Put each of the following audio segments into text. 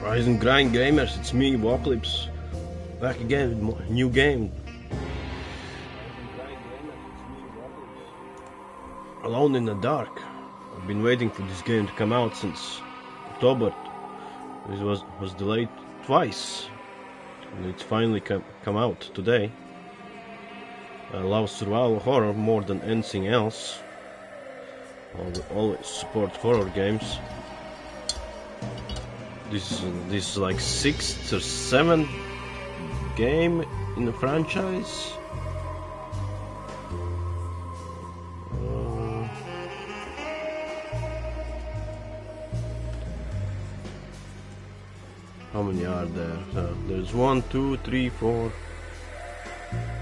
Rise and grind gamers, it's me, Wocklips, back again with new game. Alone in the Dark. I've been waiting for this game to come out since October. It was delayed twice, and it's finally come out today. I love survival horror more than anything else. I always support horror games. This is like 6th or 7th game in the franchise. How many are there? There's 1, 2, 3, 4.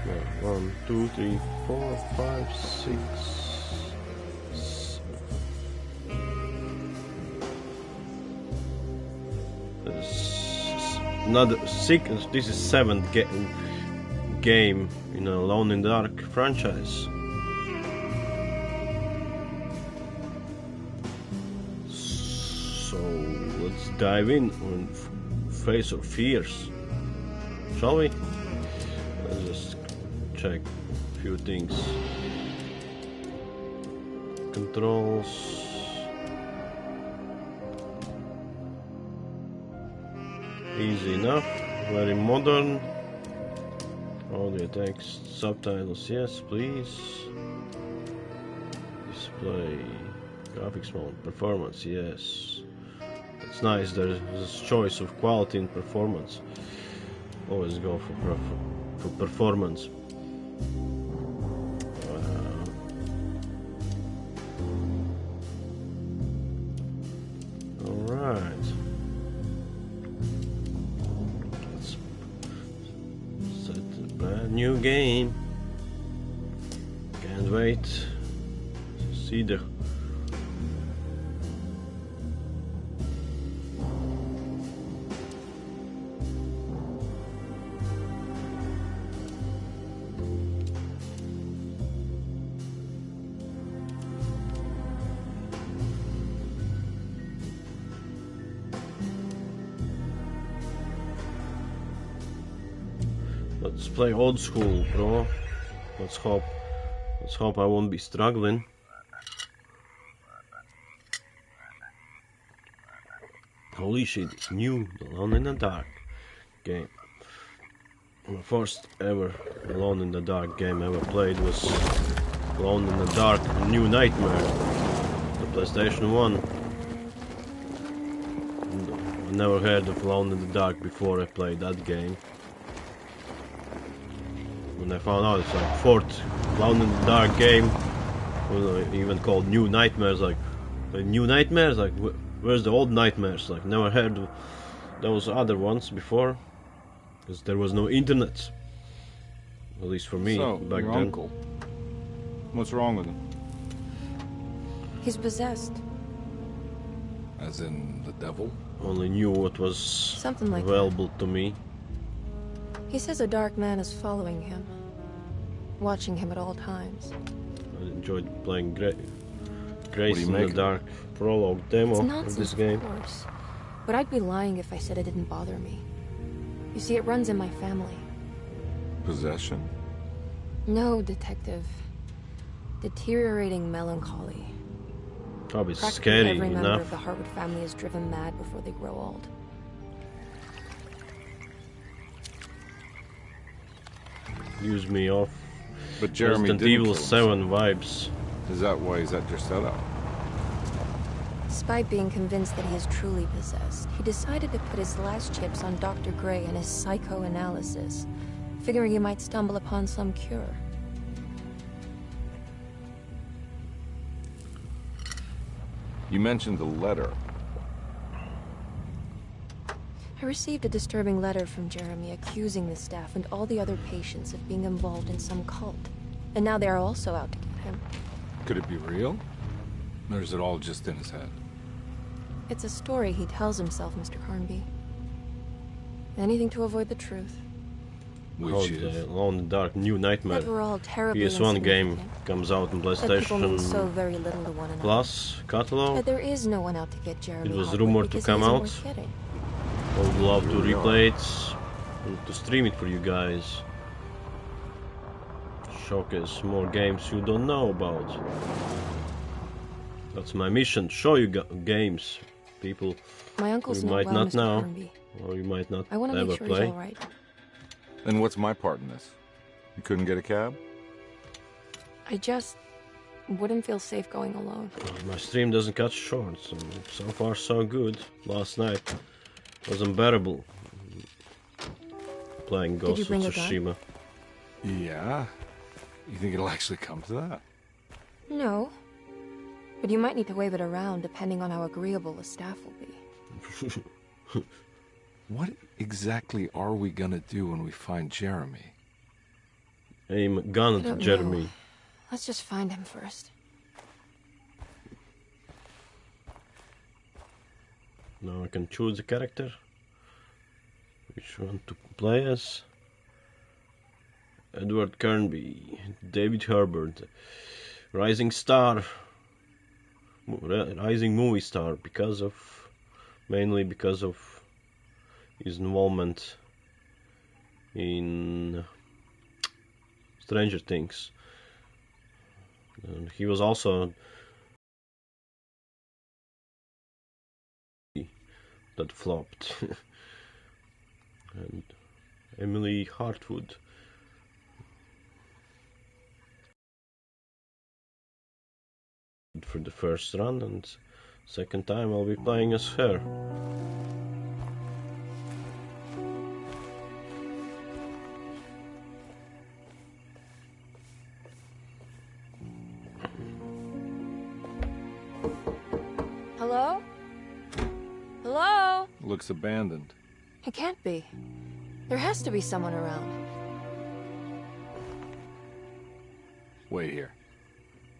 No, 1, 2, 3, 4, 5, 6. Another 6. This is 7th game in a Alone in the Dark franchise. So let's dive in on Face of Fears, shall we? Let's just check a few things. Controls. Easy enough, very modern. Audio, text, subtitles, yes please. Display, graphics mode, performance, yes. That's nice, there's a choice of quality and performance. Always go for performance. Alright. New game. Can't wait to see the Let's play old school, bro. Let's hope I won't be struggling. Holy shit, it's new, Alone in the Dark game. My first ever Alone in the Dark game I ever played was Alone in the Dark New Nightmare, the PlayStation 1. I never heard of Alone in the Dark before I played that game. When I found out it's like 4th Alone in the Dark game, even called New Nightmares, like New Nightmares, like where's the old Nightmares? Like never heard of those other ones before, because there was no internet, at least for me back your then. Uncle, what's wrong with him? He's possessed. As in the devil? Only knew what was Something like available to me. He says a dark man is following him, watching him at all times. I enjoyed playing Grace you in the make of it? Dark prologue demo It's of nonsense, this game. of course. But I'd be lying if I said it didn't bother me. You see, it runs in my family. Possession? No, detective. Deteriorating melancholy. Probably Practically scary every member of enough. the Harwood family is driven mad before they grow old. Use me off. But Jeremy Resident didn't Evil kill himself. 7 vibes. Is that why he's at your setup? Despite being convinced that he is truly possessed, he decided to put his last chips on Dr. Gray and his psychoanalysis, figuring he might stumble upon some cure. You mentioned the letter. I received a disturbing letter from Jeremy accusing the staff and all the other patients of being involved in some cult. And now they are also out to get him. Could it be real? Or is it all just in his head? It's a story he tells himself, Mr. Carnby. Anything to avoid the truth. Which is... the Alone in the Dark New Nightmare. That we're all terribly PS1 game insignificant. comes out on That people mean so PlayStation very little to one another. Plus catalog. That there is no one out to get Jeremy. It was Hotwood rumored to because come he isn't out. worth getting. I would love to replay it and to stream it for you guys. Showcase more games you don't know about. That's my mission, show you games, people My uncle's you not might well, not Mr. know, Hornby. or you might not I want to ever make sure play. he's all right. Then what's my part in this? You couldn't get a cab? I just wouldn't feel safe going alone. My stream doesn't cut short, so far so good. Last night was unbearable playing Did you Ghost of bring a gun? Tsushima. Yeah. You think it'll actually come to that? No. But you might need to wave it around depending on how agreeable the staff will be. What exactly are we gonna do when we find Jeremy? Aim a gun I at don't Jeremy. know. Let's just find him first. Now I can choose a character. Which one to play as? Edward Kernby, David Herbert, rising movie star mainly because of his involvement in Stranger Things. And he was also that flopped. And Emily Hartwood. For the first run, and second time I'll be playing as her. Hello? Hello? Looks abandoned. It can't be. There has to be someone around. Wait here.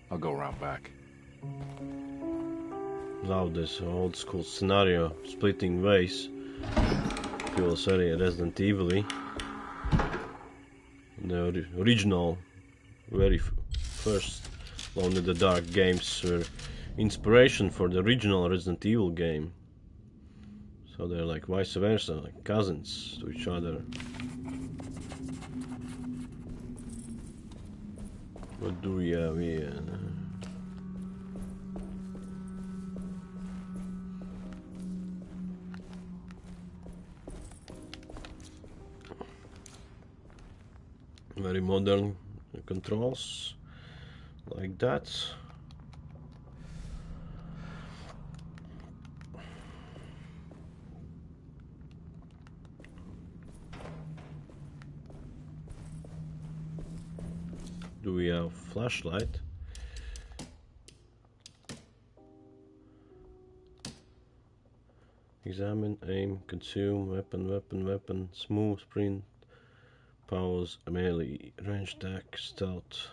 I'll go around back. Love this old school scenario, splitting ways. Feels very Resident Evil-y. The original, very first Alone in the Dark games were inspiration for the original Resident Evil game. So they're like vice versa, like cousins to each other. What do we have here? Very modern controls, like that. Do we have flashlight? Examine, aim, consume, weapon, smooth, sprint, pause, melee, range attack, stealth,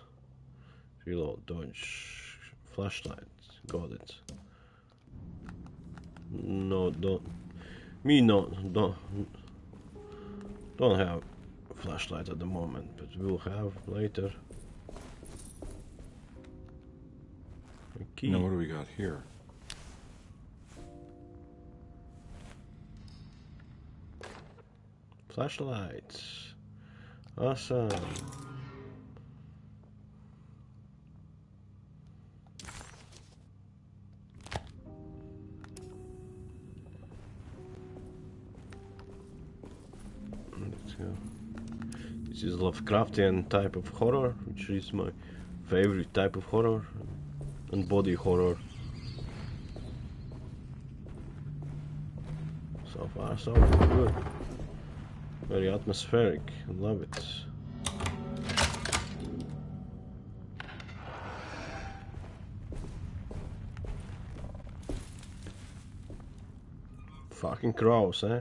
reload, dodge, flashlight, got it. No, don't have flashlight at the moment, but we'll have later. A key. Now what do we got here? Flashlight. Awesome. Let's go. This is Lovecraftian type of horror, which is my favorite type of horror, and body horror. So far, so good. Very atmospheric. I love it. Fucking crows, eh?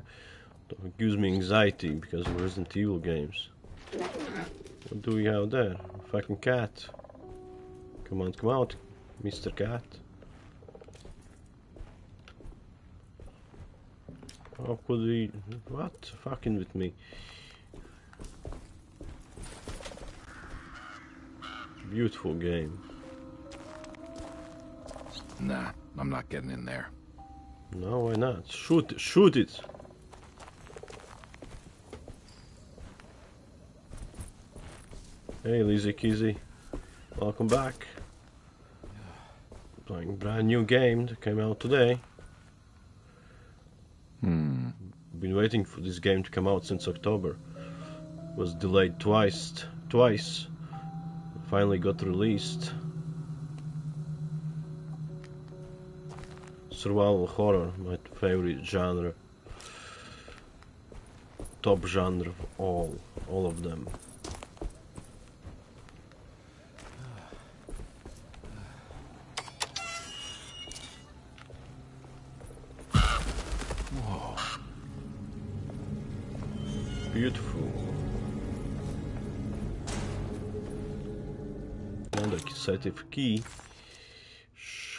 It gives me anxiety because of Resident Evil games. What do we have there? Fucking cat. Come on, come out, Mr. Cat. How could he... What? Fucking with me. Beautiful game. Nah, I'm not getting in there. No, why not? Shoot it! Hey, Lizzie Kizzy. Welcome back. Playing a brand new game that came out today. Been waiting for this game to come out since October. Was delayed twice. Finally got released. Survival horror, my favorite genre. Top genre of all of them. Whoa. Beautiful. Another set of key.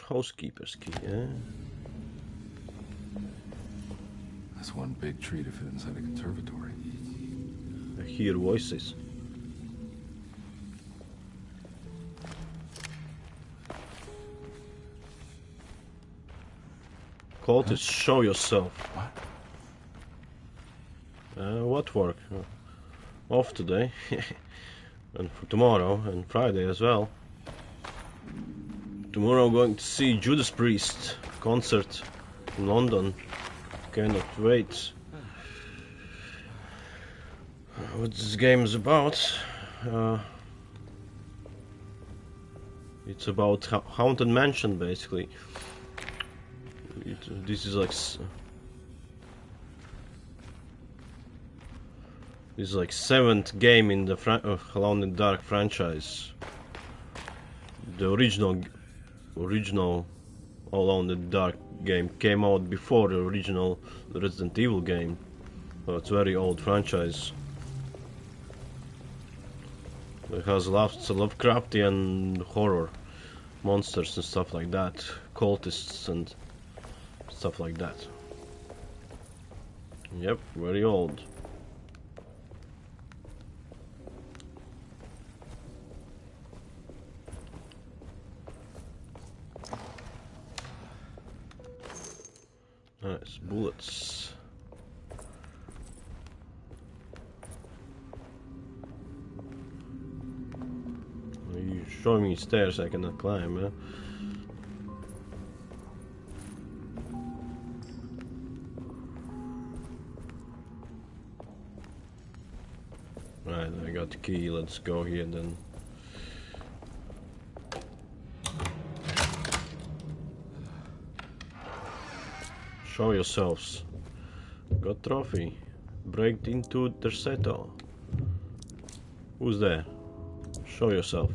Housekeeper's key, eh? That's one big tree to fit inside a conservatory. I hear voices. Cultist, show yourself. What work? Off today. And for tomorrow and Friday as well. Tomorrow I'm going to see Judas Priest concert in London. Cannot wait. What this game is about? It's about Haunted Mansion, basically. This is like seventh game in the Alone in the Dark franchise. The original Alone in the Dark game came out before the original Resident Evil game. So it's a very old franchise. It has lots of Lovecraftian horror, monsters and stuff like that, cultists and stuff like that. Yep, very old. Nice bullets. You show me stairs I cannot climb, eh? Right, I got the key, let's go here then. Show yourselves. Got trophy. Break into Terceto. Who's there? Show yourself.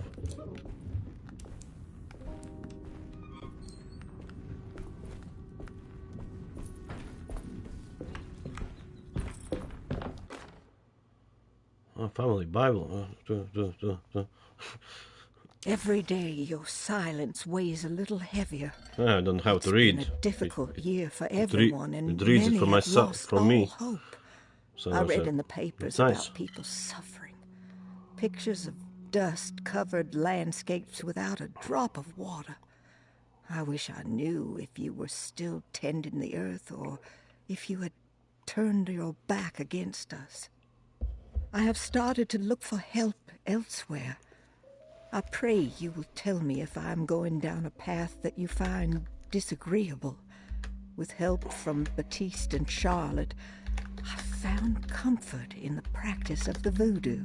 Oh, family Bible. Every day your silence weighs a little heavier. I don't have to read. It's been a difficult year for everyone, and reads it many for have myself, lost from all me. hope. So I read in the papers it's nice. about people suffering. Pictures of dust-covered landscapes without a drop of water. I wish I knew if you were still tending the earth or if you had turned your back against us. I have started to look for help elsewhere. I pray you will tell me if I am going down a path that you find disagreeable. With help from Baptiste and Charlotte, I found comfort in the practice of the voodoo.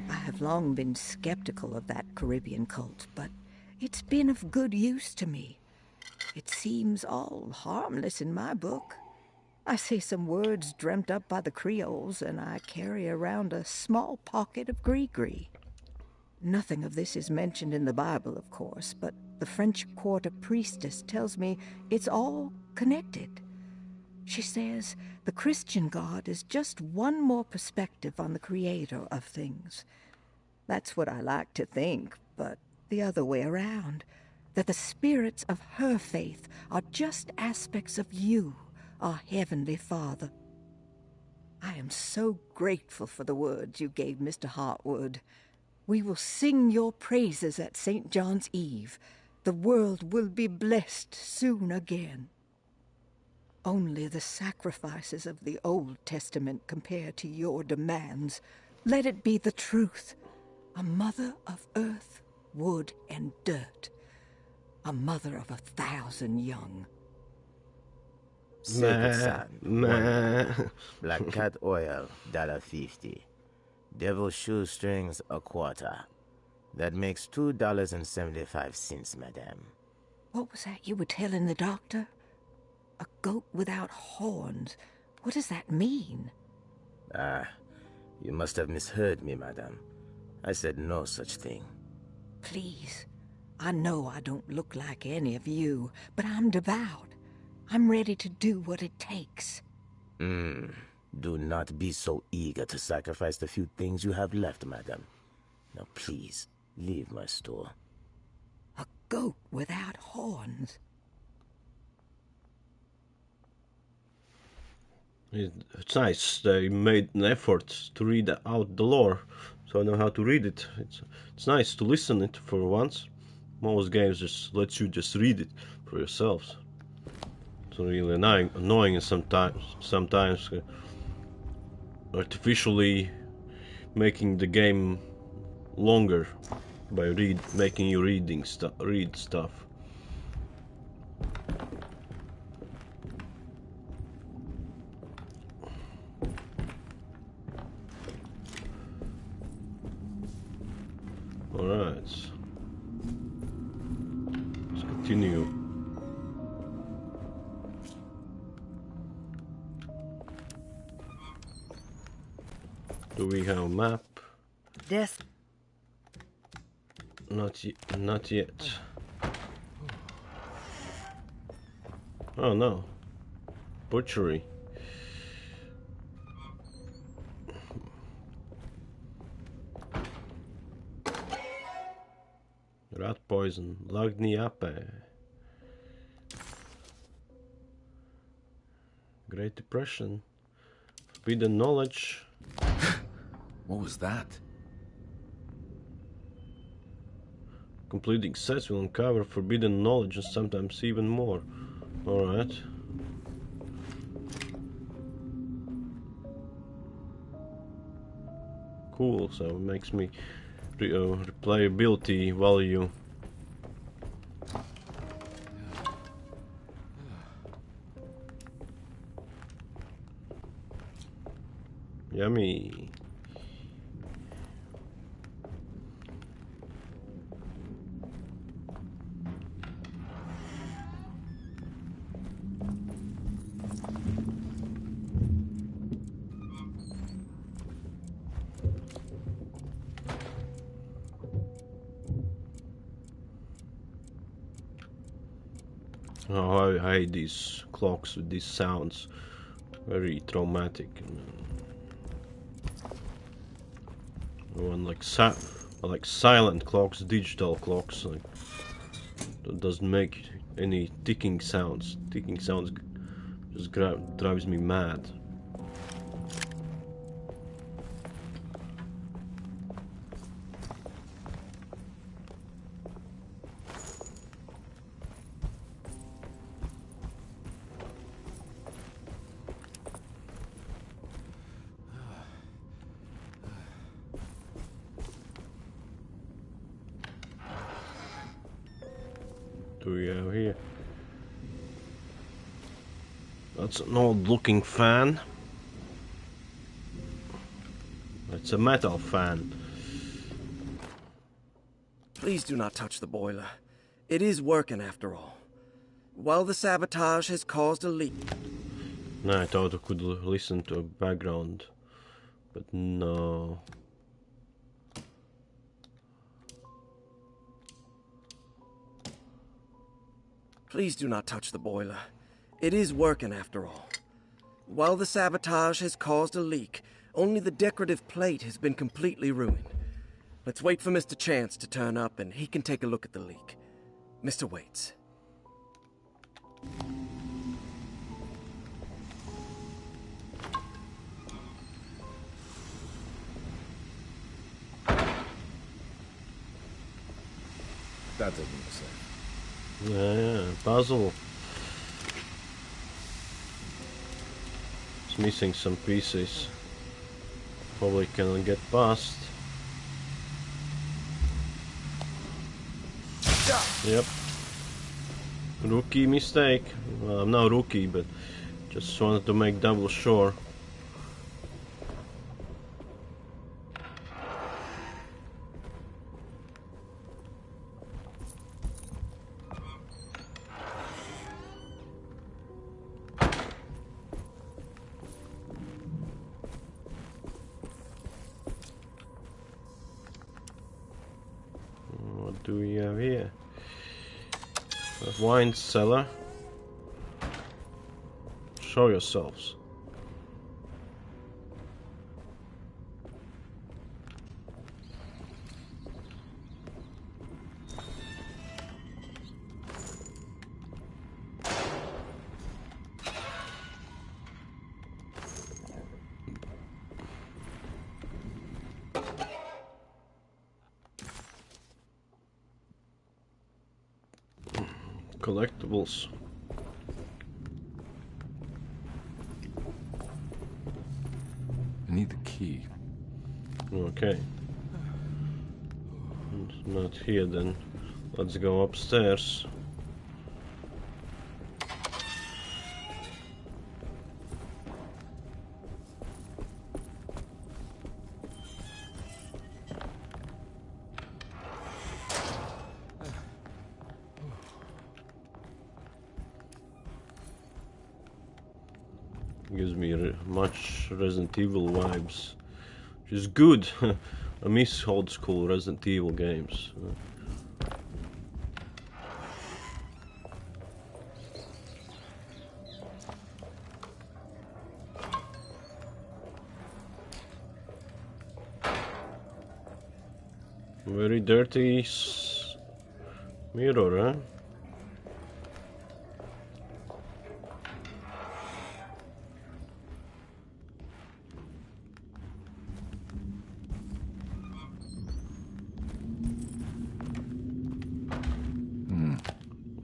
I have long been skeptical of that Caribbean cult, but it's been of good use to me. It seems all harmless in my book. I say some words dreamt up by the Creoles, and I carry around a small pocket of gris-gris. Nothing of this is mentioned in the Bible, of course, but the French Quarter priestess tells me it's all connected. She says the Christian God is just one more perspective on the creator of things. That's what I like to think, but the other way around, that the spirits of her faith are just aspects of you, our Heavenly Father. I am so grateful for the words you gave Mr. Hartwood. We will sing your praises at St. John's Eve. The world will be blessed soon again. Only the sacrifices of the Old Testament compare to your demands. Let it be the truth. A mother of earth, wood, and dirt. A mother of 1,000 young. Sacred sand, Meh. $1. Black cat oil, $1.50. Devil shoestrings, $0.25. That makes $2.75, madame. What was that you were telling the doctor? A goat without horns. What does that mean? Ah, you must have misheard me, madame. I said no such thing. Please. I know I don't look like any of you, but I'm devout. I'm ready to do what it takes. Do not be so eager to sacrifice the few things you have left, madame. Now please, leave my store. A goat without horns. It's nice. They made an effort to read out the lore, so I know how to read it. It's nice to listen it for once. Most games just let you just read it for yourselves. It's really annoying sometimes artificially making the game longer by making you read stuff. Alright. Let's continue. Do we have a map? Death. Not yet. Oh no. Butchery. Rat poison. Lagniappe. Great Depression. Forbidden knowledge. What was that? Completing sets will uncover forbidden knowledge and sometimes even more. Alright. Cool, so it makes me replayability value. Yummy. Oh, I hate these clocks with these sounds. Very traumatic. One like silent clocks, digital clocks, like that doesn't make any ticking sounds. Ticking sounds just drives me mad. Do we have here? That's an old looking fan. It's a metal fan. Please do not touch the boiler. It is working after all. While the sabotage has caused a leak. No, I thought I could listen to a background, but no. Please do not touch the boiler. It is working after all. While the sabotage has caused a leak, only the decorative plate has been completely ruined. Let's wait for Mr. Chance to turn up and he can take a look at the leak. Mr. Waits. That doesn't make sense. Yeah, puzzle. It's missing some pieces. Probably can get past. Yep. Rookie mistake. Well, I'm not rookie, but just wanted to make double sure. What do we have here? A wine cellar. Show yourselves. Collectibles. I need the key. Okay. It's not here then. Let's go upstairs. Gives me much Resident Evil vibes, which is good. I miss old school Resident Evil games. Very dirty mirror, huh?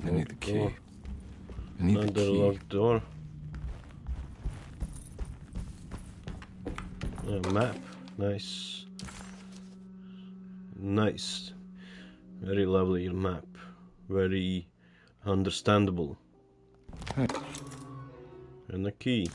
I need the key. Door. I need the Another key. locked door. A map. Nice. Nice. Very lovely map. Very understandable. Hey. And a key.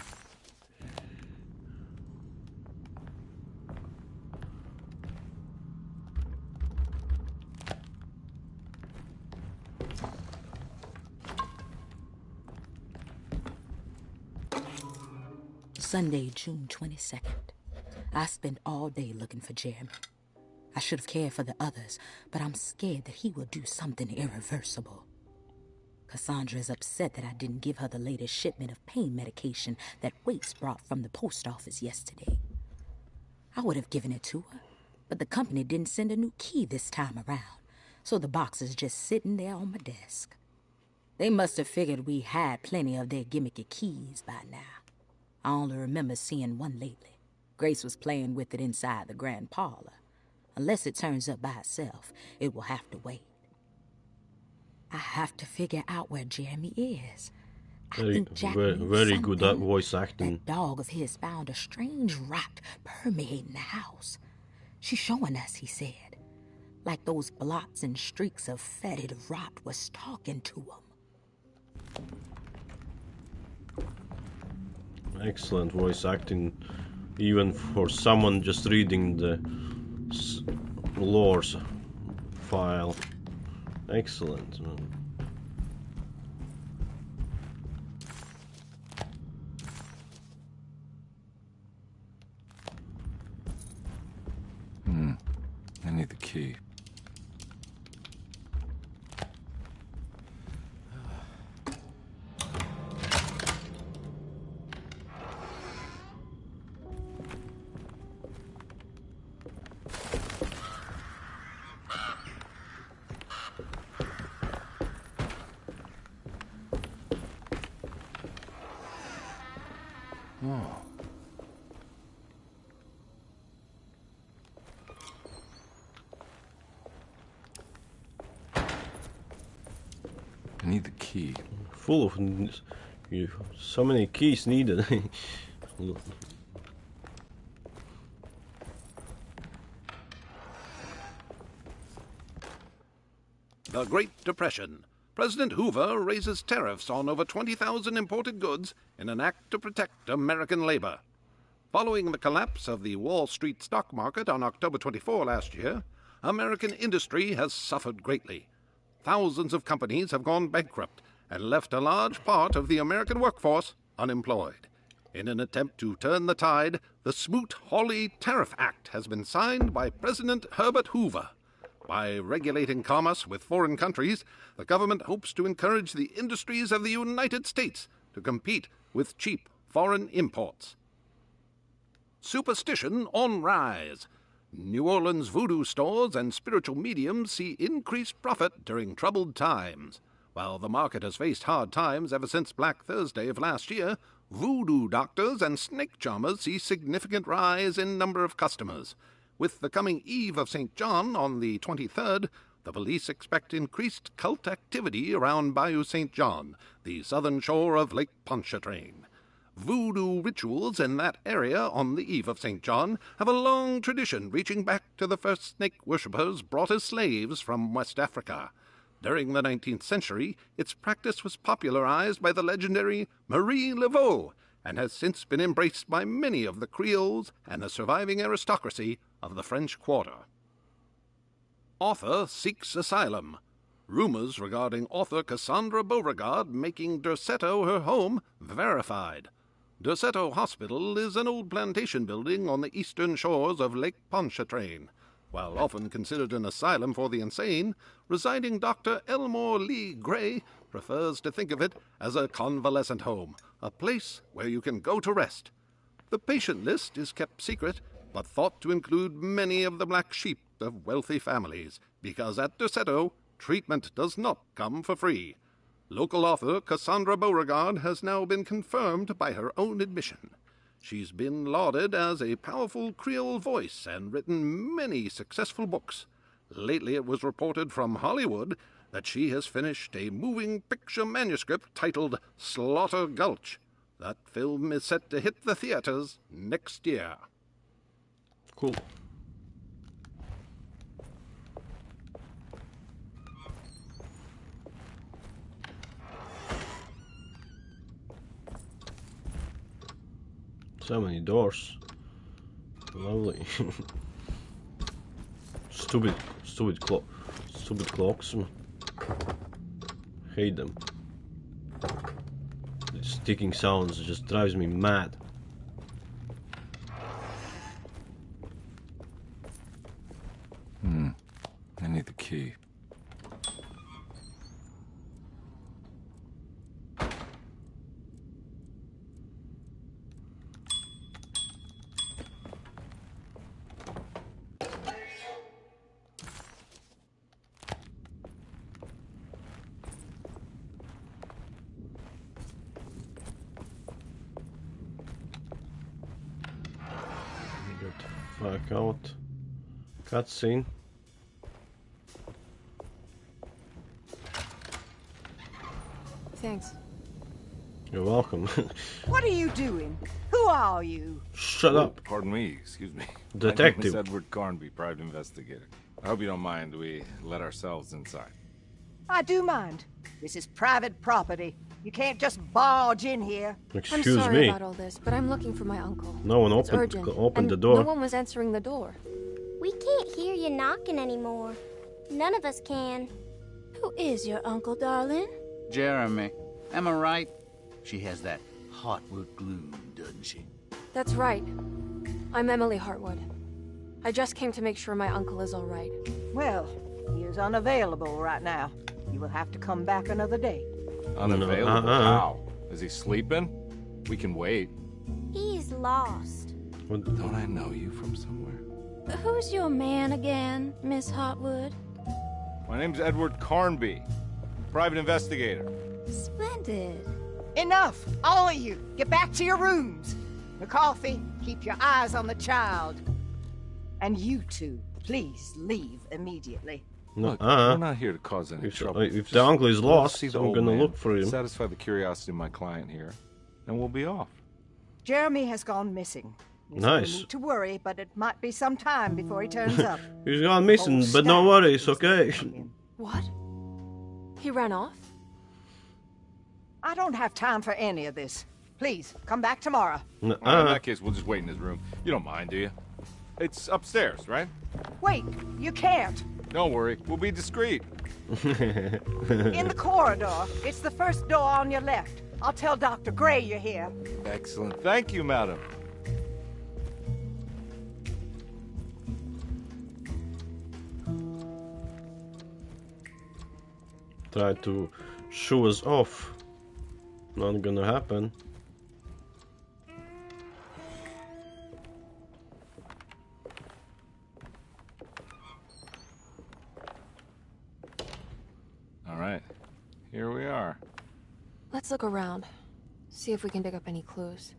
Sunday, June 22nd. I spent all day looking for Jeremy. I should have cared for the others, but I'm scared that he will do something irreversible. Cassandra is upset that I didn't give her the latest shipment of pain medication that Waits brought from the post office yesterday. I would have given it to her, but the company didn't send a new key this time around, so the box is just sitting there on my desk. They must have figured we had plenty of their gimmicky keys by now. I only remember seeing one lately. Grace was playing with it inside the grand parlor. Unless it turns up by itself, it will have to wait. I have to figure out where Jeremy is. I think Jack knew very good at something. voice acting. That dog of his found a strange rot permeating the house. She's showing us, he said. Like those blots and streaks of fetid rot was talking to him. Excellent voice acting, even for someone just reading the lore's file. Excellent. I need the key. Oh. I need the key. Full of so many keys needed. The Great Depression. President Hoover raises tariffs on over 20,000 imported goods in an act to protect American labor. Following the collapse of the Wall Street stock market on October 24 last year, American industry has suffered greatly. Thousands of companies have gone bankrupt and left a large part of the American workforce unemployed. In an attempt to turn the tide, the Smoot-Hawley Tariff Act has been signed by President Herbert Hoover. By regulating commerce with foreign countries, the government hopes to encourage the industries of the United States to compete with cheap foreign imports. Superstition on rise. New Orleans voodoo stores and spiritual mediums see increased profit during troubled times. While the market has faced hard times ever since Black Thursday of last year, voodoo doctors and snake charmers see significant rise in number of customers. With the coming Eve of St. John on the 23rd, the police expect increased cult activity around Bayou St. John, the southern shore of Lake Pontchartrain. Voodoo rituals in that area on the Eve of St. John have a long tradition reaching back to the first snake worshippers brought as slaves from West Africa. During the 19th century, its practice was popularized by the legendary Marie Laveau and has since been embraced by many of the Creoles and the surviving aristocracy of the French Quarter. Author seeks asylum. Rumors regarding author Cassandra Beauregard making Derceto her home verified. Derceto Hospital is an old plantation building on the eastern shores of Lake Pontchartrain. While often considered an asylum for the insane, residing Dr. Elmore Lee Gray prefers to think of it as a convalescent home, a place where you can go to rest. The patient list is kept secret, but thought to include many of the black sheep of wealthy families, because at Derceto, treatment does not come for free. Local author Cassandra Beauregard has now been confirmed by her own admission. She's been lauded as a powerful Creole voice and written many successful books. Lately it was reported from Hollywood that she has finished a moving picture manuscript titled Slaughter Gulch. That film is set to hit the theaters next year. Cool. So many doors. Lovely. Stupid clocks. Hate them. These ticking sounds just drives me mad. I need the key. Fuck out. Cutscene. Thanks. You're welcome. What are you doing? Who are you? Shut up. Pardon me, excuse me. Detective. My name is Edward Carnby, private investigator. I hope you don't mind we let ourselves inside. I do mind. This is private property. You can't just barge in here. Excuse I'm sorry me. about all this, but I'm looking for my uncle. No one It's urgent, opened the and door. No one was answering the door. We can't hear you knocking anymore. None of us can. Who is your uncle, darling? Jeremy. Am I right? She has that Hartwood gloom, doesn't she? That's right. I'm Emily Hartwood. I just came to make sure my uncle is all right. Well, he is unavailable right now. You will have to come back another day. Unavailable? How? Is he sleeping? We can wait. He's lost. Don't I know you from somewhere? Who's your man again, Miss Hartwood? My name's Edward Carnby, private investigator. Splendid. Enough! All of you! Get back to your rooms! McCarthy, keep your eyes on the child. And you two, please leave immediately. No, Look, we're not here to cause any trouble. If the uncle is lost, see the I'm old gonna man, look for him. Satisfy the curiosity of my client here, and we'll be off. Jeremy has gone missing. There's Nice. No need to worry, but it might be some time before he turns up. He's gone missing, Whole but no staff worries, is okay? looking for him. What? He ran off? I don't have time for any of this. Please, come back tomorrow. Well, in that case, we'll just wait in his room. You don't mind, do you? It's upstairs, right? Wait, you can't. Don't worry, we'll be discreet. In the corridor. It's the first door on your left. I'll tell Dr. Gray you're here. Excellent. Thank you, madam. Try to shoo us off. Not gonna happen. All right, here we are. Let's look around. See if we can pick up any clues.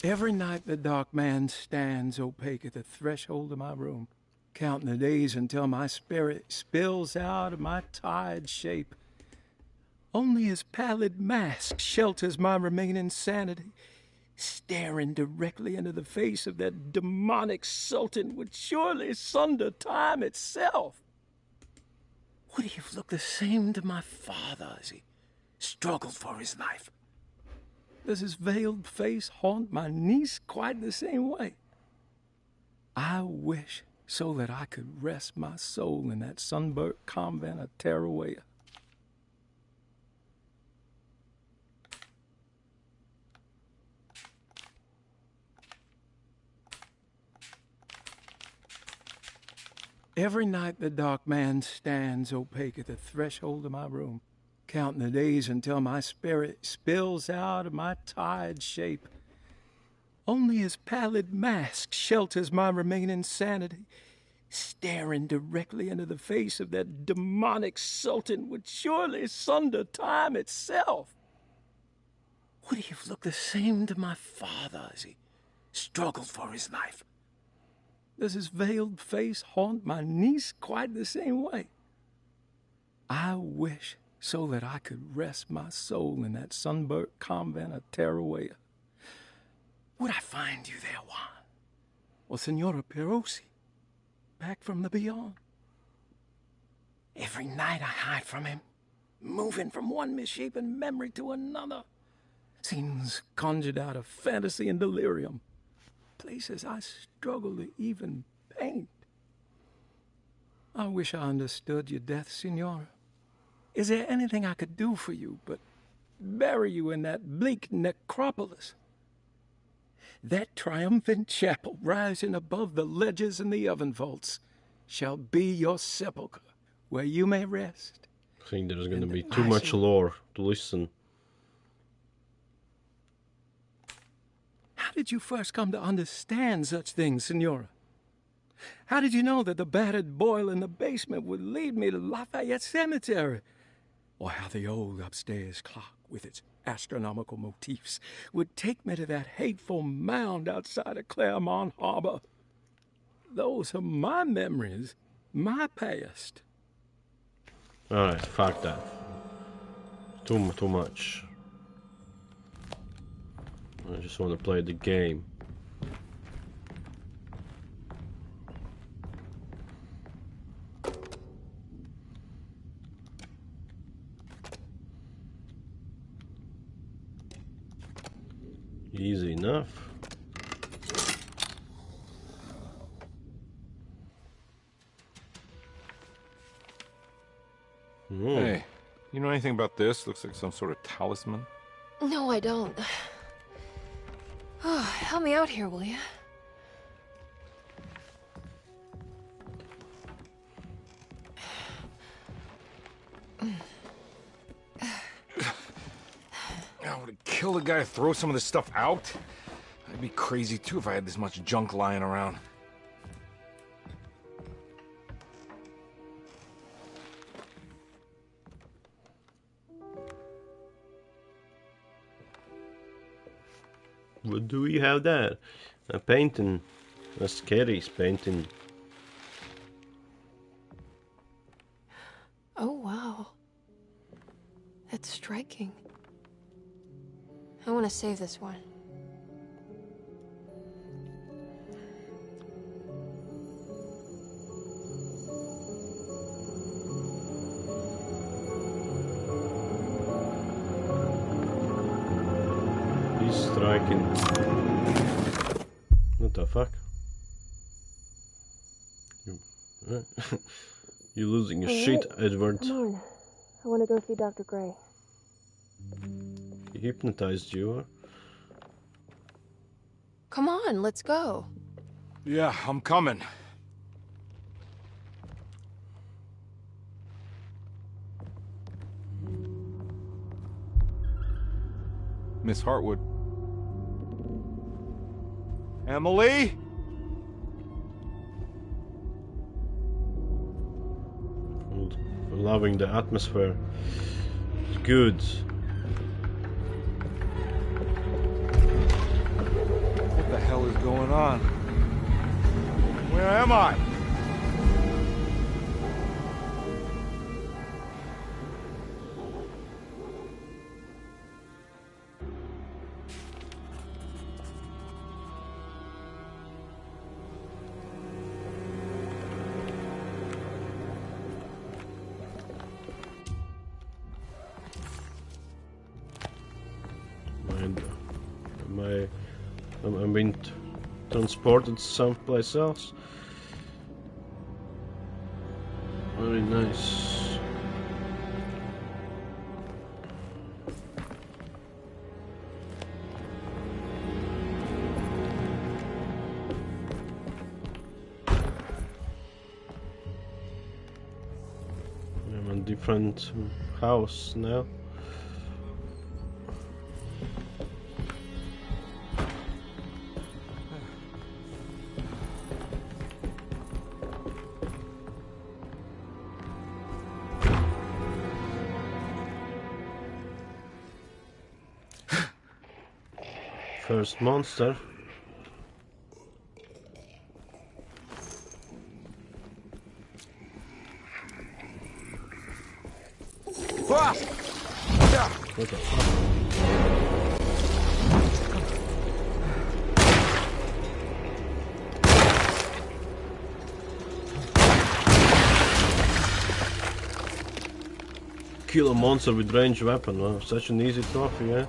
Every night the dark man stands opaque at the threshold of my room, counting the days until my spirit spills out of my tired shape. Only his pallid mask shelters my remaining sanity. Staring directly into the face of that demonic sultan would surely sunder time itself. Would he have looked the same to my father as he struggled for his life? Does his veiled face haunt my niece quite the same way? I wish so that I could rest my soul in that sunburnt convent of Tarawea. Every night the dark man stands opaque at the threshold of my room, counting the days until my spirit spills out of my tired shape. Only his pallid mask shelters my remaining sanity. Staring directly into the face of that demonic sultan would surely sunder time itself. Would he have looked the same to my father as he struggled for his life? Does his veiled face haunt my niece quite the same way? I wish so that I could rest my soul in that sunburnt convent of Tarawea. Would I find you there, Juan? Or Senora Perosi, back from the beyond? Every night I hide from him, moving from one misshapen memory to another. Scenes conjured out of fantasy and delirium. Places I struggle to even paint. I wish I understood your death, Senora. Is there anything I could do for you but bury you in that bleak necropolis? That triumphant chapel rising above the ledges and the oven vaults shall be your sepulchre, where you may rest. I think there's gonna be too much lore to listen. How did you first come to understand such things, Senora? How did you know that the battered boil in the basement would lead me to Lafayette Cemetery? Or how the old upstairs clock, with its astronomical motifs, would take me to that hateful mound outside of Claremont Harbor? Those are my memories, my past. Alright, fuck that. Too much. I just want to play the game. Easy enough. Hey, you know anything about this? Looks like some sort of talisman. No, I don't. Oh, help me out here, will you? I would have killed a guy to throw some of this stuff out. I'd be crazy too if I had this much junk lying around. What do we have there? A painting. That's Kerry's painting. Oh, wow. That's striking. I want to save this one. He's striking. What the fuck? You're losing your shit, Edward. Come on. I want to go see Dr. Gray. He hypnotized you, or? Come on, let's go. Yeah, I'm coming. Miss Hartwood. Emily? For loving the atmosphere. It's good. What the hell is going on? Where am I? I'm being transported someplace else. Very nice. I'm in a different house now. First monster. What the fuck? Kill a monster with ranged weapon. Wow, such an easy trophy, yeah?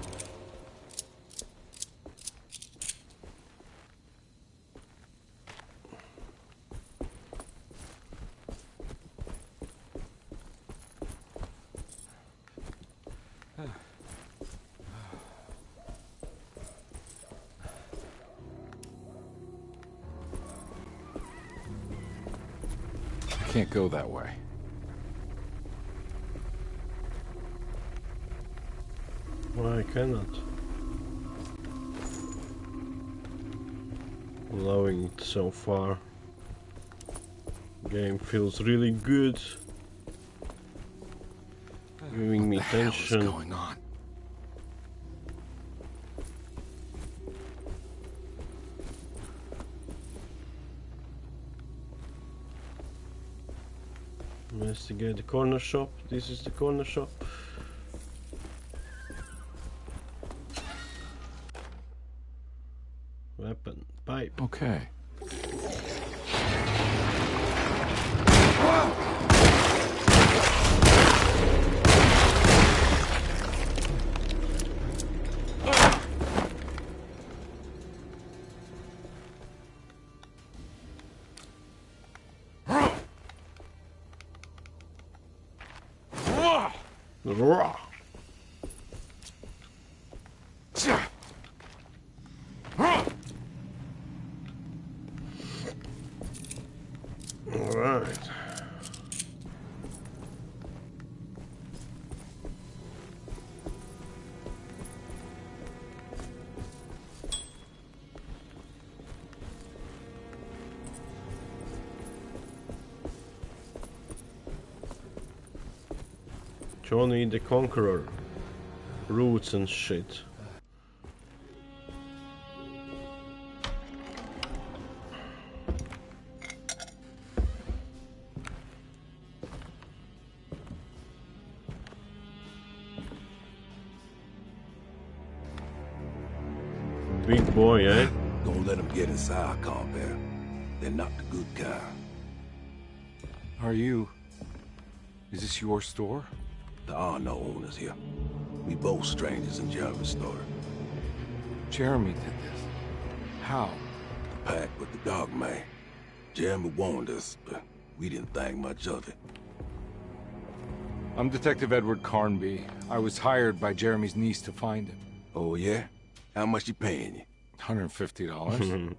Can't go that way. Why I cannot? Allowing it so far. Game feels really good. Giving me tension. What the hell is going on? Investigate the corner shop. This is the corner shop. Weapon, pipe. Okay. Raw. Alright. Johnny the Conqueror. Roots and shit. Big boy, eh? Don't let them get inside, compare. They're not the good kind. Are you... Is this your store? There are no owners here. We both strangers in Jeremy's store. Jeremy did this. How? The pact with the dog man. Jeremy warned us, but we didn't think much of it. I'm Detective Edward Carnby. I was hired by Jeremy's niece to find him. Oh, yeah? How much she paying you? $150.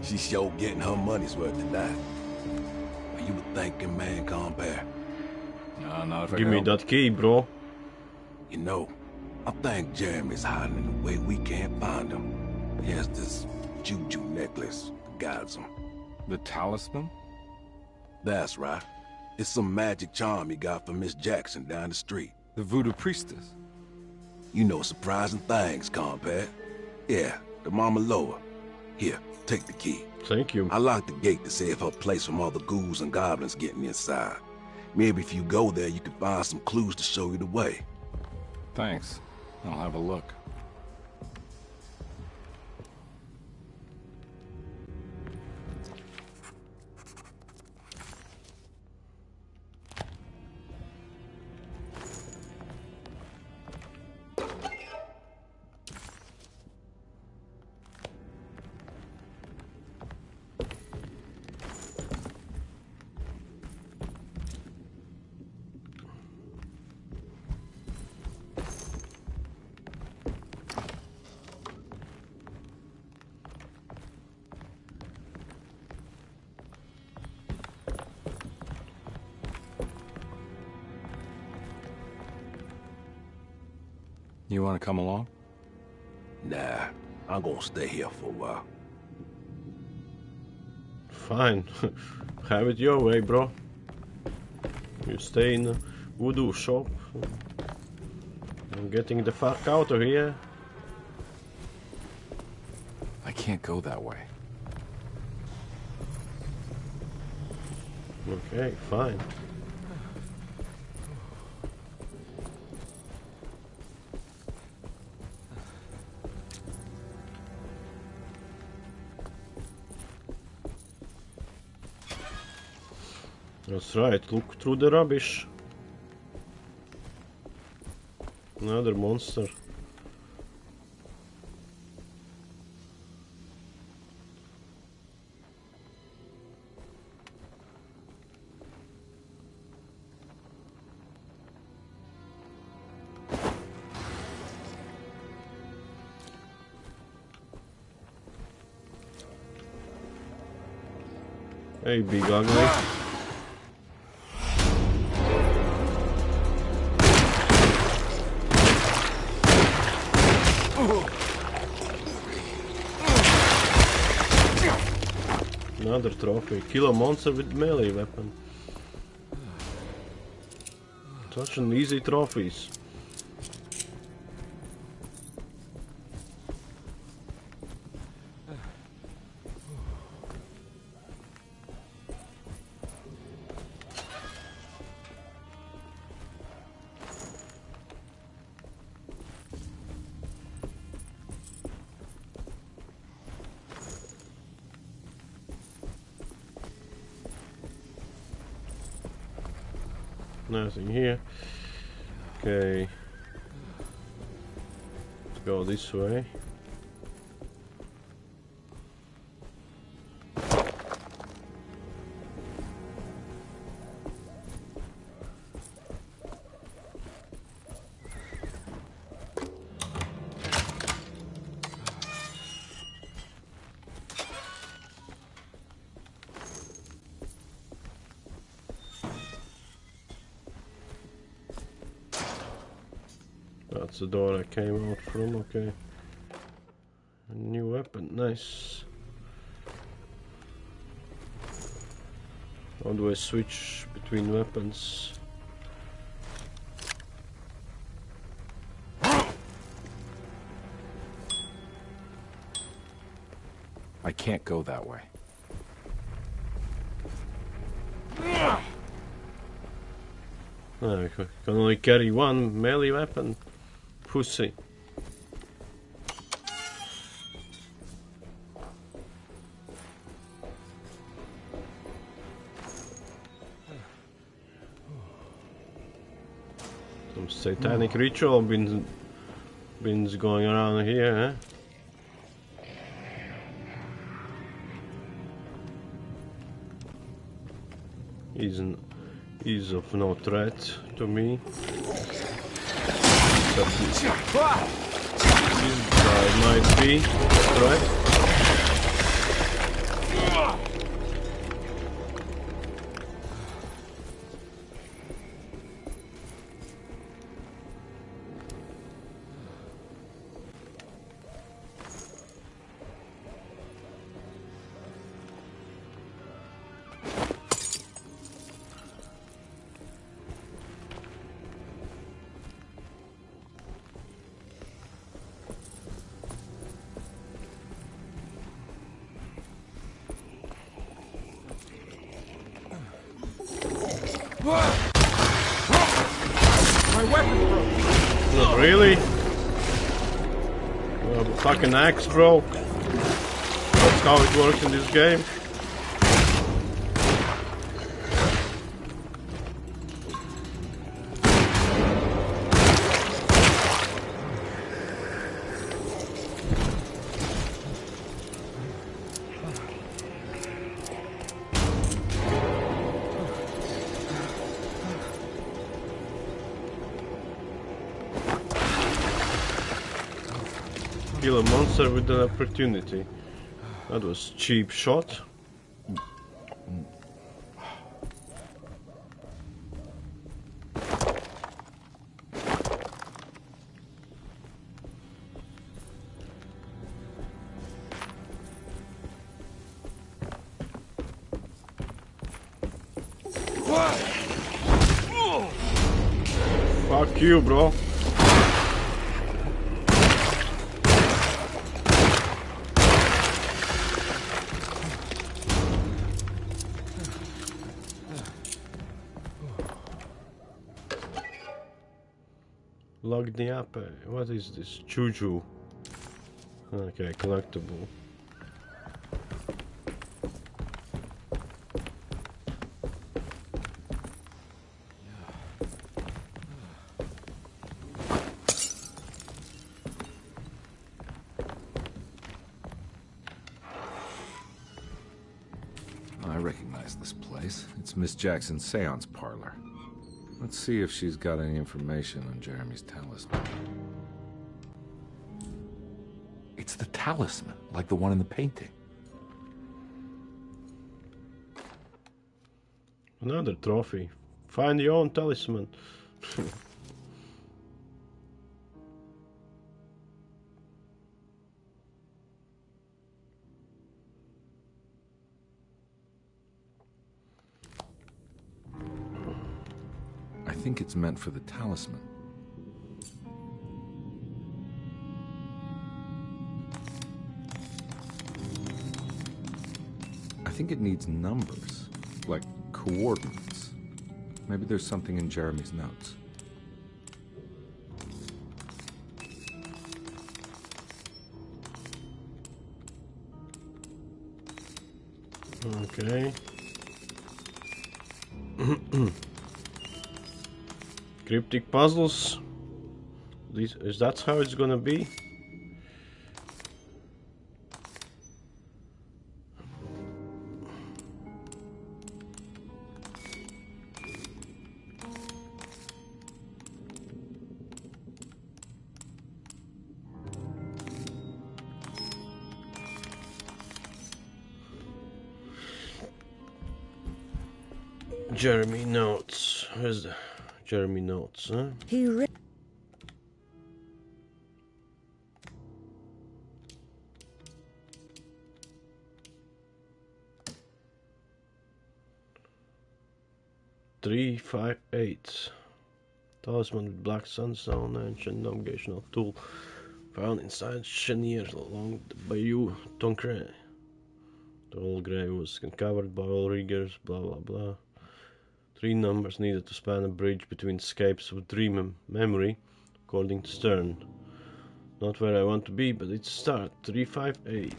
She's sure getting her money's worth tonight. Are you a thinking man, compare? No, not if I Give me that key, bro. You know, I think Jeremy's hiding in a way we can't find him. He has this juju necklace that guides him. The talisman? That's right. It's some magic charm he got from Miss Jackson down the street. The voodoo priestess? You know surprising things, compare. Yeah, the Mama Loa. Here, take the key. Thank you. I locked the gate to save her place from all the ghouls and goblins getting inside. Maybe if you go there, you can find some clues to show you the way. Thanks. I'll have a look. You want to come along? Nah, I'm gonna stay here for a while. Fine. Have it your way, bro. You stay in the voodoo shop. I'm getting the fuck out of here. I can't go that way. Okay, fine. That's right, look through the rubbish. Another monster. Hey, big ugly. Another trophy. Kill a monster with melee weapon. Such an easy trophies. Nothing here. Okay. Let's go this way. That's the door I came out from, okay. A new weapon, nice. How do I switch between weapons? I can't go that way. I can only carry one melee weapon. Pussy. Some satanic ritual been going around here, eh? He's of no threat to me. This guy might be a threat. My weapon broke. Not really. You have a fucking axe, bro. That's how it works in this game. Kill a monster with an opportunity. That was cheap shot. Fuck you, bro. Log the app. What is this? Juju. Okay, collectible. I recognize this place. It's Miss Jackson's seance parlor. Let's see if she's got any information on Jeremy's talisman. It's the talisman, like the one in the painting. Another trophy. Find your own talisman. I think it's meant for the talisman. I think it needs numbers, like coordinates. Maybe there's something in Jeremy's notes. Okay. Cryptic puzzles. Is that how it's gonna be? Jeremy notes. Where's the Jeremy notes, huh? He read. Three, 5, 8. Talisman with black sunstone, ancient navigational tool found inside Chenier along the Bayou Toncre. The old grave was uncovered by all riggers, blah blah blah. 3 numbers needed to span a bridge between escapes of dream memory, according to Stern. Not where I want to be, but it's a start. 3, 5, 8.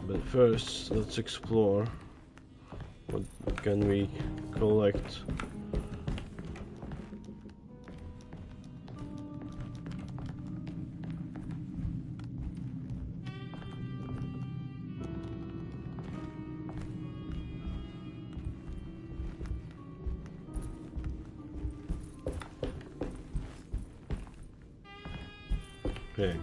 But first, let's explore. What can we collect? Okay.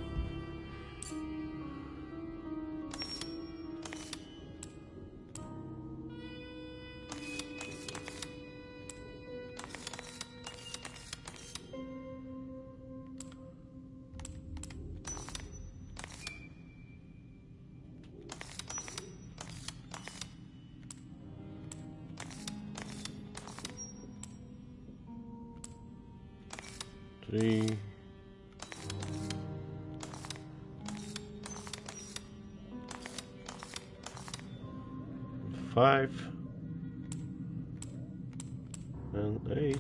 Three. 5 and 8.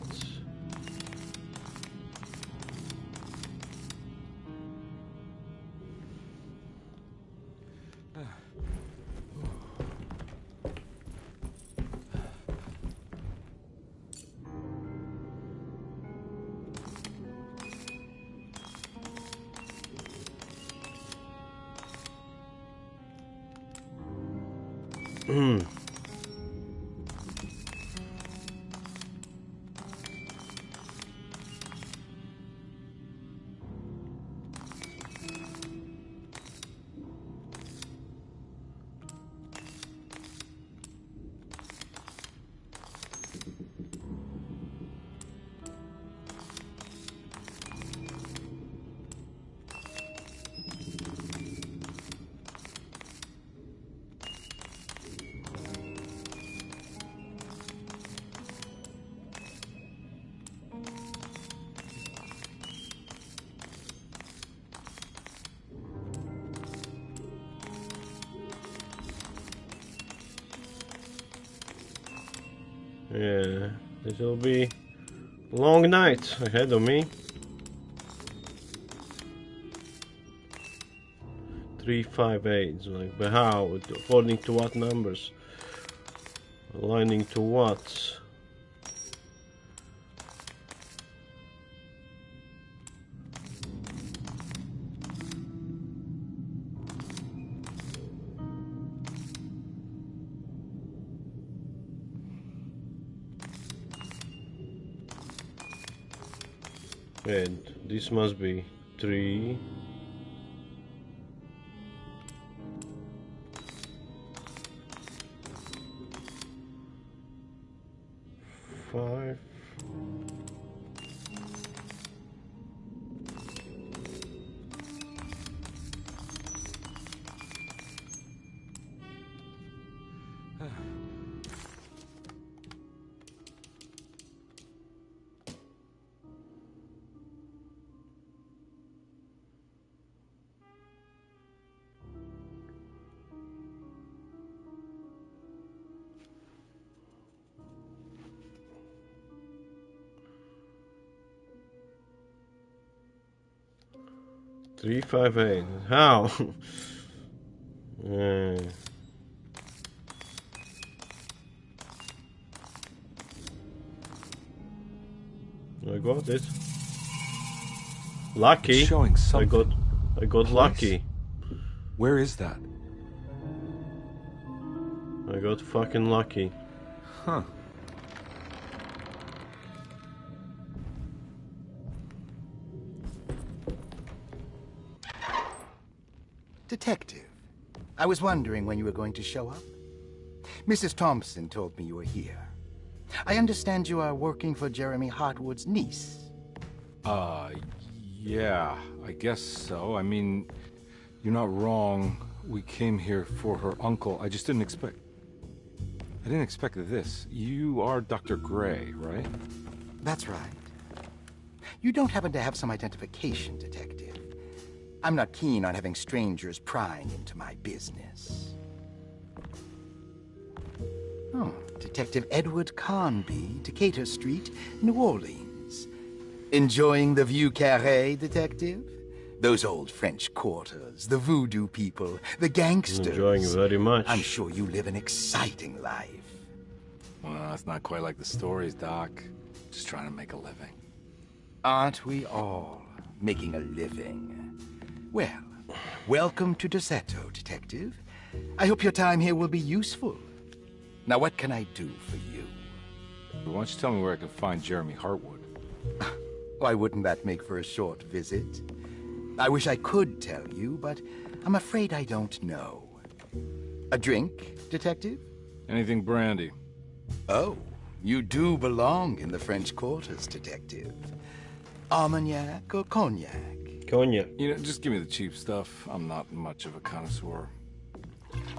Yeah, this will be a long night ahead of me. 3, 5, 8. Like, but how? According to what numbers? Aligning to what? And this must be 3. 5. Three, 5, 8. How? I got it. Lucky. It's showing something. I got lucky. Where is that? I got fucking lucky. Huh. Detective, I was wondering when you were going to show up. Mrs. Thompson told me you were here. I understand you are working for Jeremy Hartwood's niece. Yeah, I guess so. I mean, you're not wrong. We came here for her uncle. I just didn't expect... I didn't expect this. You are Dr. Gray, right? That's right. You don't happen to have some identification, Detective. I'm not keen on having strangers prying into my business. Oh, Detective Edward Carnby, Decatur Street, New Orleans. Enjoying the Vieux Carré, Detective? Those old French quarters, the voodoo people, the gangsters. Enjoying very much. I'm sure you live an exciting life. Well, it's not quite like the stories, Doc. Just trying to make a living. Aren't we all making a living? Well, welcome to Deseto, Detective. I hope your time here will be useful. Now, what can I do for you? Why don't you tell me where I can find Jeremy Hartwood? Why wouldn't that make for a short visit? I wish I could tell you, but I'm afraid I don't know. A drink, Detective? Anything brandy. Oh, you do belong in the French Quarters, Detective. Armagnac or cognac? Cognac. You know, just give me the cheap stuff. I'm not much of a connoisseur.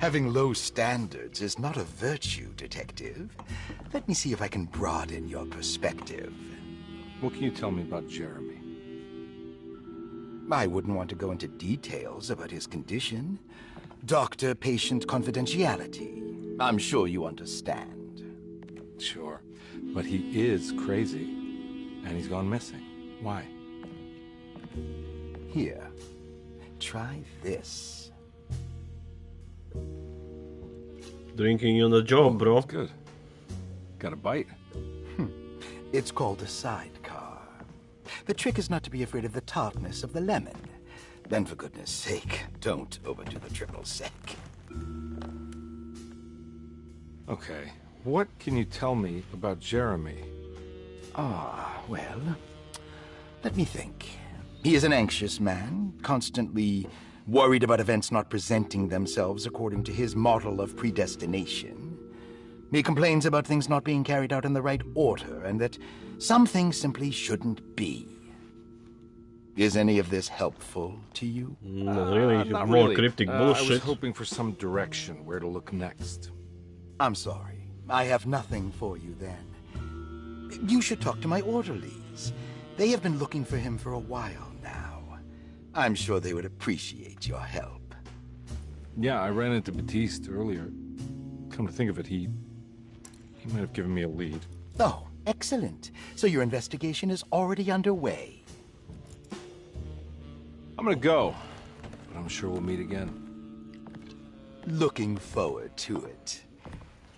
Having low standards is not a virtue, Detective. Let me see if I can broaden your perspective. What can you tell me about Jeremy? I wouldn't want to go into details about his condition. Doctor-patient confidentiality. I'm sure you understand. Sure. But he is crazy. And he's gone missing. Why? Here. Try this. Drinking on the job, bro. That's good. Got a bite? It's called a sidecar. The trick is not to be afraid of the tartness of the lemon. Then, for goodness sake, don't overdo the triple sec. Okay. What can you tell me about Jeremy? Well, let me think. He is an anxious man, constantly worried about events not presenting themselves according to his model of predestination. He complains about things not being carried out in the right order, and that some things simply shouldn't be. Is any of this helpful to you? Not really. Not More really. cryptic I bullshit. was hoping for some direction, where to look next. I'm sorry. I have nothing for you then. You should talk to my orderlies. They have been looking for him for a while now. I'm sure they would appreciate your help. Yeah, I ran into Batiste earlier. Come to think of it, he might have given me a lead. Oh, excellent. So your investigation is already underway. I'm gonna go, but I'm sure we'll meet again. Looking forward to it.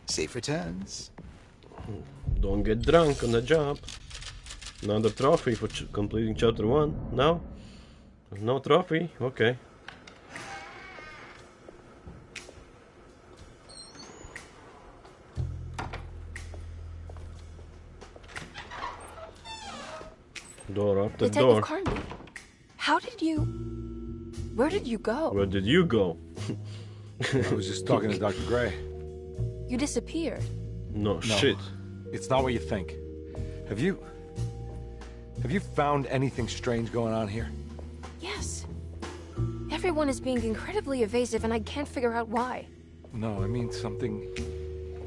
Safe returns. Don't get drunk on the job. Another trophy for completing chapter 1. No? No trophy? Okay. Door after Detective door. Carnby, how did you... Where did you go? Where did you go? I was just talking to Dr. Gray. You disappeared. No, shit. It's not what you think. Have you found anything strange going on here? Yes. Everyone is being incredibly evasive and I can't figure out why. No, I mean something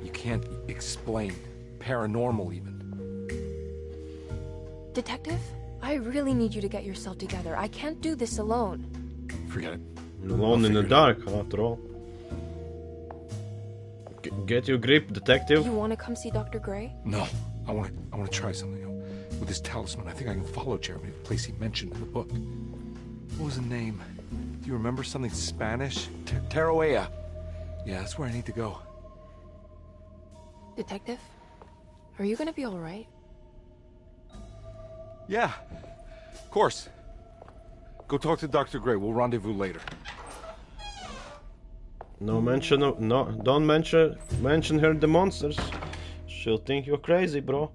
you can't explain. Paranormal, even. Detective, I really need you to get yourself together. I can't do this alone. Forget it. Alone in the dark, after all. Get your grip, detective. You want to come see Dr. Gray? No, I want to try something. With this talisman, I think I can follow Jeremy to the place he mentioned in the book. What was the name? Do you remember something Spanish? Tarawea. Yeah, that's where I need to go. Detective, are you gonna be all right? Yeah, of course. Go talk to Dr. Gray. We'll rendezvous later. No mention of, no, don't mention her the monsters. She'll think you're crazy, bro.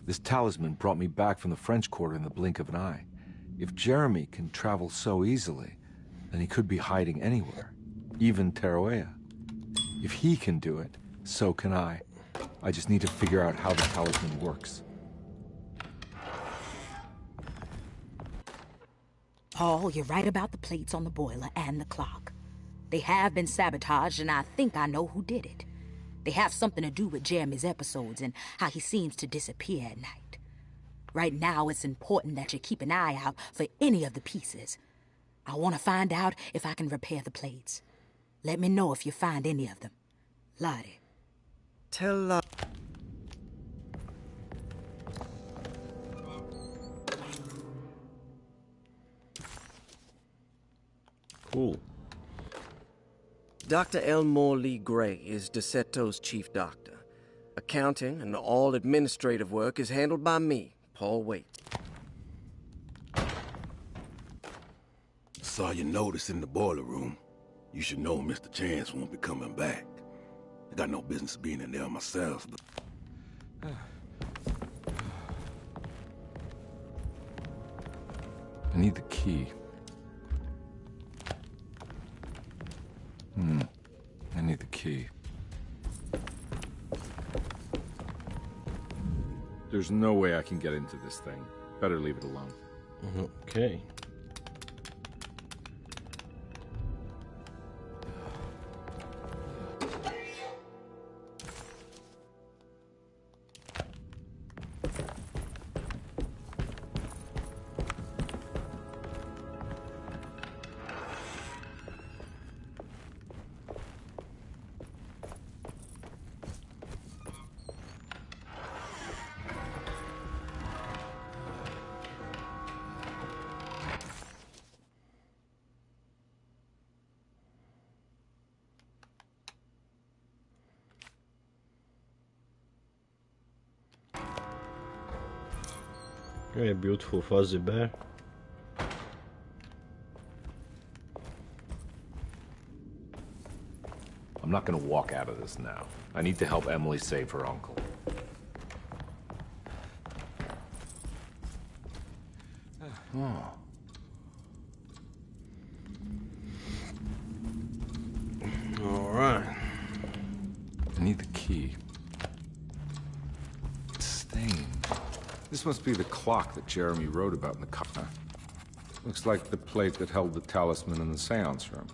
This talisman brought me back from the French Quarter in the blink of an eye. If Jeremy can travel so easily, then he could be hiding anywhere, even Tarawea. If he can do it, so can I. I just need to figure out how the talisman works. Paul, you're right about the plates on the boiler and the clock. They have been sabotaged, and I think I know who did it. They have something to do with Jeremy's episodes and how he seems to disappear at night. Right now, it's important that you keep an eye out for any of the pieces. I want to find out if I can repair the plates. Let me know if you find any of them. Lottie. Tell, Cool. Dr. Elmore Lee Gray is DeSeto's chief doctor. Accounting and all administrative work is handled by me, Paul Waite. Saw your notice in the boiler room. You should know Mr. Chance won't be coming back. I got no business being in there myself, but... need the key. I need the key. There's no way I can get into this thing. Better leave it alone. Okay. Very beautiful fuzzy bear. I'm not gonna walk out of this now. I need to help Emily save her uncle. Oh. All right. I need the key. It's stained. This must be the clock that Jeremy wrote about in the car. Looks like the plate that held the talisman in the seance room.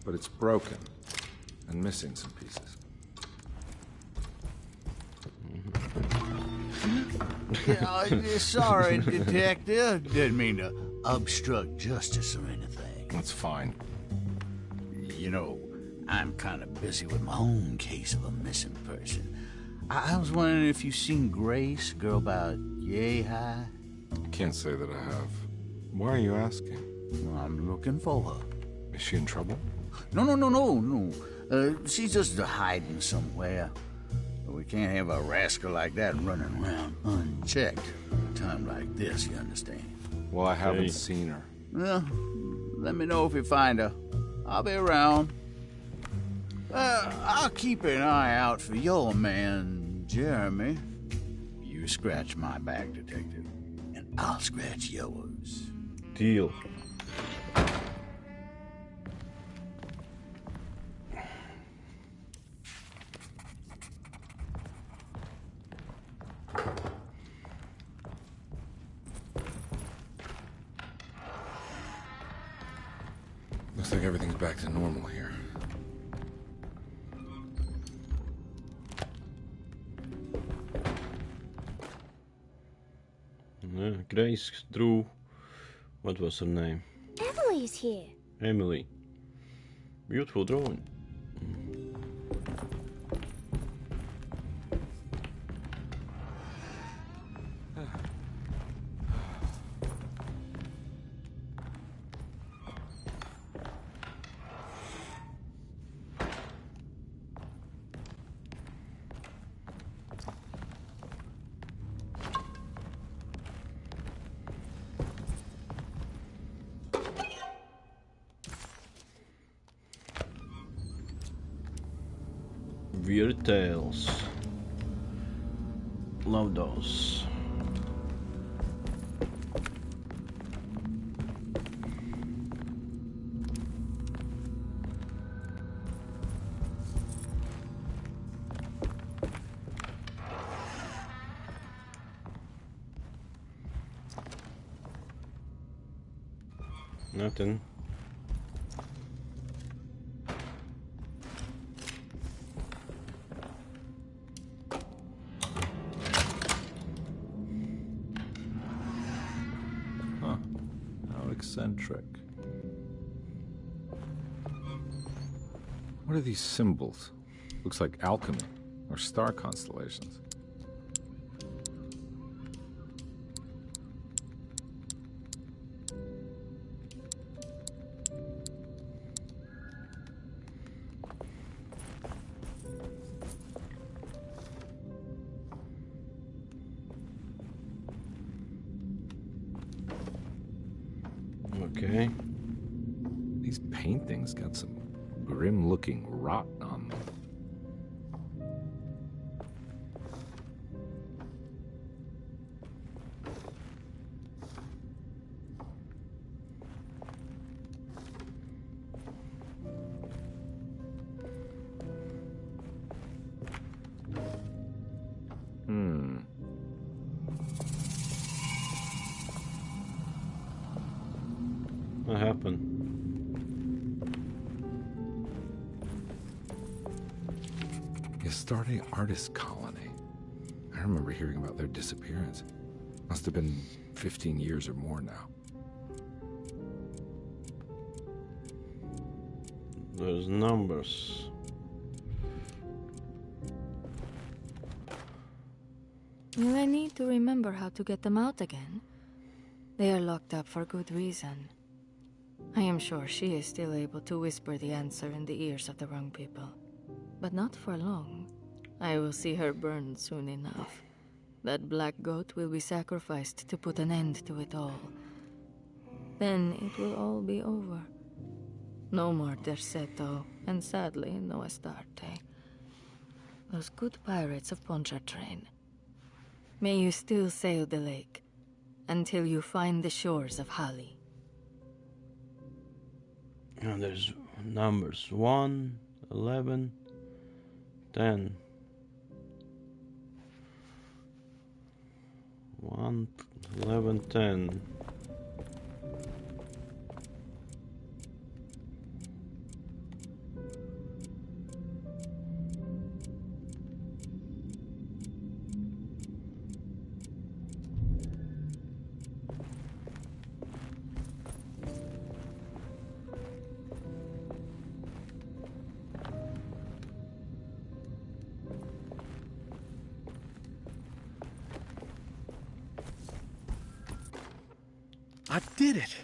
But it's broken and missing some pieces. Sorry, Detective. Didn't mean to obstruct justice or anything. That's fine. You know, I'm kind of busy with my own case of a missing person. I was wondering if you've seen Grace, girl about yay high? Can't say that I have. Why are you asking? Well, I'm looking for her. Is she in trouble? No. She's just hiding somewhere. We can't have a rascal like that running around unchecked at a time like this, you understand? Well, I haven't seen her. Well, let me know if you find her. I'll be around. I'll keep an eye out for your man, Jeremy. You scratch my back, Detective, and I'll scratch yours. Deal. Looks like everything's back to normal here. Grace drew. What was her name? Emily's here. Emily. Beautiful drawing. Weird tales. Love those. Nothing. Eccentric. What are these symbols? Looks like alchemy or star constellations. Okay. These paintings got some grim-looking rot on them. Astarte artist colony. I remember hearing about their disappearance. Must have been 15 years or more now. There's numbers. Will I need to remember how to get them out again? They are locked up for good reason. I am sure she is still able to whisper the answer in the ears of the wrong people. But not for long. I will see her burned soon enough. That black goat will be sacrificed to put an end to it all. Then it will all be over. No more Terceto, and sadly, no Astarte. Those good pirates of Pontchartrain. May you still sail the lake, until you find the shores of Hali. And there's numbers 1, 11, 10. 1, 11, 10. I did it!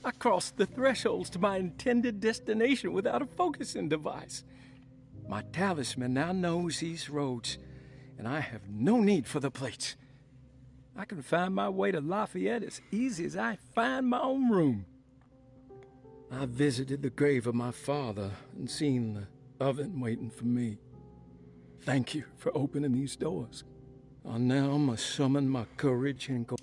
I crossed the thresholds to my intended destination without a focusing device. My talisman now knows these roads, and I have no need for the plates. I can find my way to Lafayette as easy as I find my own room. I visited the grave of my father and seen the oven waiting for me. Thank you for opening these doors. I now must summon my courage and go.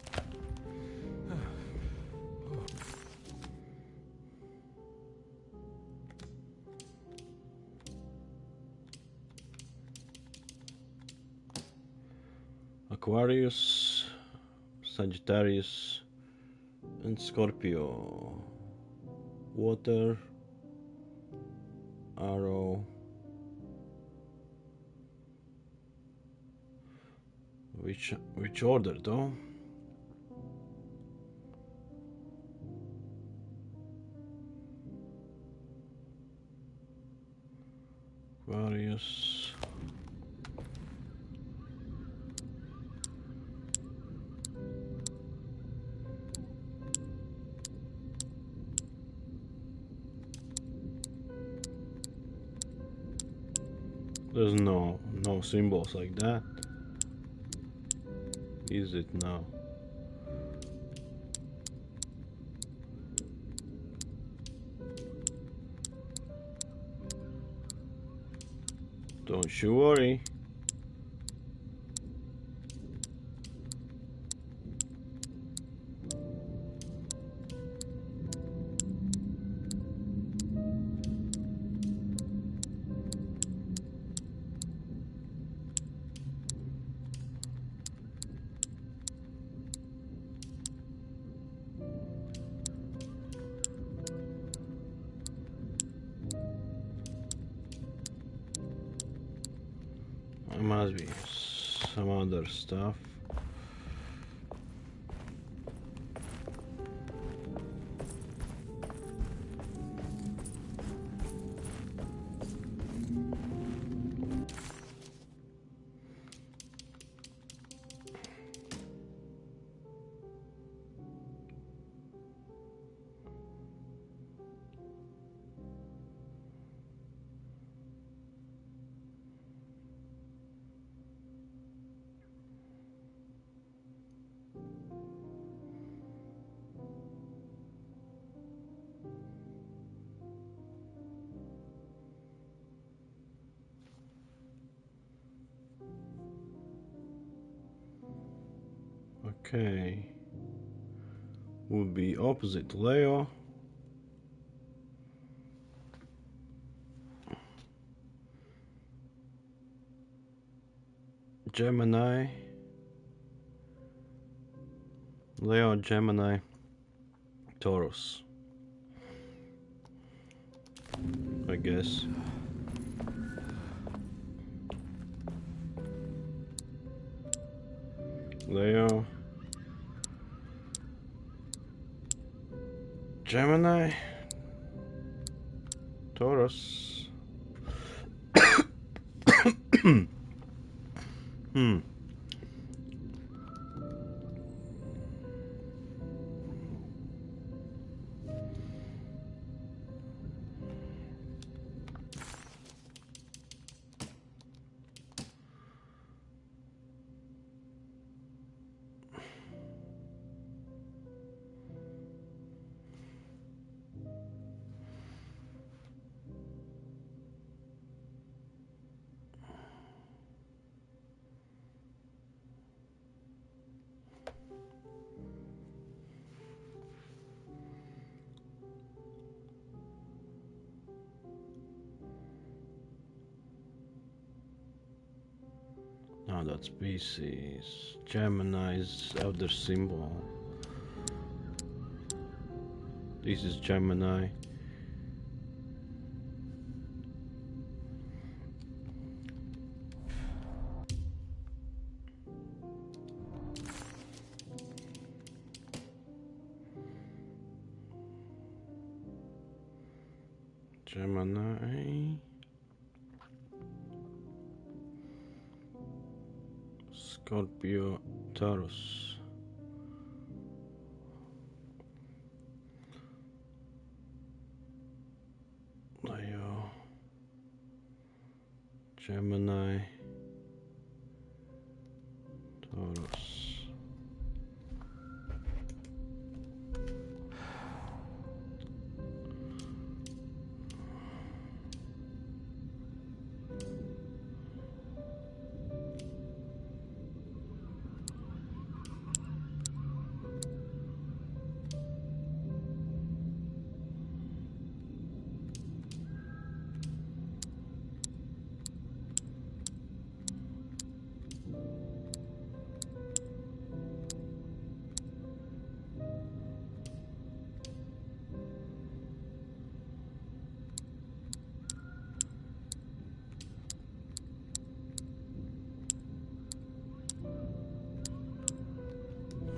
Aquarius, Sagittarius, and Scorpio. Water, arrow. Which order though? Aquarius. There's no symbols like that. Is it now? Don't you worry. There must be some other stuff. Okay, would be opposite Leo. Gemini. Leo, Gemini, Taurus. I guess. Leo. Gemini. Taurus. No, that's Pisces. Gemini's outer symbol. This is Gemini. Gemini. Scorpio, Taurus. Leo. Gemini. Taurus.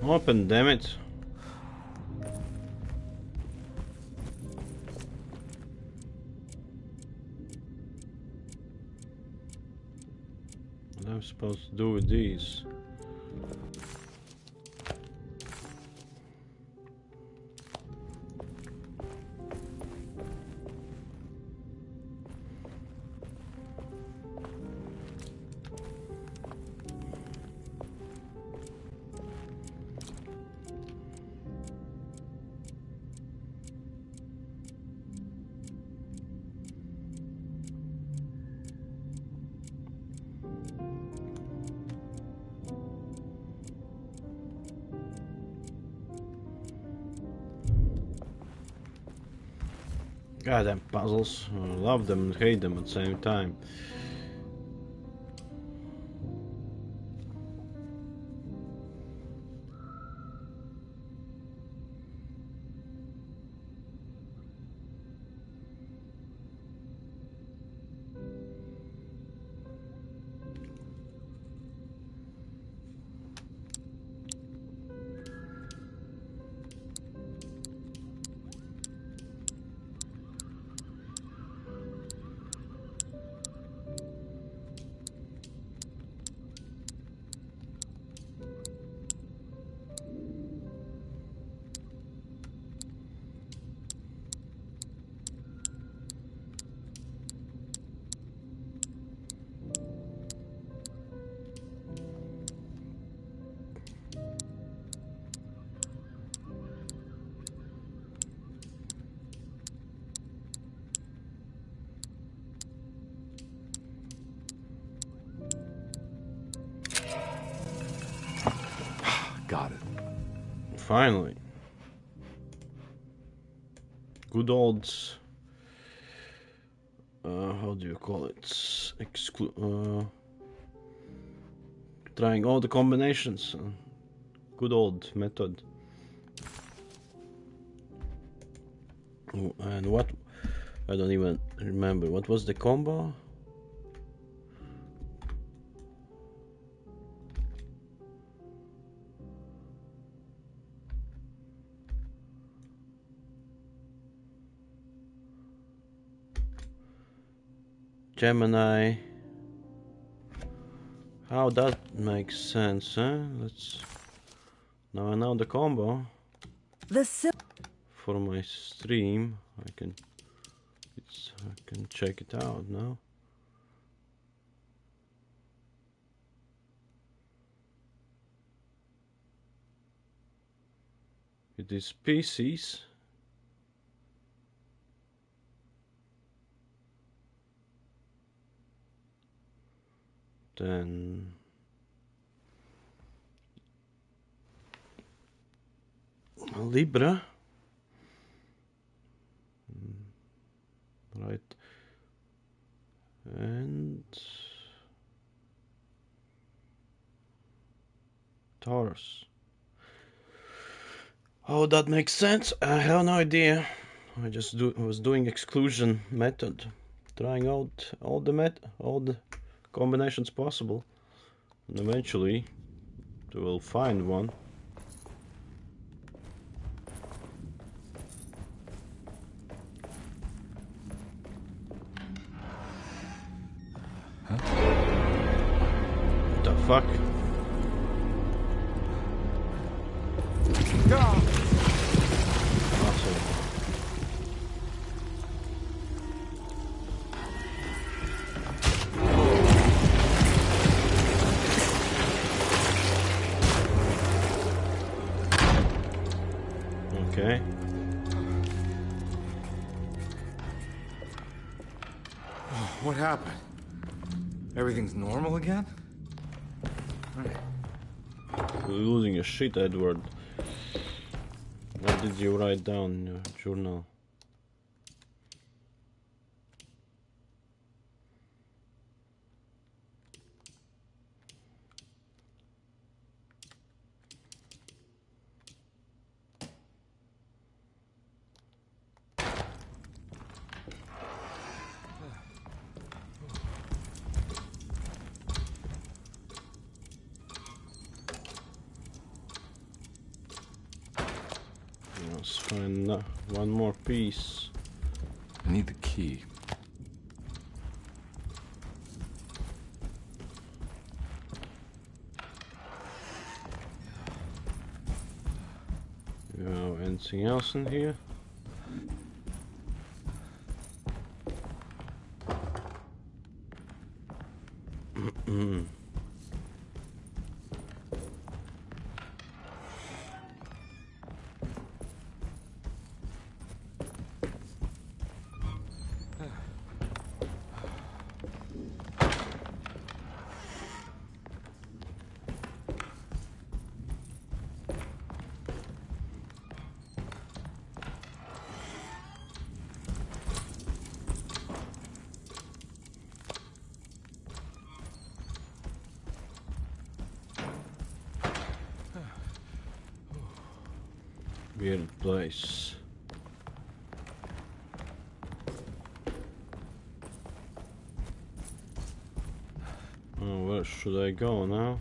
Open, damn it. What am I supposed to do with these? Goddamn puzzles. I love them and hate them at the same time. Got it. Finally. Good old... how do you call it? Trying all the combinations. Good old method. And what? I don't even remember. What was the combo? Gemini. How that makes sense, huh? Let's... Now I know the combo. For my stream, I can check it out now. It is species. Then Libra, right, and Taurus. Oh, that makes sense. I have no idea. I just was doing exclusion method, trying out all the combinations possible, and eventually we will find one. Huh? What the fuck? Awesome. Okay. What happened? Everything's normal again? Right. You're losing your shit, Edward. What did you write down in your journal? Let's find one more piece. I need the key. Anything else in here? Weird place. Oh, where should I go now?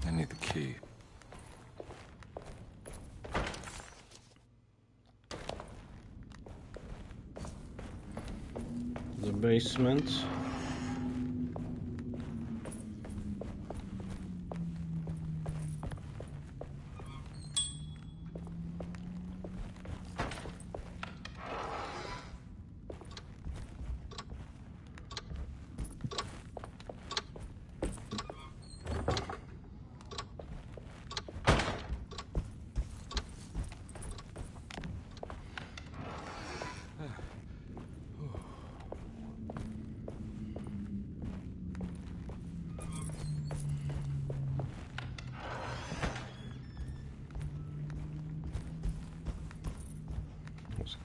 I need the key. The basement.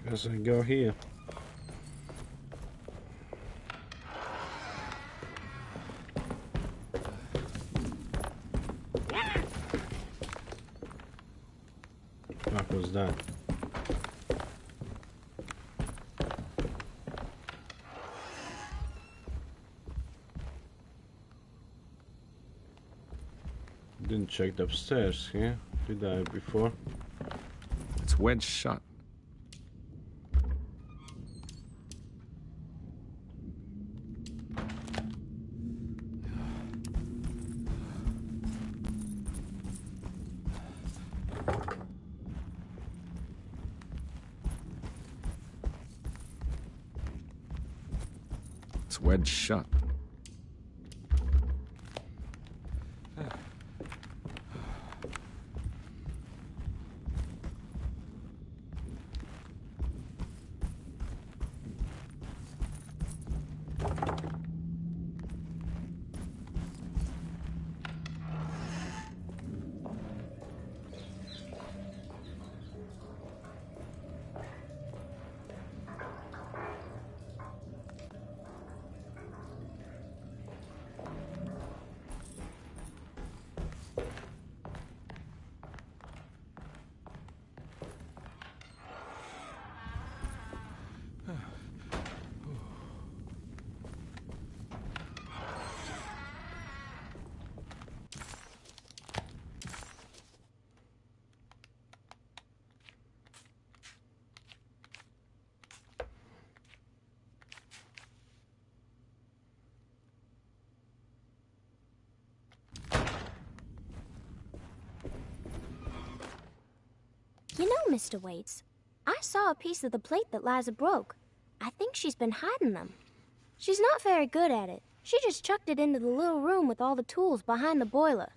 Guess I go here. was that? Didn't check the upstairs here, did I before? It's wedged shut. It's wedged shut. You know, Mr. Waits, I saw a piece of the plate that Liza broke. I think she's been hiding them. She's not very good at it. She just chucked it into the little room with all the tools behind the boiler.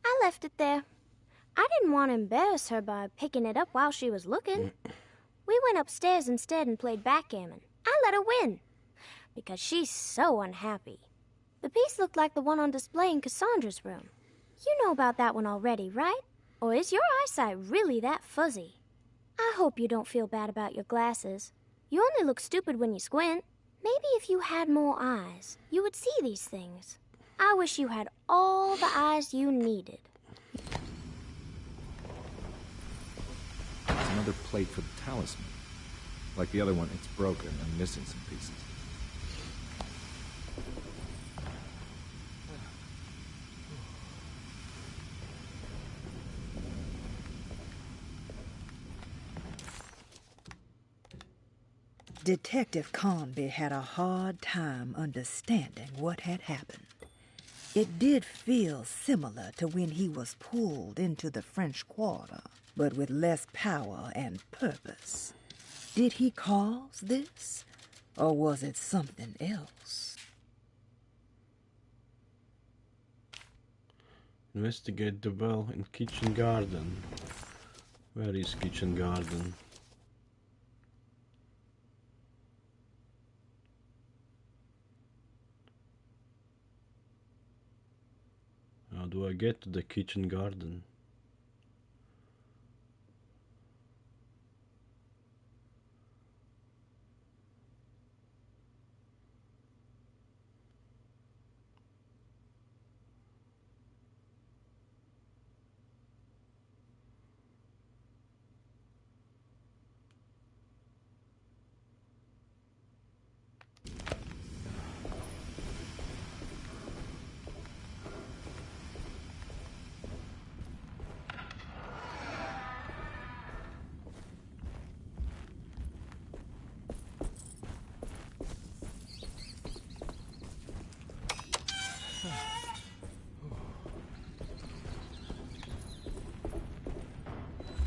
I left it there. I didn't want to embarrass her by picking it up while she was looking. We went upstairs instead and played backgammon. I let her win, because she's so unhappy. The piece looked like the one on display in Cassandra's room. You know about that one already, right? Or is your eyesight really that fuzzy? I hope you don't feel bad about your glasses. You only look stupid when you squint. Maybe if you had more eyes, you would see these things. I wish you had all the eyes you needed. There's another plate for the talisman. Like the other one, it's broken and missing some pieces. Detective Conby had a hard time understanding what had happened. It did feel similar to when he was pulled into the French Quarter, but with less power and purpose. Did he cause this, or was it something else? Investigate the well in kitchen garden. Where is kitchen garden? How do I get to the kitchen garden?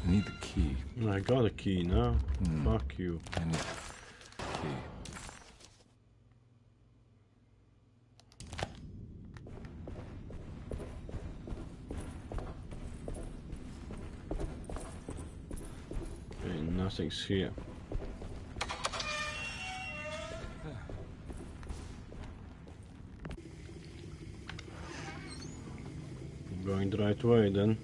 I need the key. I got a key now. Fuck you. I need the key. Okay, nothing's here. Going the right way then.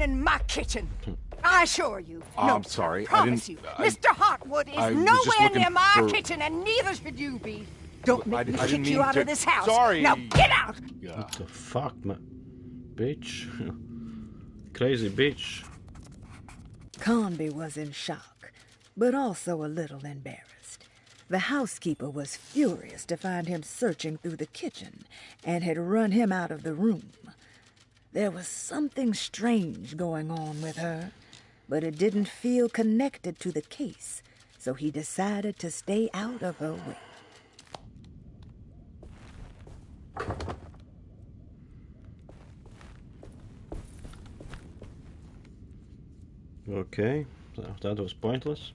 in my kitchen. I assure you. Oh, no, I'm sorry. I promise you. Mr. Hotwood is I was just nowhere looking near my for- kitchen, and neither should you be. Don't make me I didn't kick you mean out to- of this house. Sorry. Now get out! What the fuck, man? Bitch. Crazy bitch. Conby was in shock, but also a little embarrassed. The housekeeper was furious to find him searching through the kitchen and had run him out of the room. There was something strange going on with her, but it didn't feel connected to the case, so he decided to stay out of her way. Okay, so that was pointless.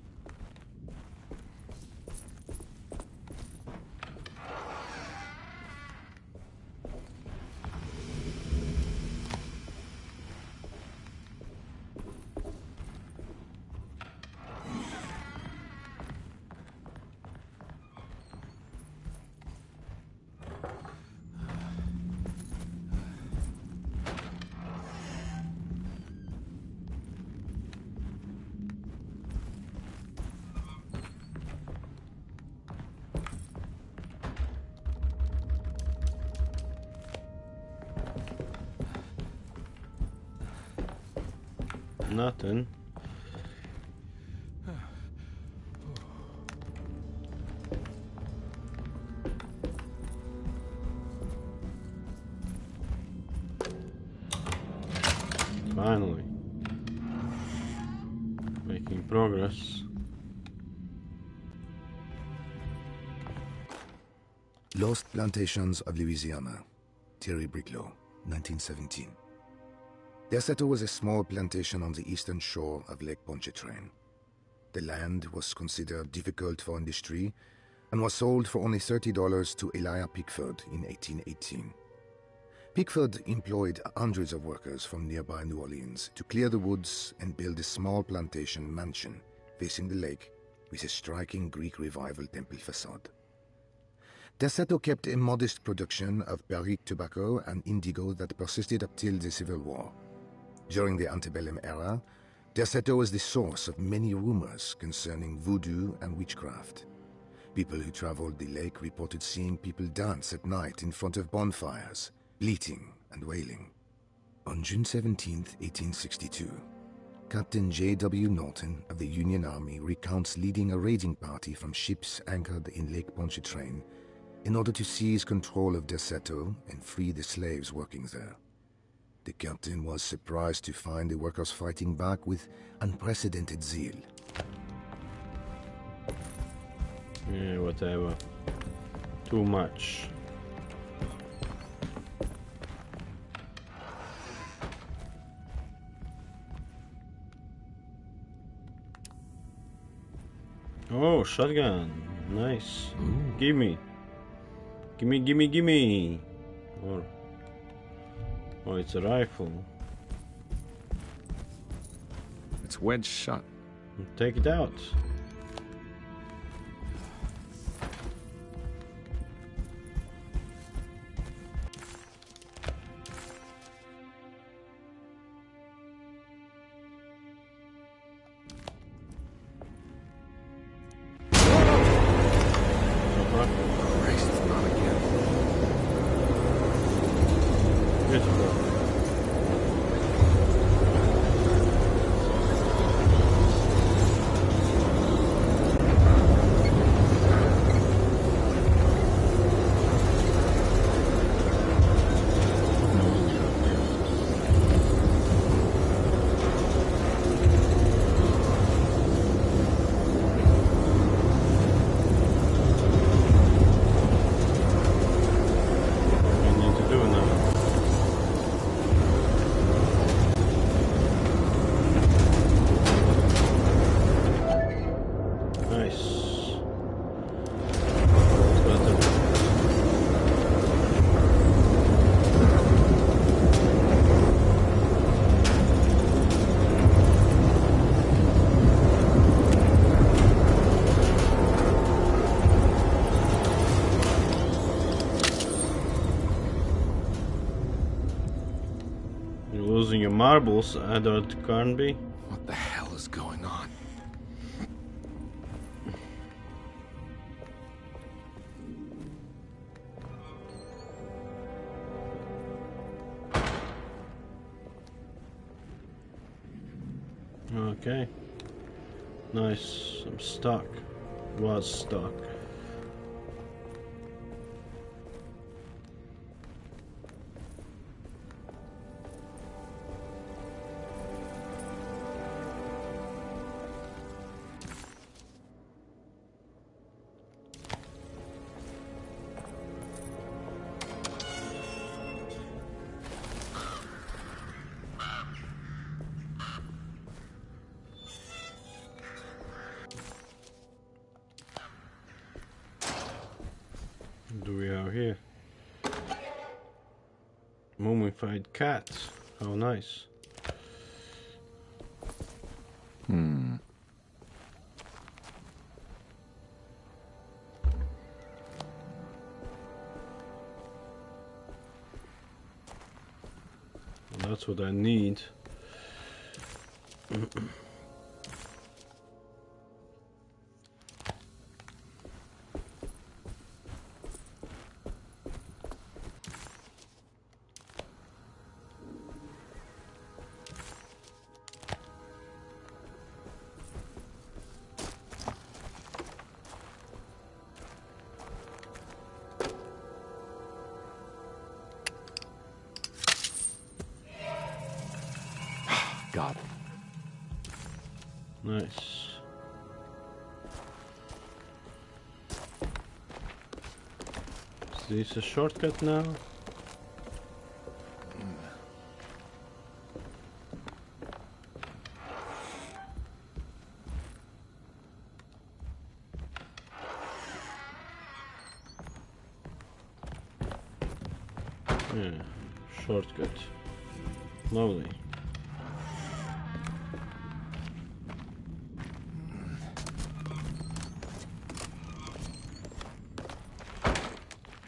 Nothing. Finally. Making progress. Lost Plantations of Louisiana. Thierry Briclot, 1917. Derceto was a small plantation on the eastern shore of Lake Pontchartrain. The land was considered difficult for industry and was sold for only $30 to Elijah Pickford in 1818. Pickford employed hundreds of workers from nearby New Orleans to clear the woods and build a small plantation mansion facing the lake with a striking Greek Revival temple facade. Derceto kept a modest production of Barrique tobacco and indigo that persisted up till the Civil War. During the antebellum era, Derceto was the source of many rumors concerning voodoo and witchcraft. People who traveled the lake reported seeing people dance at night in front of bonfires, bleating and wailing. On June 17, 1862, Captain J.W. Norton of the Union Army recounts leading a raiding party from ships anchored in Lake Pontchartrain in order to seize control of Derceto and free the slaves working there. The captain was surprised to find the workers fighting back with unprecedented zeal. Yeah, whatever. Too much. Oh, shotgun. Nice. Gimme. Gimme, gimme, gimme. Or... Oh, it's a rifle. It's wedge shot. Take it out. Using your marbles, Edward Carnby. What the hell is going on? Okay. Nice. I'm stuck. Was stuck. What do we have here? Mummified cat. How nice. That's what I need. Got it. Nice. Is this a shortcut now? Yeah, shortcut. Lovely.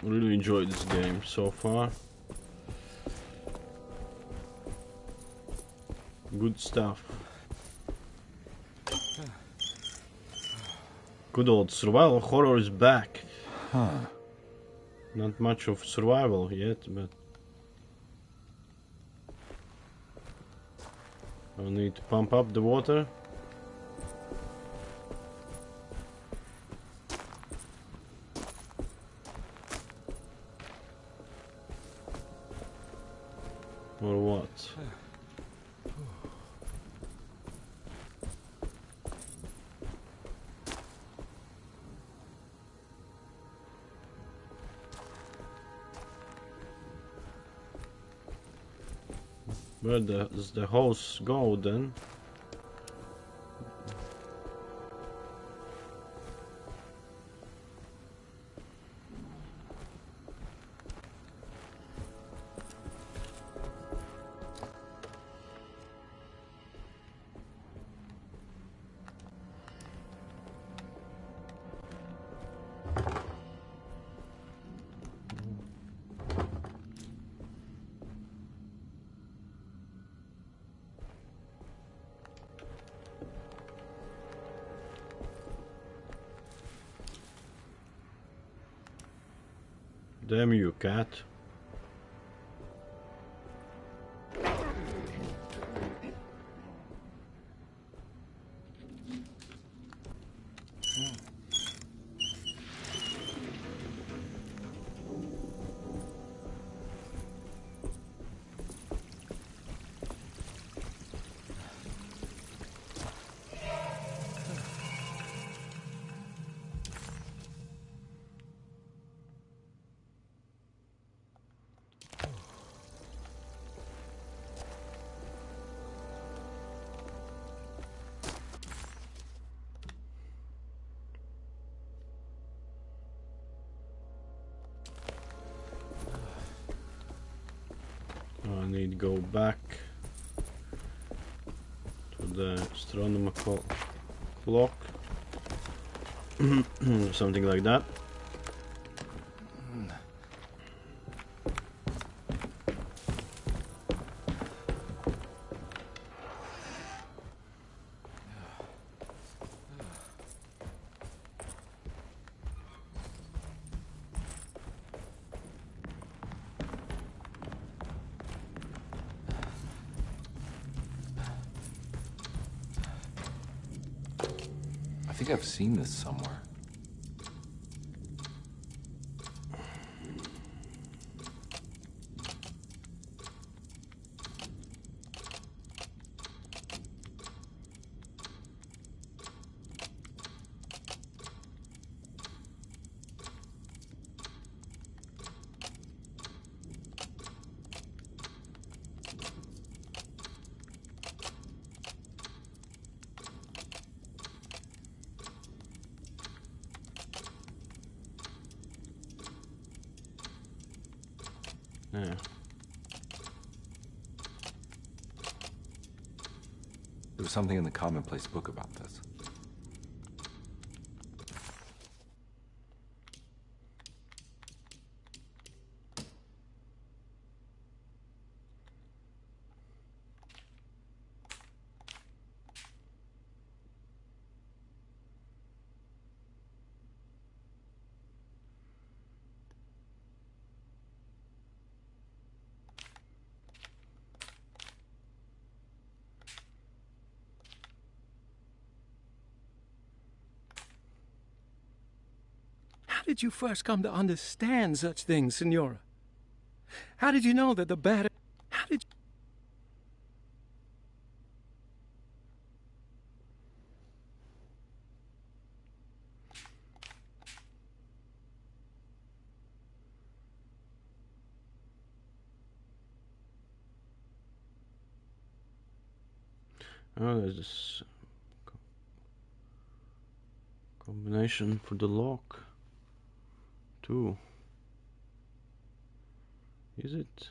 Really enjoyed this game so far. Good stuff. Good old survival horror is back. Huh. Not much of survival yet, but I'll need to pump up the water. Or what? Where does the hose go then? Damn you, cat. I need to go back to the astronomical clock. Something like that. think I've seen this somewhere. Yeah. There was something in the Commonplace book about this. How did you first come to understand such things, Senora? How did you know that the bad... How did Oh, there's this combination for the lock too. Is it?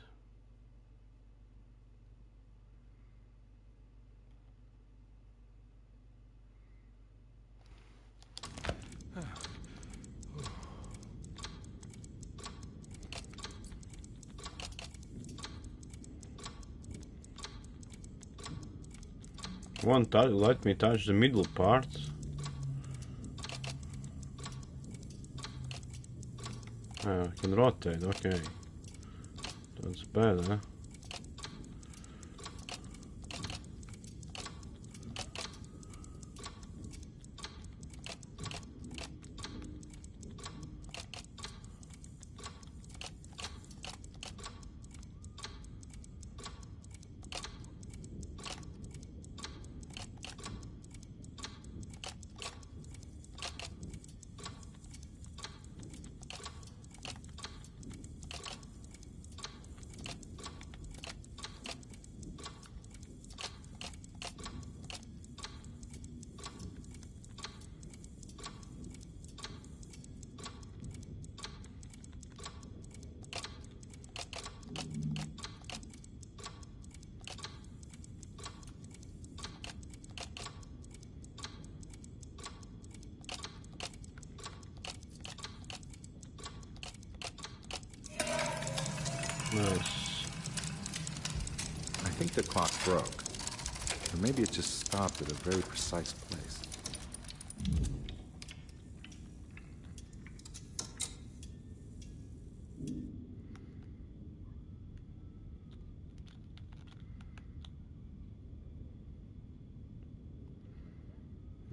One touch, let me touch the middle part. I can rotate, okay. That's better. Nice. I think the clock broke. Or maybe it just stopped at a very precise place.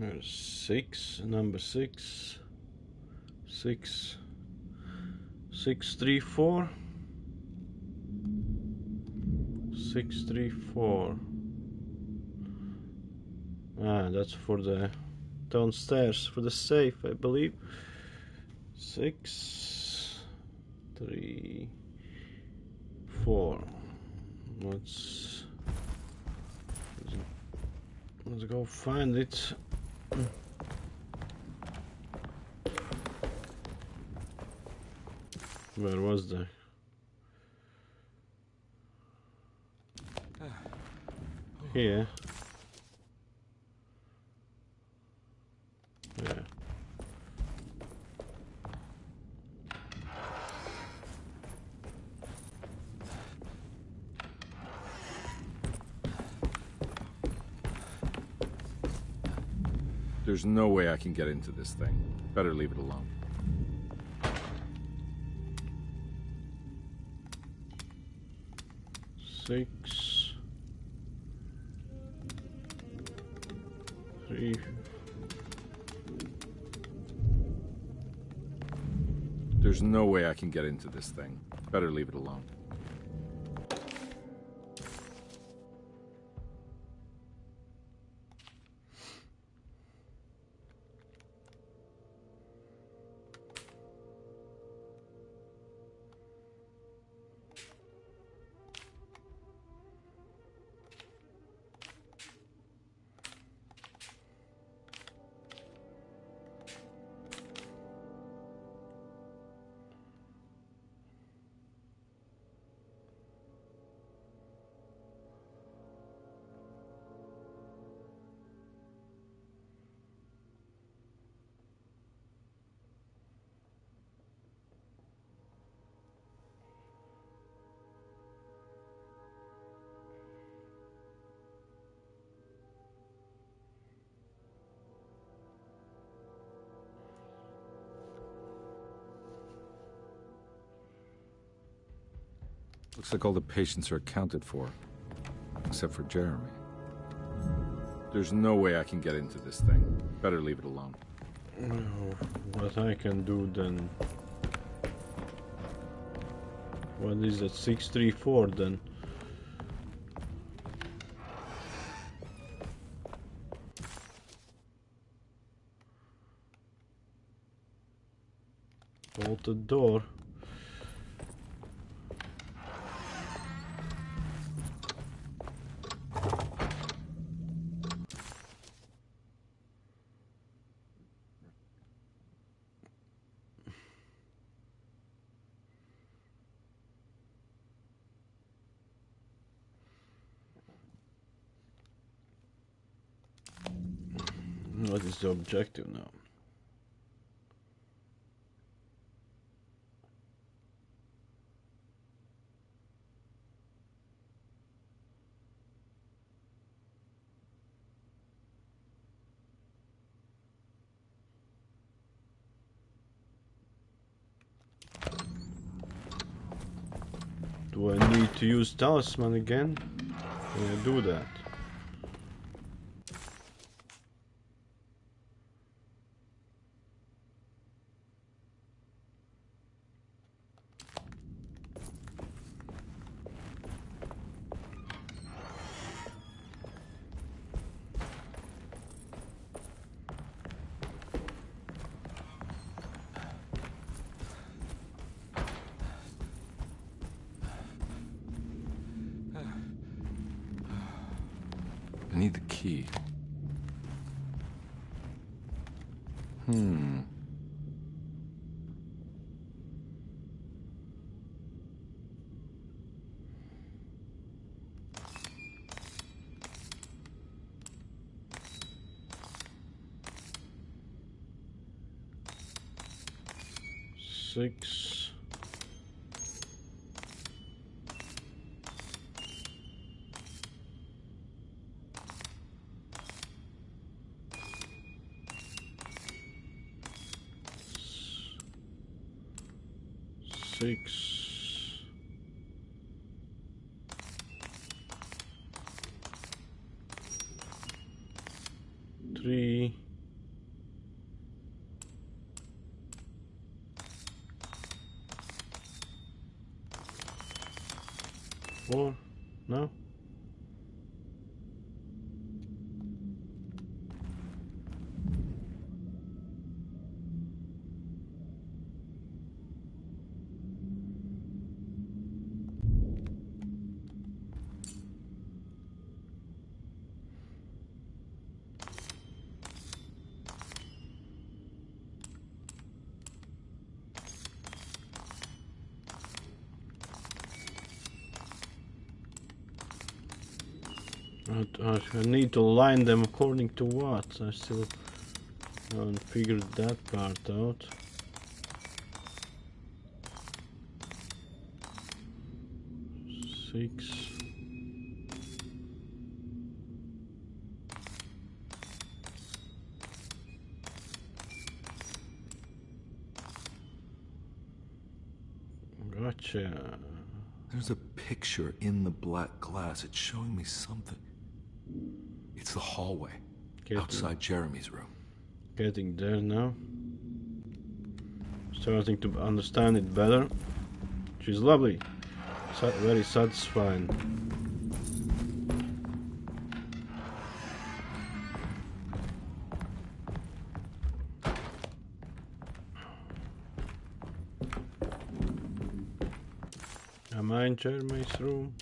There's 6, number 6. 6. 6, 3, 4. 6, 3, 4. Ah, that's for the downstairs, for the safe, I believe. 6, 3, 4. Let's go find it. Where was the... Here. Yeah. There's no way I can get into this thing. Better leave it alone. Six, 3, There's no way I can get into this thing. Better leave it alone. Looks like all the patients are accounted for, except for Jeremy. There's no way I can get into this thing. Better leave it alone. What I can do then? What is that? 634 then? Bolted door. What is the objective now? Do I need to use talisman again? Can I do that? I need the key. Six. Six. Three. Four. No. I need to line them according to what? I still haven't figured that part out. Six. Gotcha. There's a picture in the black glass. It's showing me something. It's the hallway outside Jeremy's room. Getting there now. starting to understand it better. She's lovely, very satisfying. Am I in Jeremy's room?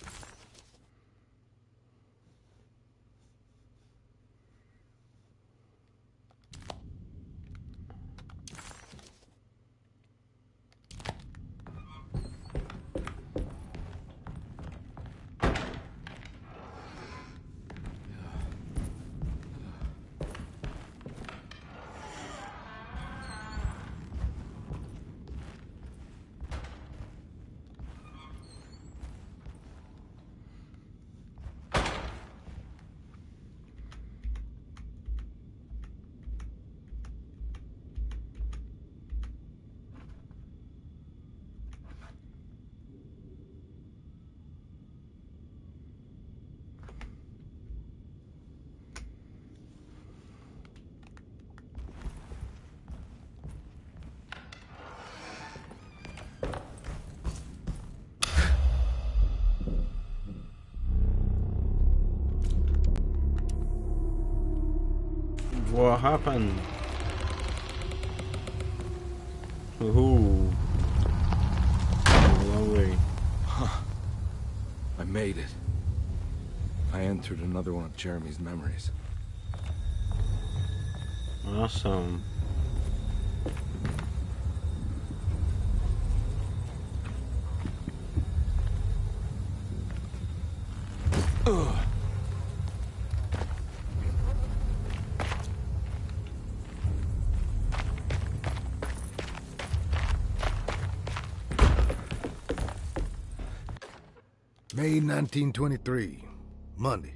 What happened? Ooh. Lovely. Huh. I made it. I entered another one of Jeremy's memories. Awesome. Ugh. May 1923, Monday.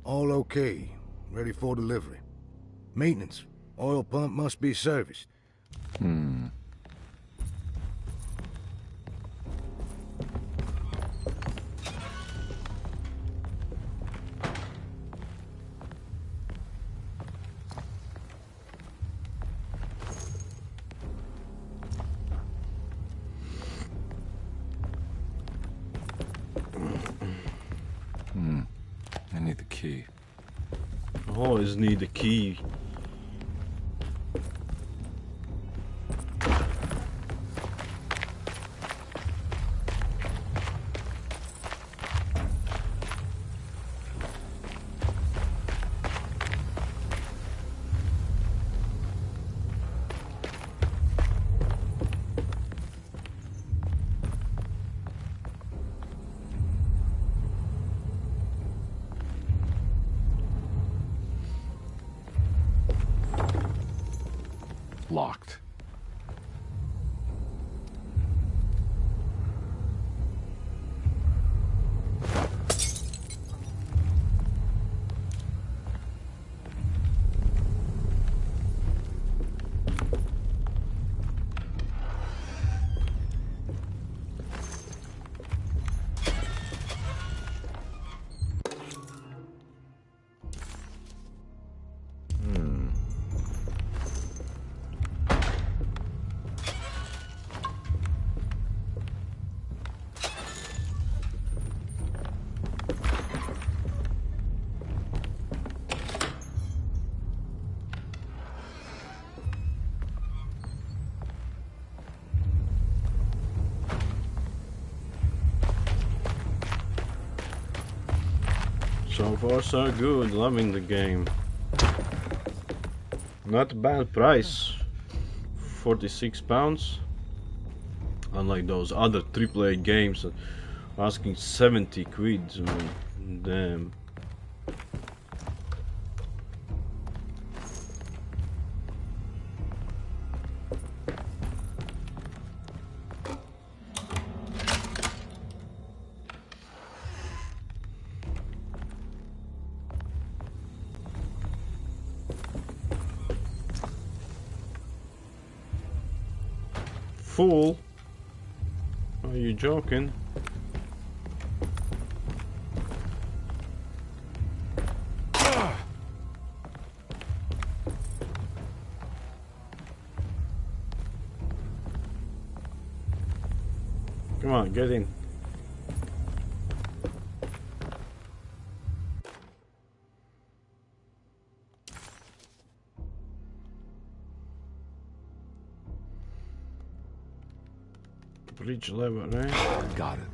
All okay, ready for delivery. Maintenance, oil pump must be serviced. I need the key. Always need the key. Locked. So far so good, loving the game. Not a bad price, £46. Unlike those other AAA games asking 70 quid, I mean, damn. Fool? Are you joking? Come on, get in. Bridge lever, right? Got it.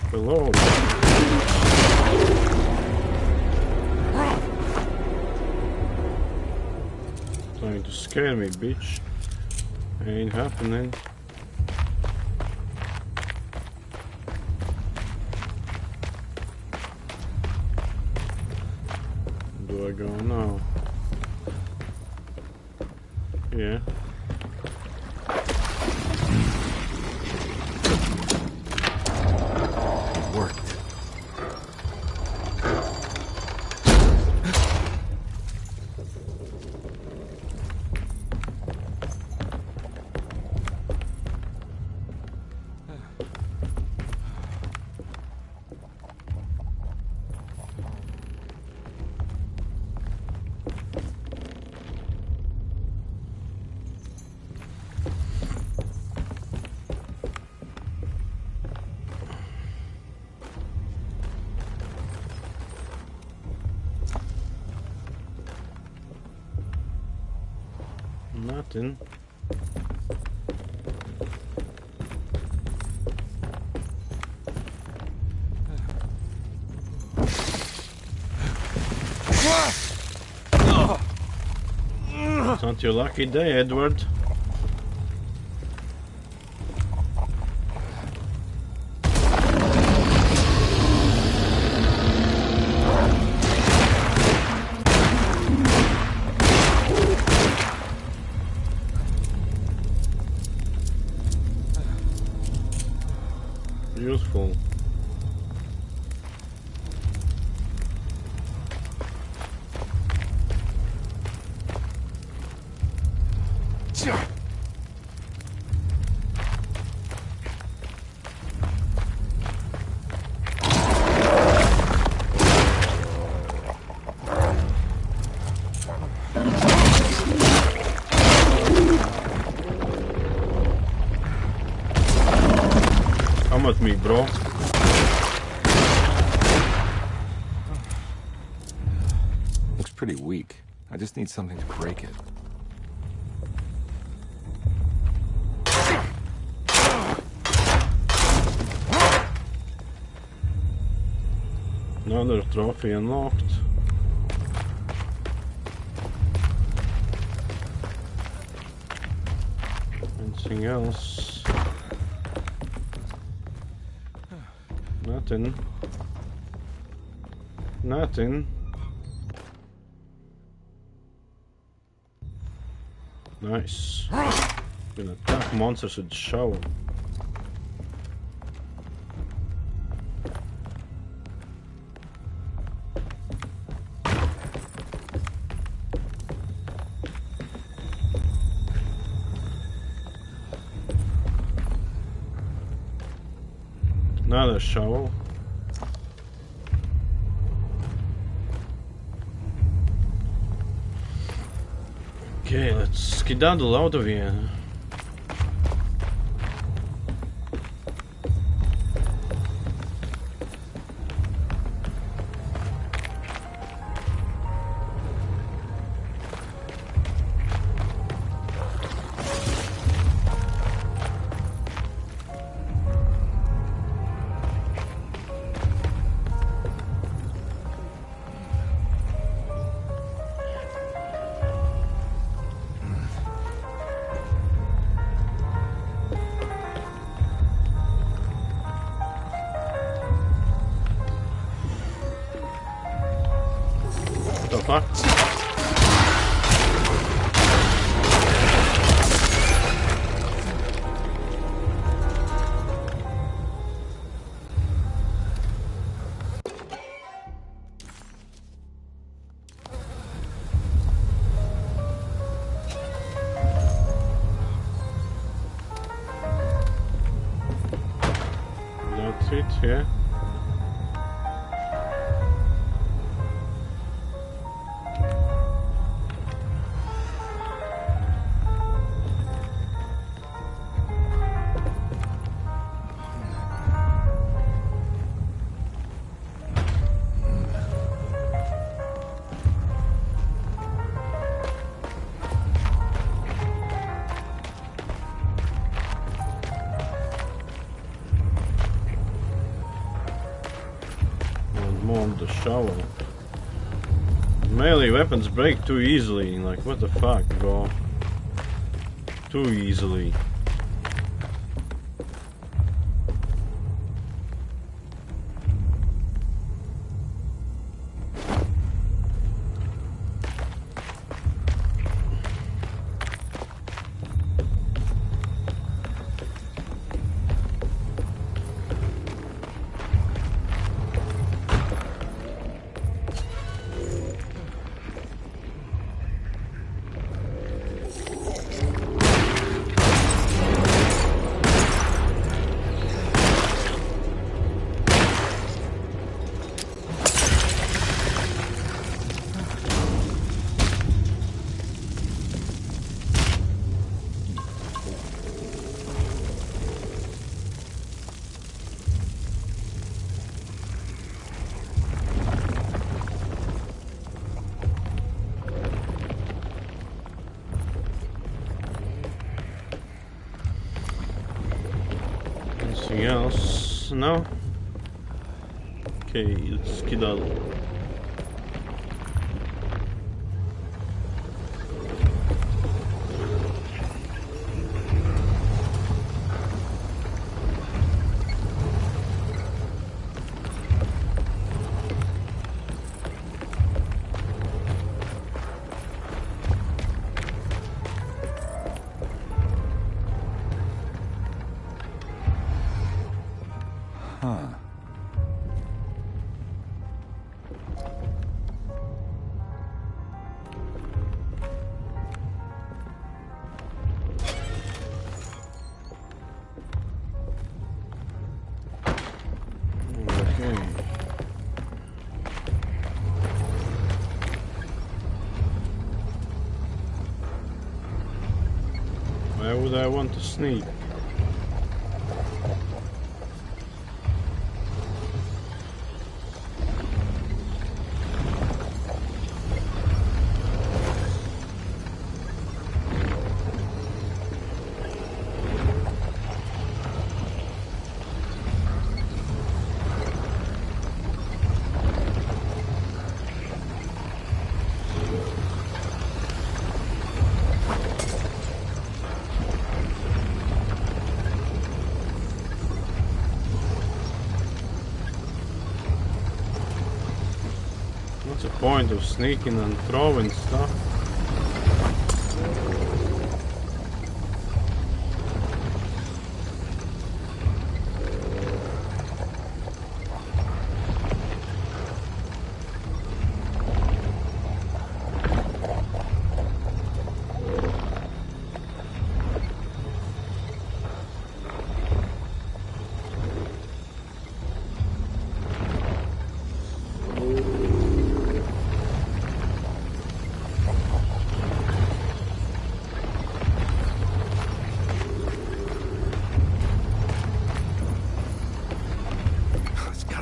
Below. Trying to scare me, bitch. Ain't happening. Do I go now? Yeah. It worked. Nothing. It's not your lucky day, Edward. Useful. Come at me, bro. Looks pretty weak. I just need something to break it. Another trophy unlocked. Anything else? Nothing. Nothing. Nice. Can attack monsters with the shovel. Another shovel. Okay, let's skedaddle out of here. The fuck? here. The shovel. Melee weapons break too easily. Like, what the fuck, bro? Too easily. Anything else? No? Okay, let's skedaddle. Where would I want to sneak? What's the point of sneaking and throwing stuff?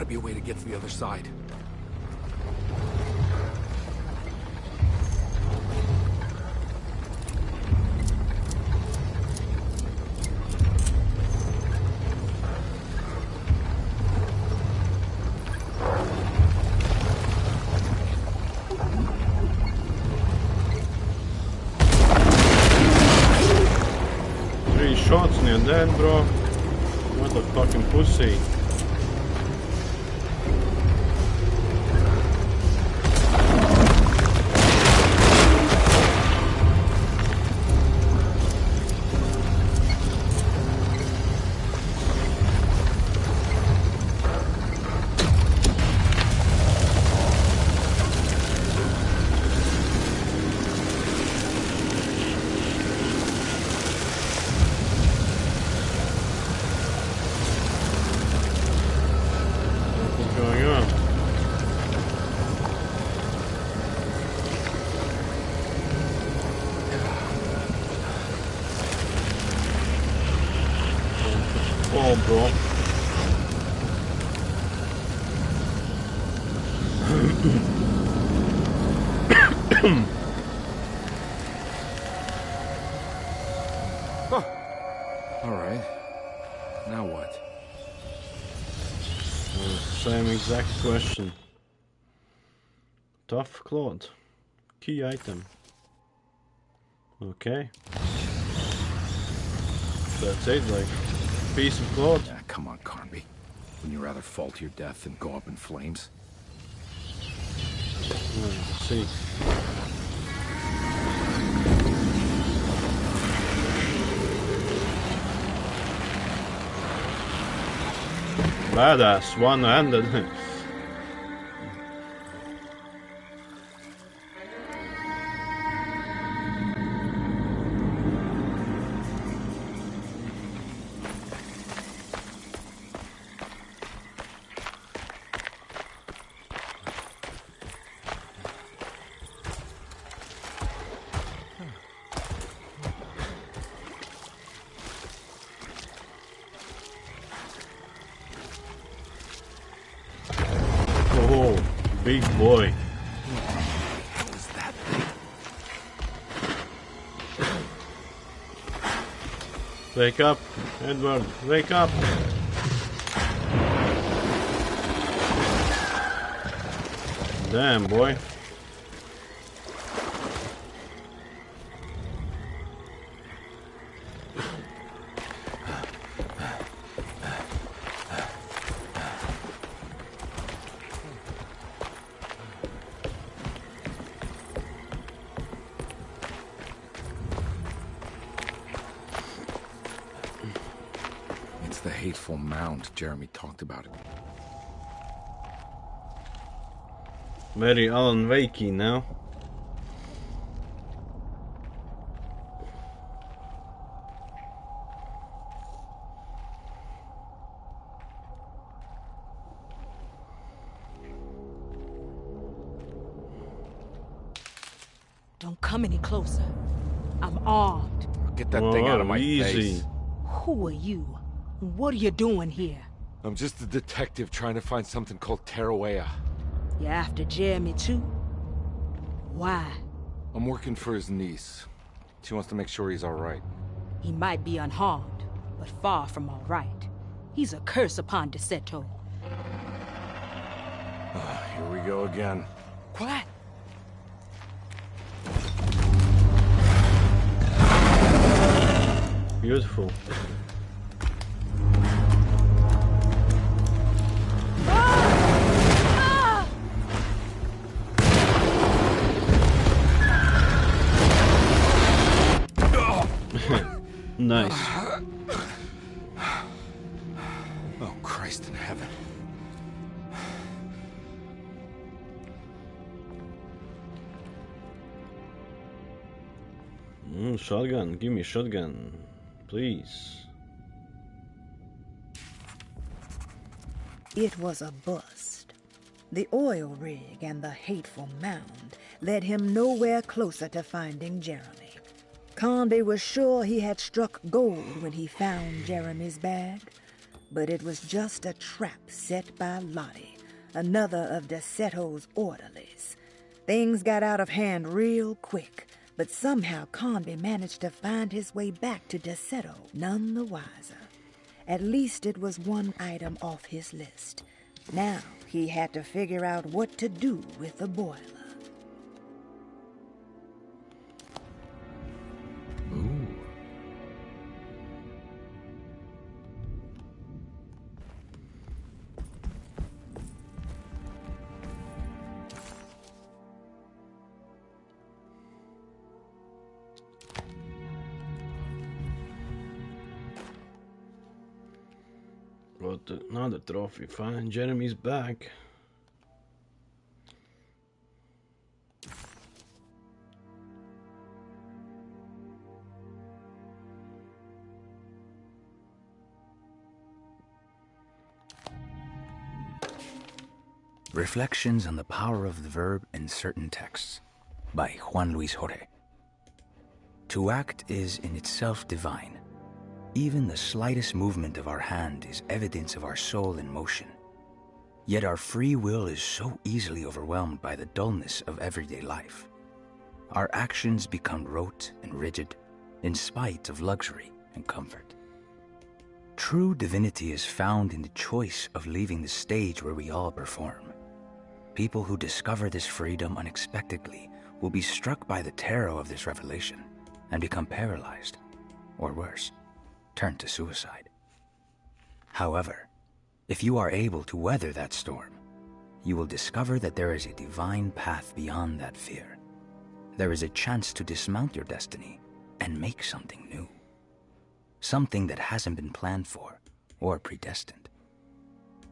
Be a way to get to the other side. Three shots near dead, bro. What a fucking pussy. Claude, bro. Alright. Now what? Same exact question. Tough Claude. Key item. Okay. That's it, like, piece of Claude. Ah, come on, Carnby. Wouldn't you rather fall to your death than go up in flames? Let's see. Badass, one-handed. Oh, big boy. What was that thing? Wake up, Edward, wake up. Damn, boy. It's the hateful mound Jeremy talked about. Very Alan Wakey now. Don't come any closer. I'm armed. Get that thing out of my easy. face. Who are you? What are you doing here? I'm just a detective trying to find something called Teruea. You're after Jeremy too? Why? I'm working for his niece. She wants to make sure he's alright. He might be unharmed, but far from all right. He's a curse upon Deseto. Here we go again. Quiet. Beautiful. Nice. Oh, Christ in heaven. Shotgun, give me a shotgun, please. It was a bust. The oil rig and the hateful mound led him nowhere closer to finding Jeremy. Carnby was sure he had struck gold when he found Jeremy's bag, but it was just a trap set by Lottie, another of Deseto's orderlies. Things got out of hand real quick, but somehow Carnby managed to find his way back to Deseto none the wiser. At least it was one item off his list. Now he had to figure out what to do with the boiler. Ooh. But another trophy. Fine, Jeremy's back. Reflections on the Power of the Verb in Certain Texts by Juan Luis Jorge. To act is in itself divine. Even the slightest movement of our hand is evidence of our soul in motion. Yet our free will is so easily overwhelmed by the dullness of everyday life. Our actions become rote and rigid, in spite of luxury and comfort. True divinity is found in the choice of leaving the stage where we all perform. People who discover this freedom unexpectedly will be struck by the terror of this revelation and become paralyzed, or worse, turn to suicide. However, if you are able to weather that storm, you will discover that there is a divine path beyond that fear. There is a chance to dismount your destiny and make something new. Something that hasn't been planned for or predestined.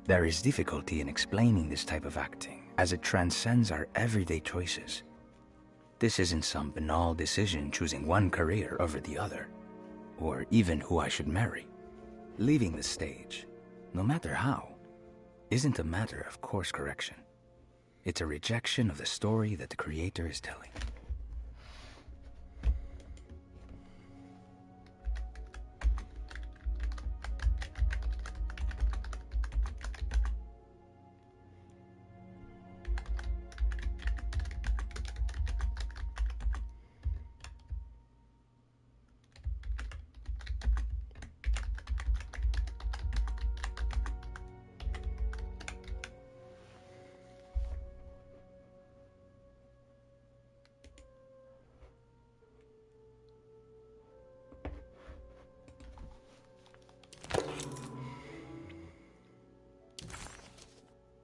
There is difficulty in explaining this type of acting, as it transcends our everyday choices. This isn't some banal decision choosing one career over the other, or even who I should marry. Leaving the stage, no matter how, isn't a matter of course correction. It's a rejection of the story that the Creator is telling.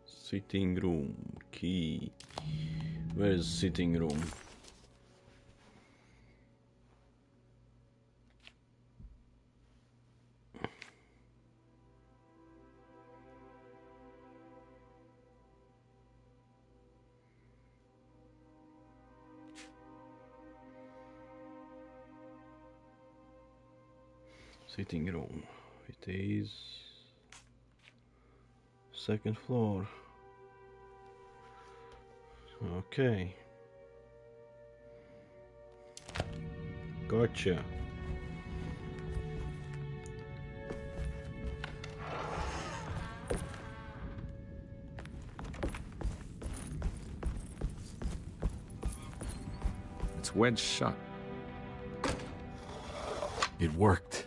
Sitting room key. Where is sitting room? Sitting room. It is second floor. Okay. Gotcha. It's wedged shut. It worked.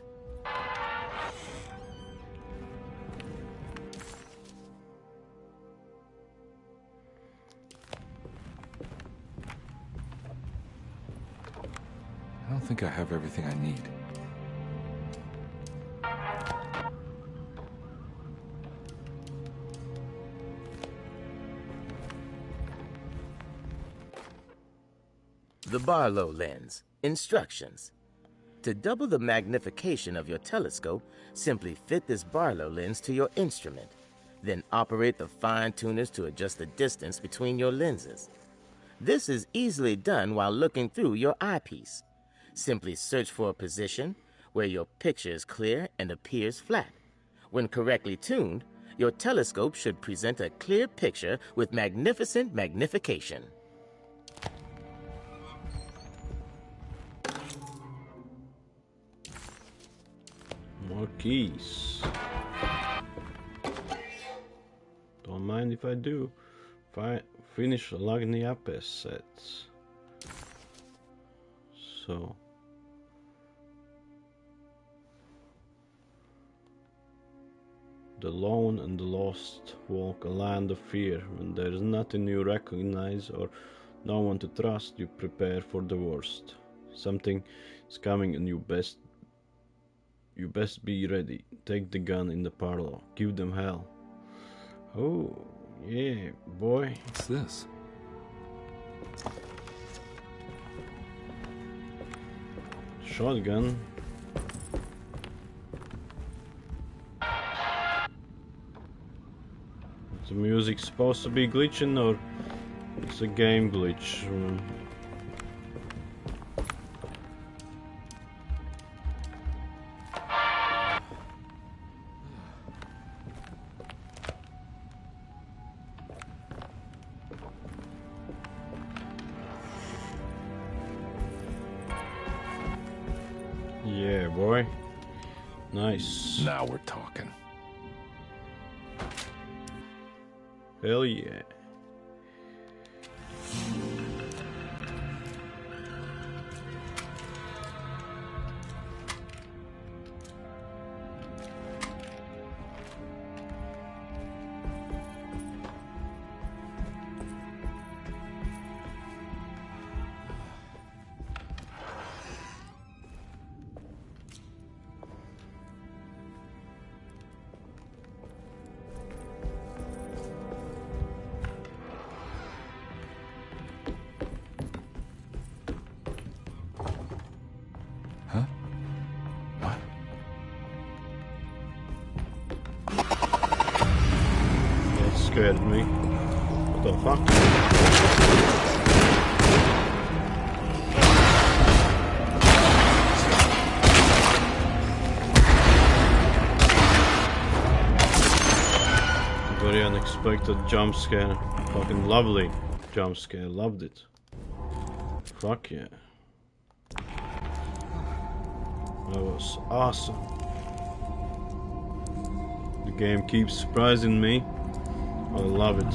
I don't think I have everything I need. The Barlow lens. Instructions. To double the magnification of your telescope, simply fit this Barlow lens to your instrument. Then operate the fine-tuners to adjust the distance between your lenses. This is easily done while looking through your eyepiece. Simply search for a position where your picture is clear and appears flat. When correctly tuned, your telescope should present a clear picture with magnificent magnification. More keys. Don't mind if I do. Finish logging the up assets. So. The lone and the lost walk a land of fear. When there is nothing you recognize or no one to trust, you prepare for the worst. Something is coming and you best be ready. Take the gun in the parlor. Give them hell. Oh, yeah, boy. What's this? Shotgun. Is the music supposed to be glitching or it's a game glitch? Yeah, boy. Nice. Now we're talking. Hell yeah. Scared me. What the fuck? Very unexpected jump scare. Fucking lovely jump scare. Loved it. Fuck yeah. That was awesome. The game keeps surprising me. I love it.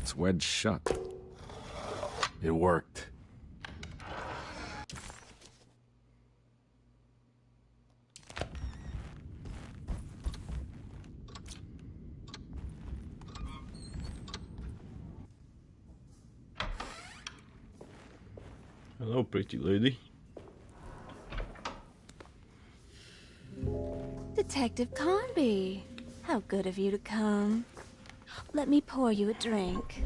It's wedged shut. It worked. Hello, pretty lady. Detective Conby, how good of you to come. Let me pour you a drink.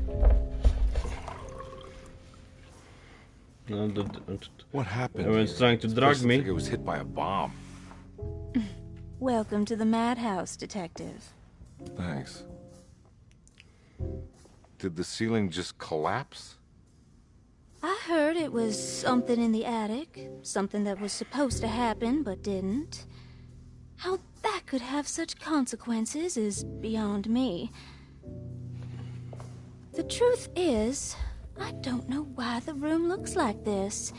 What happened? Everyone's trying to drug me. It was hit by a bomb. Welcome to the madhouse, Detective. Thanks. Did the ceiling just collapse? I heard it was something in the attic, something that was supposed to happen but didn't. How that could have such consequences is beyond me. The truth is, I don't know why the room looks like this.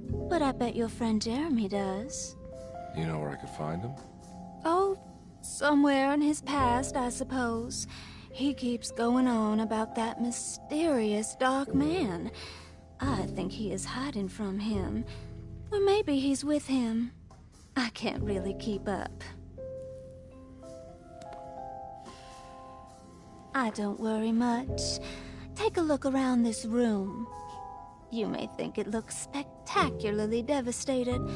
But I bet your friend Jeremy does. You know where I could find him? Oh, somewhere in his past, I suppose. He keeps going on about that mysterious dark man. I think he is hiding from him. Or maybe he's with him. I can't really keep up. I don't worry much. Take a look around this room. You may think it looks spectacularly devastated,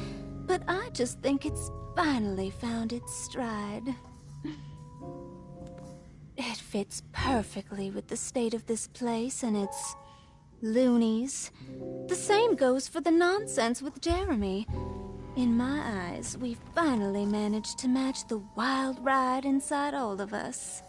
but I just think it's finally found its stride. It fits perfectly with the state of this place and its loonies. The same goes for the nonsense with Jeremy. In my eyes, we finally managed to match the wild ride inside all of us.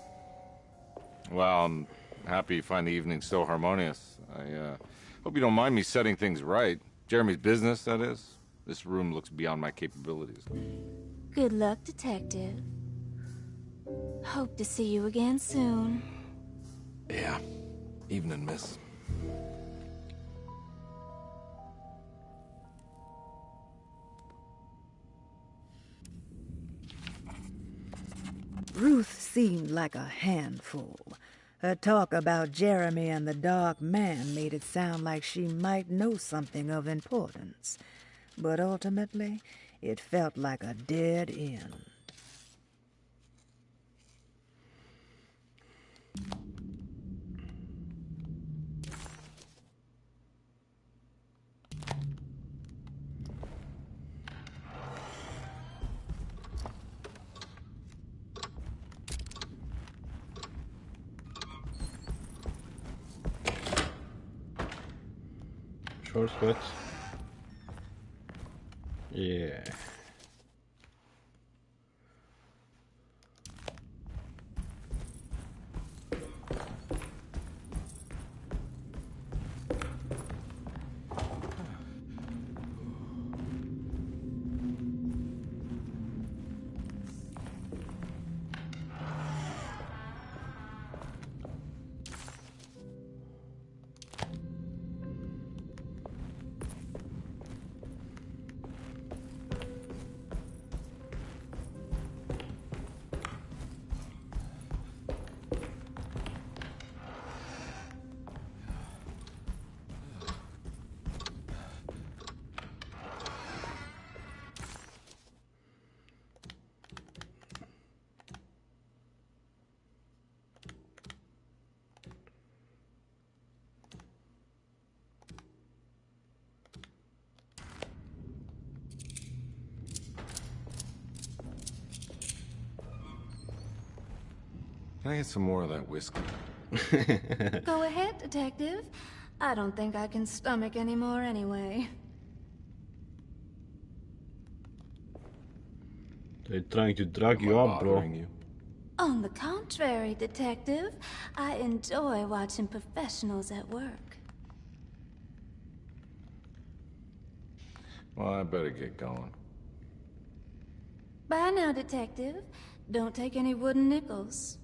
Well, I'm happy you find the evening so harmonious. I hope you don't mind me setting things right. Jeremy's business, that is. This room looks beyond my capabilities. Good luck, Detective. Hope to see you again soon. Yeah. Evening, miss. Ruth seemed like a handful. Her talk about Jeremy and the Dark Man made it sound like she might know something of importance. But ultimately, it felt like a dead end. Short sweat. Yeah. Can I get some more of that whiskey? Go ahead, Detective. I don't think I can stomach any more anyway. They're trying to drag you up, bro. You? On the contrary, Detective, I enjoy watching professionals at work. Well, I better get going. Bye now, Detective. Don't take any wooden nickels.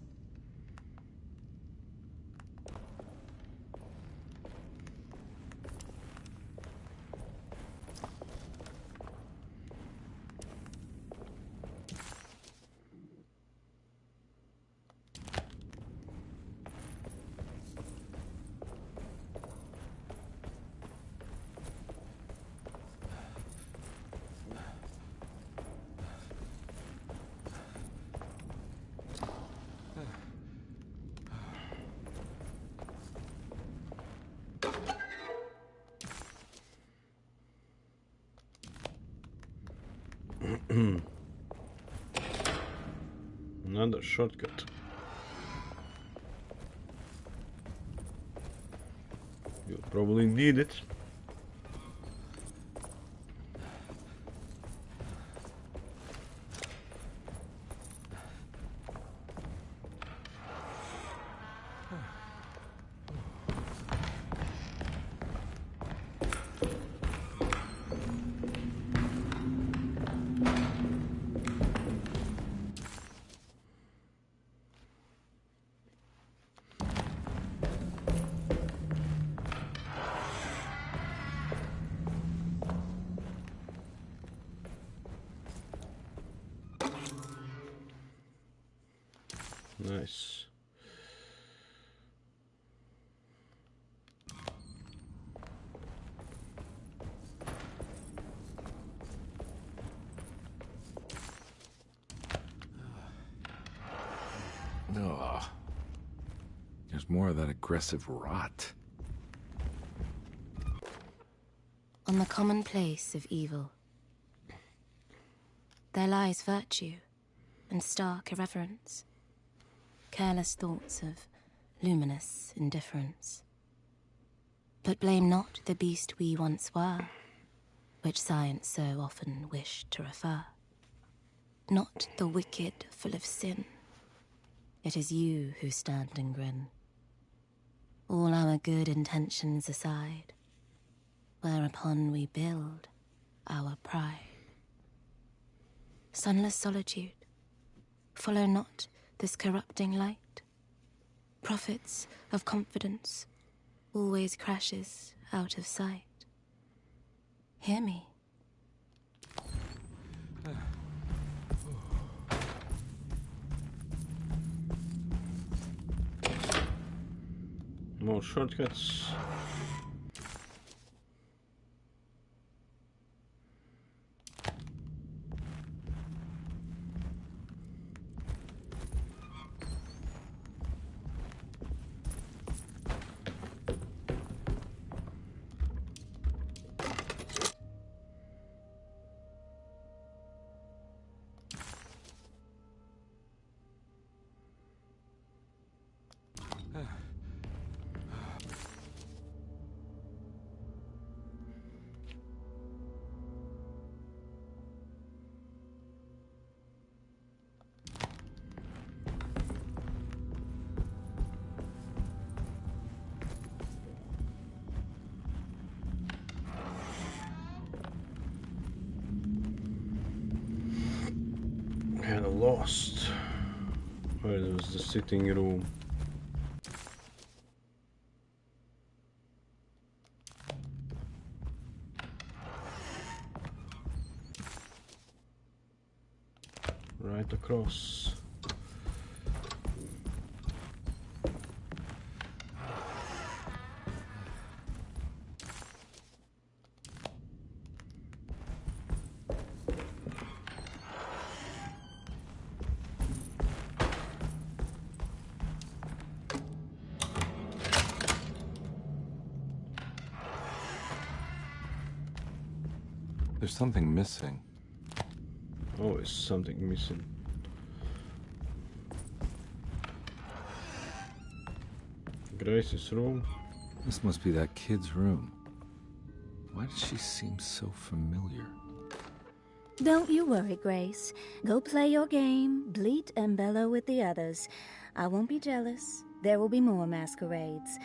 Another shortcut. You'll probably need it. Nice. Ugh. There's more of that aggressive rot. On the commonplace of evil, there lies virtue and stark irreverence, careless thoughts of luminous indifference. But blame not the beast we once were, which science so often wished to refer. Not the wicked full of sin, it is you who stand and grin. All our good intentions aside, whereupon we build our pride. Sunless solitude, follow not this corrupting light? Prophets of confidence always crashes out of sight. Hear me. More shortcuts. Kinda lost. Where was the sitting room? Right across. There's something missing. Always something missing. Grace's room. This must be that kid's room. Why does she seem so familiar? Don't you worry, Grace. Go play your game, bleat and bellow with the others. I won't be jealous. There will be more masquerades.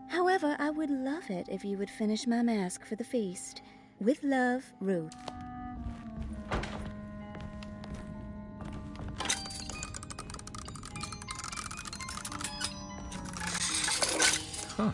However, I would love it if you would finish my mask for the feast. With love, Ruth. Huh.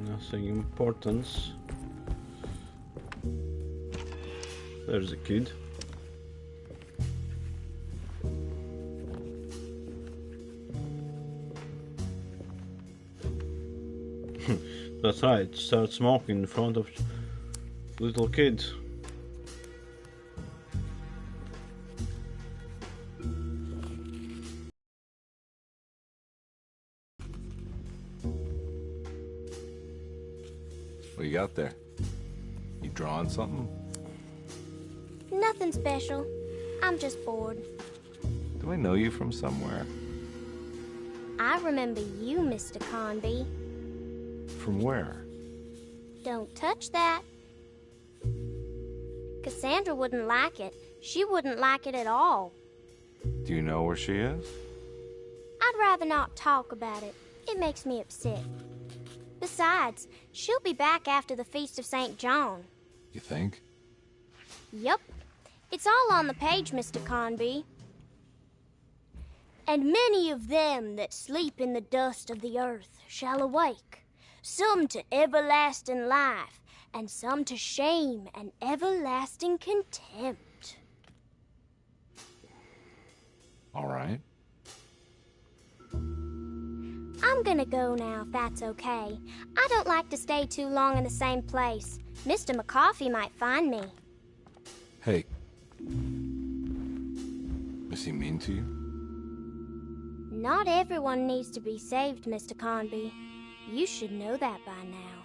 Nothing importance. There's a kid. That's right, start smoking in front of little kid. What you got there? You drawing something? Nothing special. I'm just bored. Do I know you from somewhere? I remember you, Mr. Conby. From where? Don't touch that. Cassandra wouldn't like it. She wouldn't like it at all. Do you know where she is? I'd rather not talk about it. It makes me upset. Besides, she'll be back after the Feast of St. John. You think? Yup. It's all on the page, Mr. Conby. And many of them that sleep in the dust of the earth shall awake, some to everlasting life, and some to shame and everlasting contempt. All right. I'm gonna go now, if that's okay. I don't like to stay too long in the same place. Mr. McCoffey might find me. Hey. Is he mean to you? Not everyone needs to be saved, Mr. Conby. You should know that by now.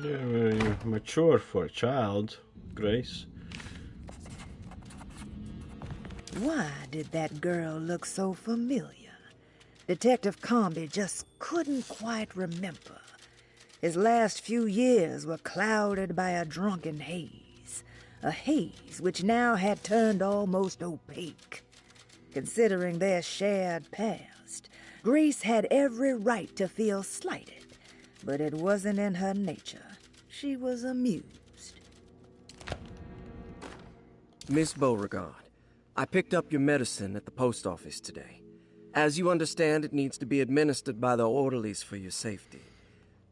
You're very mature for a child, Grace. Why did that girl look so familiar? Detective Comby just couldn't quite remember. His last few years were clouded by a drunken haze. A haze which now had turned almost opaque. Considering their shared past, Grace had every right to feel slighted, but it wasn't in her nature. She was amused. Miss Beauregard, I picked up your medicine at the post office today. As you understand, it needs to be administered by the orderlies for your safety.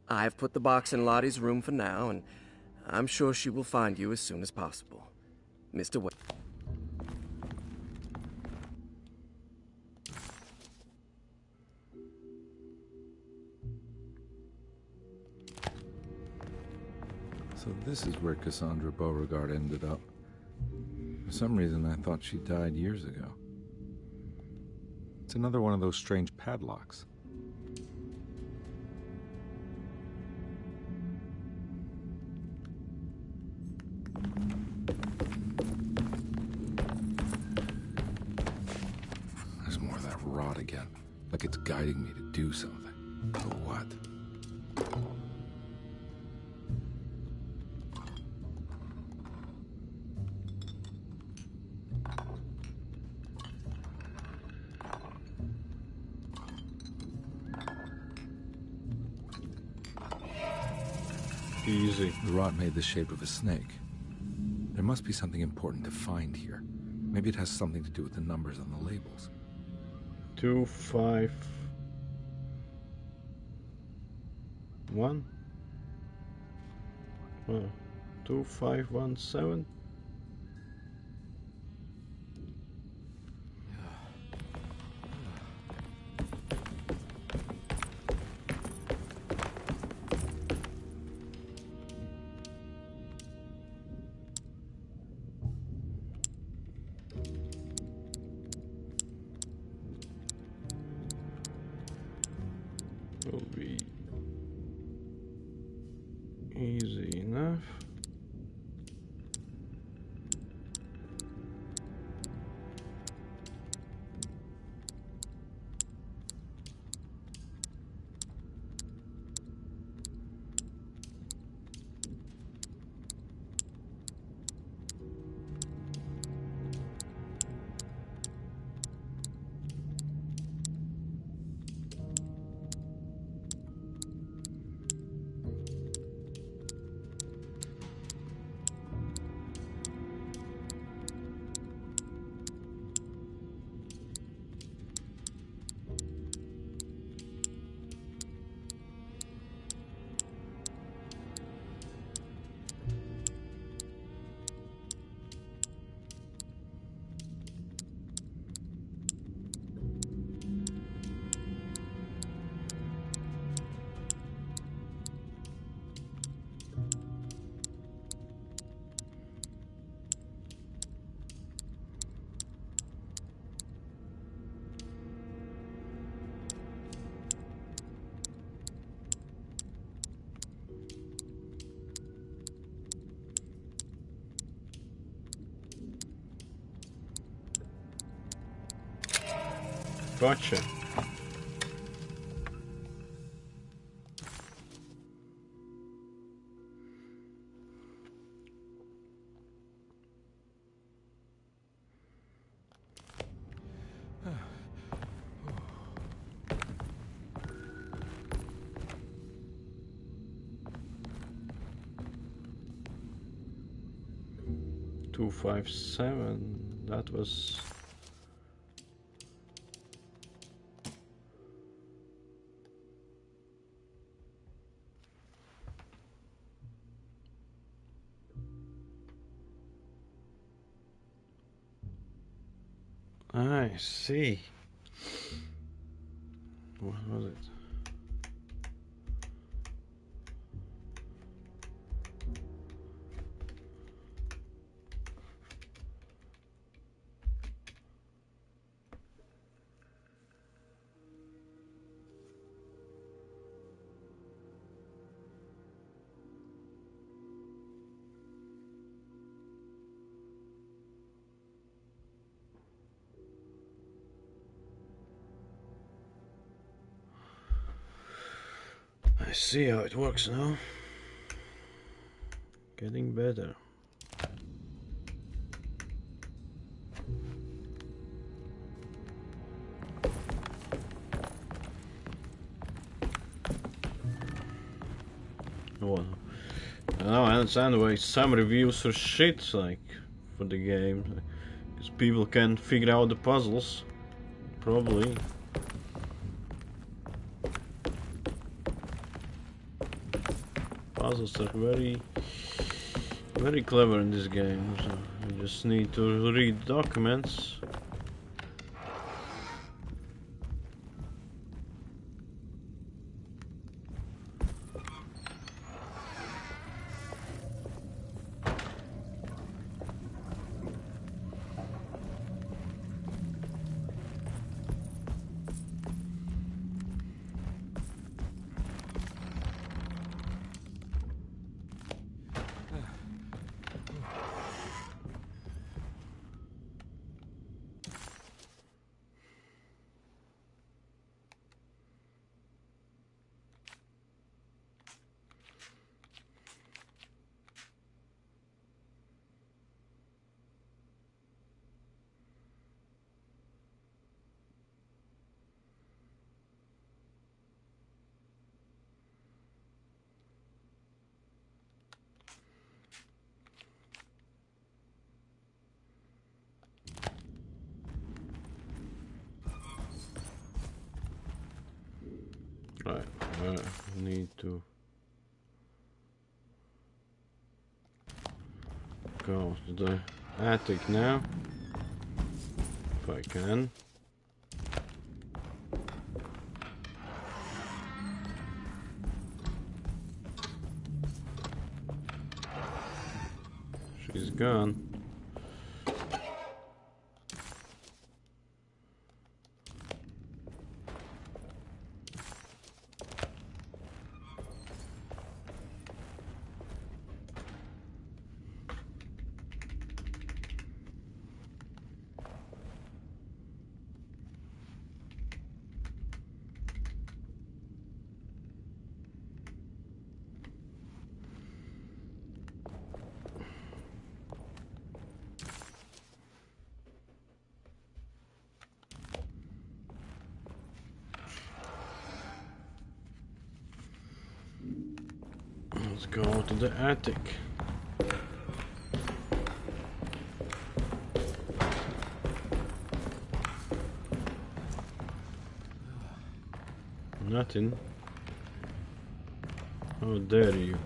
I've put the box in Lottie's room for now, and I'm sure she will find you as soon as possible. Mr. Wade. So this is where Cassandra Beauregard ended up. For some reason, I thought she died years ago. It's another one of those strange padlocks. There's more of that rot again, like it's guiding me to do something. But what? Easy. The rot made the shape of a snake. There must be something important to find here. Maybe it has something to do with the numbers on the labels. 2, 5, 1. 2517. Will be easy enough. Gotcha. Two, 5, 7. That was. I see. What was it? see how it works now. Getting better. Well, now I understand why some reviews are shit, like, for the game. Because people can't figure out the puzzles. Probably. Puzzles are very clever in this game, so you just need to read documents. Right, I need to go to the attic now, if I can. She's gone. Let's go to the attic. Nothing. How dare you?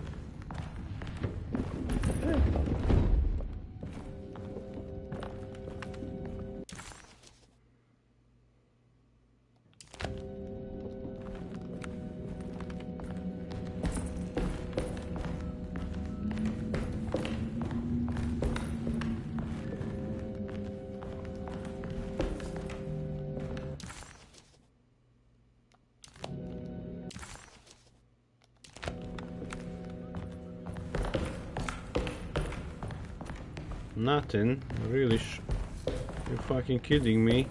Nothing, really? You're fucking kidding me?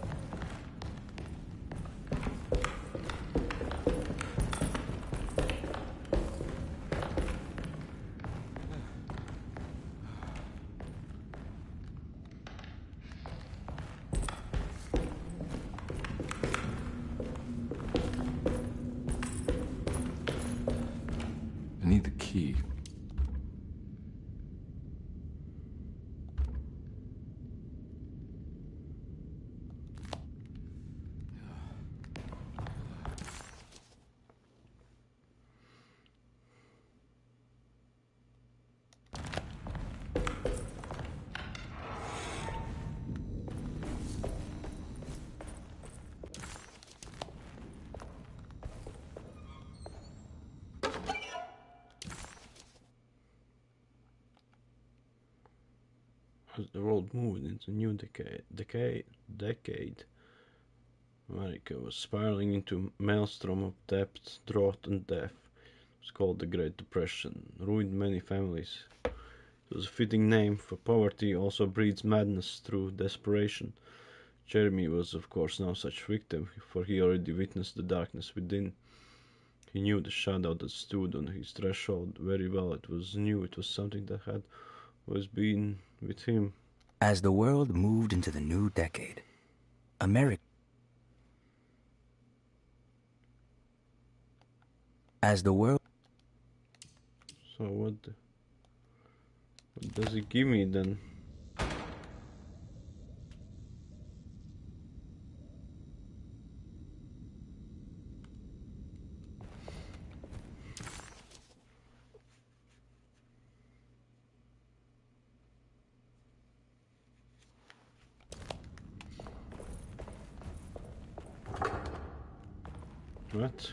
I need the key. As the world moved into a new decade, America was spiraling into a maelstrom of debt, drought, and death. It was called the Great Depression, ruined many families. It was a fitting name, for poverty also breeds madness through desperation. Jeremy was, of course, no such victim, for he already witnessed the darkness within. He knew the shadow that stood on his threshold very well. It was new. It was something that had always been with him. As the world moved into the new decade, America... As the world... So what does he give me then? What?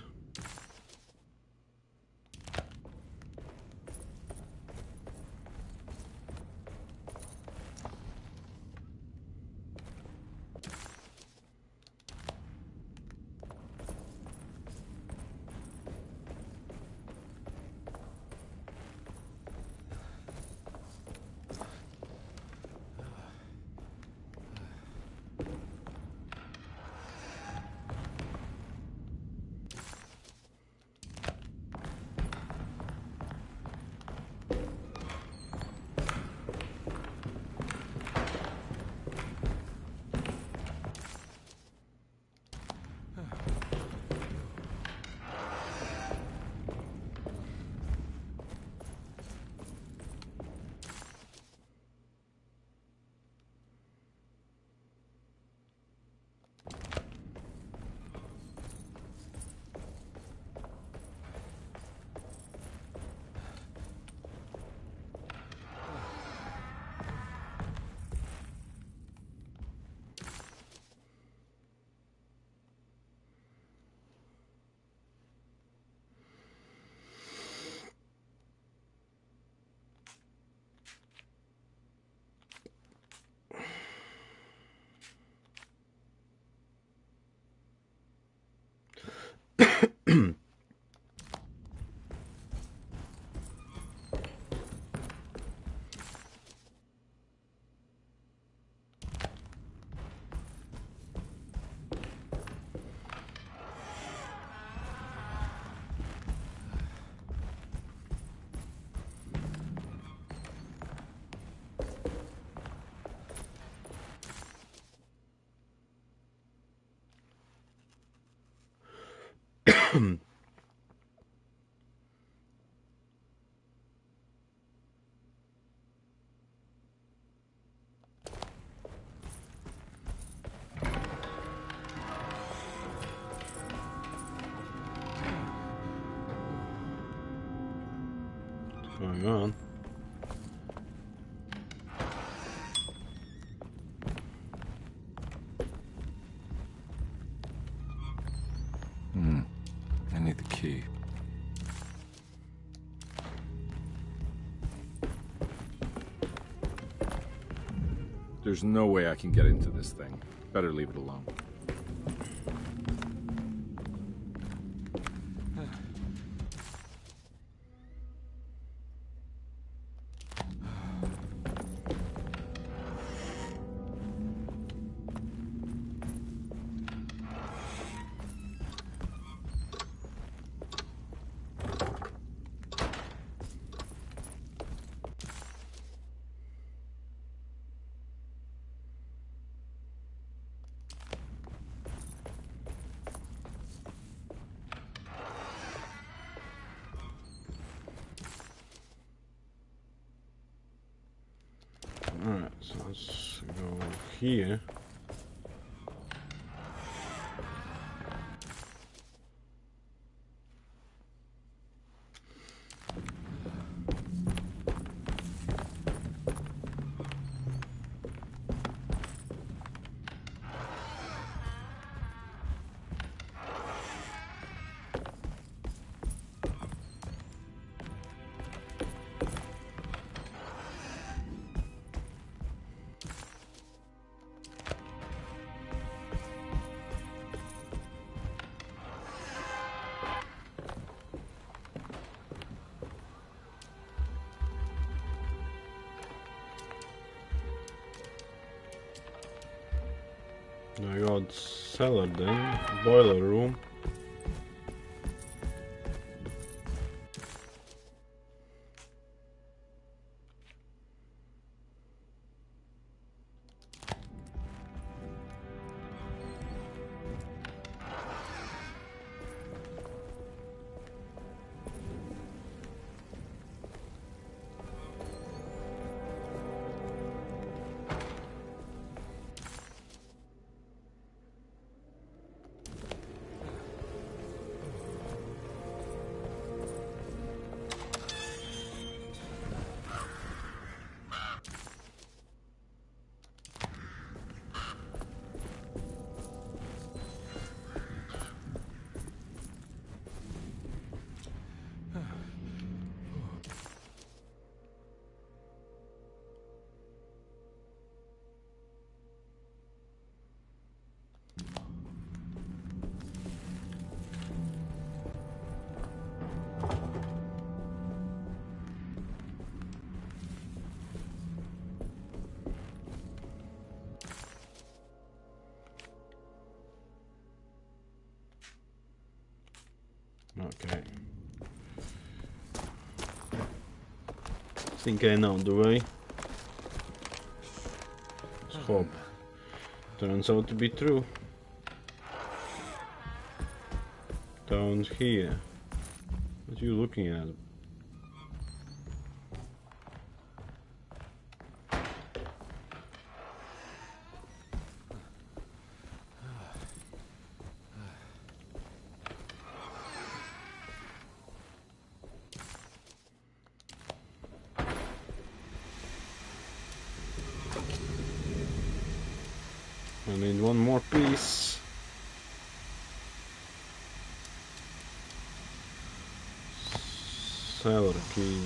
What's going on? I need the key. There's no way I can get into this thing. Better leave it alone. Alright, so let's go here. I got cellar then, boiler room. Okay. Think I know the way. Let's hope. Turns out to be true. Down here. What are you looking at? I need one more piece. Cellar key.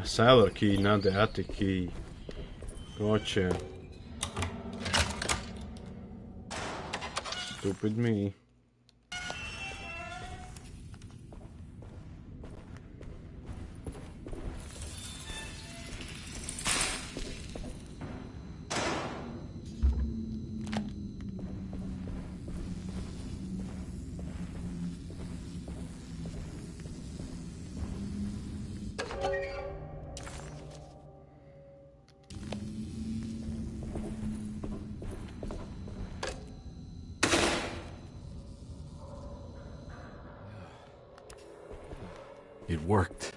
Cellar key, not the attic key. Gotcha. Stupid me. It worked.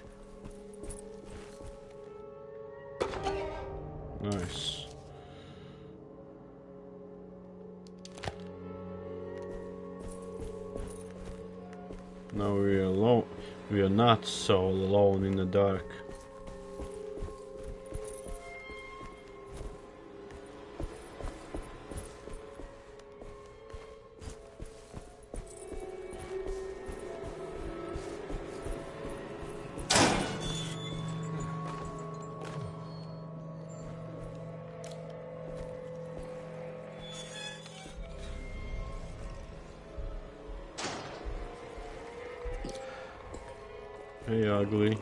Nice. Now we are alone. We are not so alone in the dark. Hey, ugly.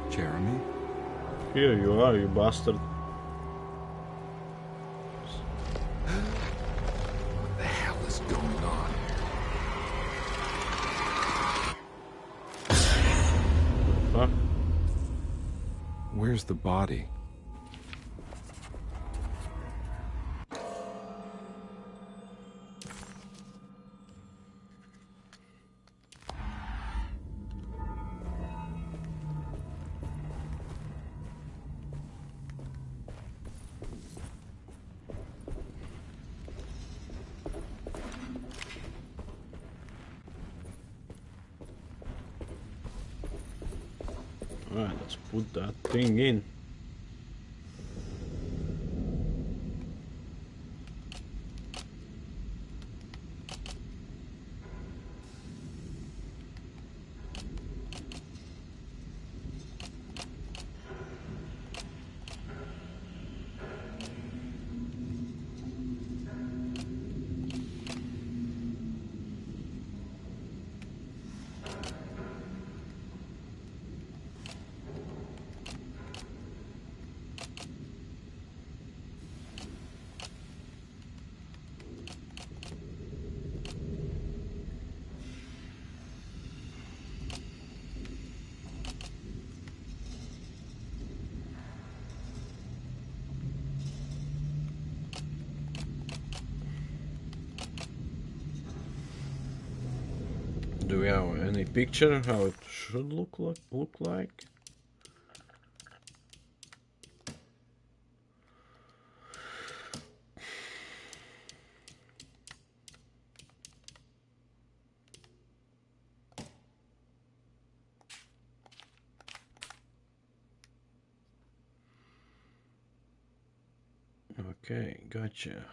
Jeremy? Here you are, you bastard. What the hell is going on? Fuck. Where's the body? Alright, let's put that thing in. Do we have any picture how it should look like? Okay, gotcha.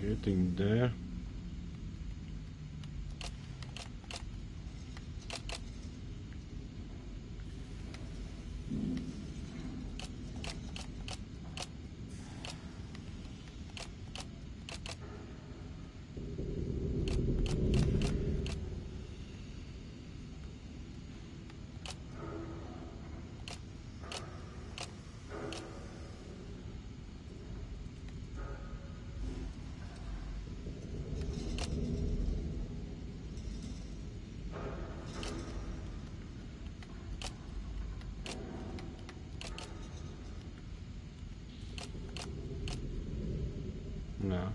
Getting there. No.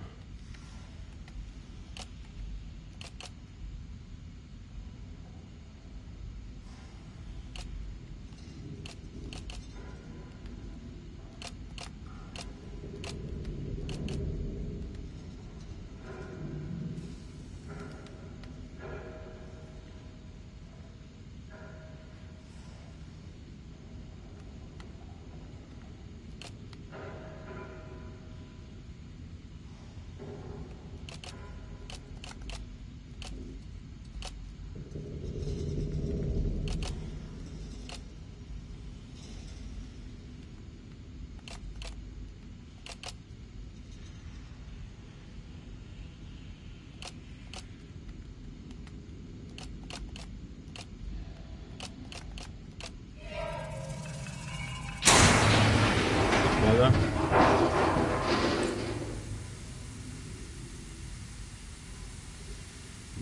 Together.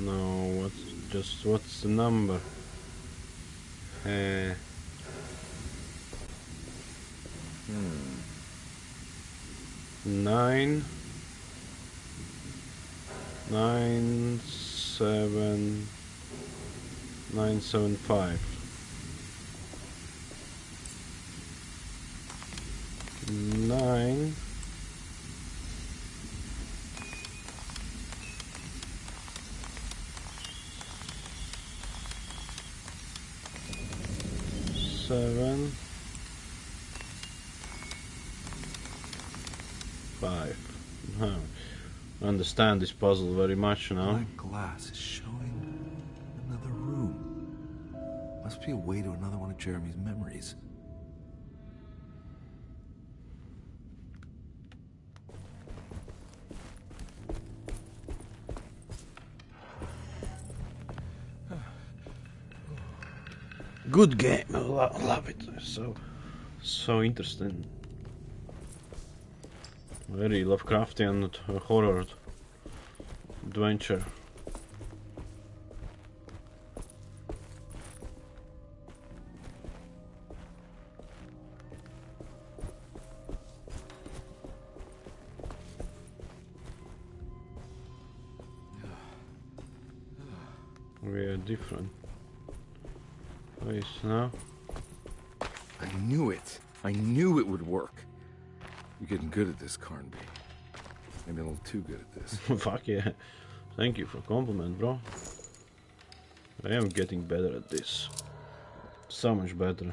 No, what's the number? 9 9 7 9 7 5. 9 7 5. I understand this puzzle very much now. Black glass is showing another room. Must be a way to another one of Jeremy's memories. Good game. I love it. So interesting. Very Lovecraftian horror adventure. We are different. Place now. I knew it. I knew it would work. You're getting good at this, Carnby. Maybe a little too good at this. Fuck yeah. Thank you for compliment, bro. I am getting better at this. So much better.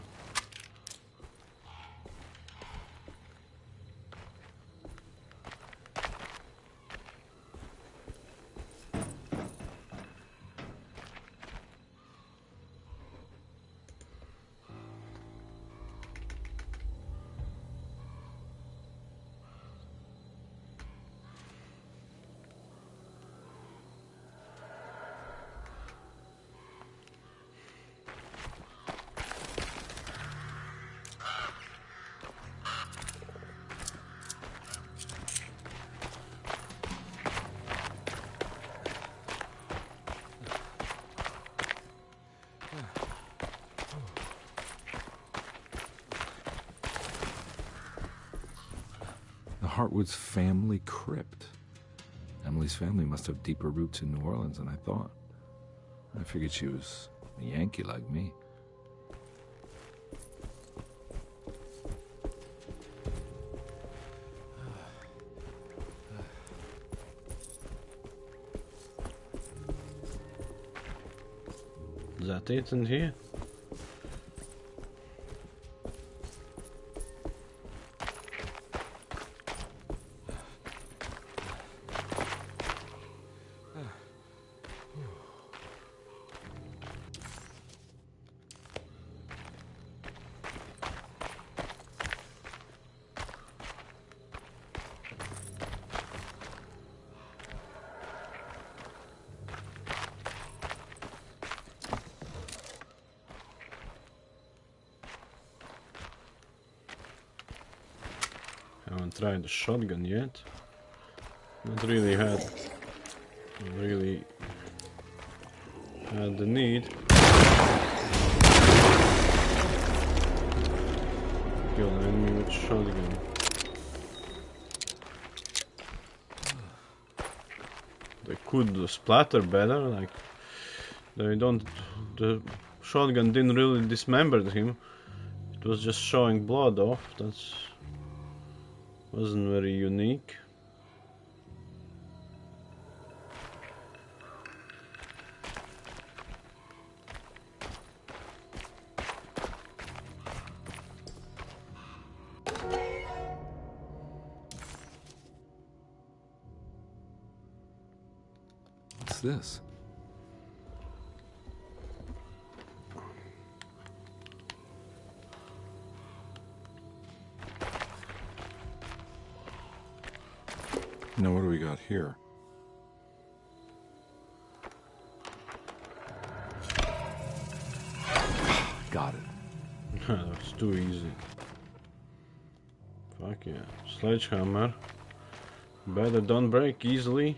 Hartwood's family crypt. Emily's family must have deeper roots in New Orleans than I thought. I figured she was a Yankee like me. Is that it in here? Haven't tried the shotgun yet. Not really had the need. Kill an enemy with shotgun. They could splatter better, like they don't. The shotgun didn't really dismember him. It was just showing blood off. That's wasn't very unique. What's this? Now, what do we got here? Got it. That's too easy. Fuck yeah. Sledgehammer. Better don't break easily.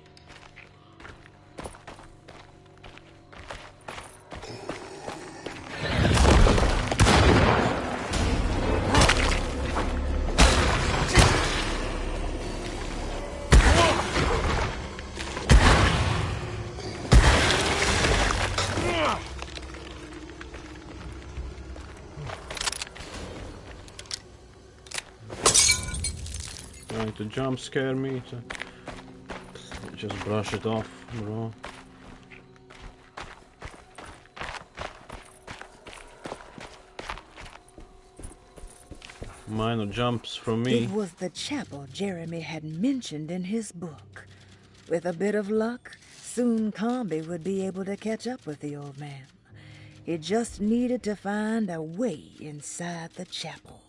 Trying to jump scare me to just brush it off, bro. Minor jumps from me. It was the chapel Jeremy had mentioned in his book. With a bit of luck, soon Carnby would be able to catch up with the old man. He just needed to find a way inside the chapel.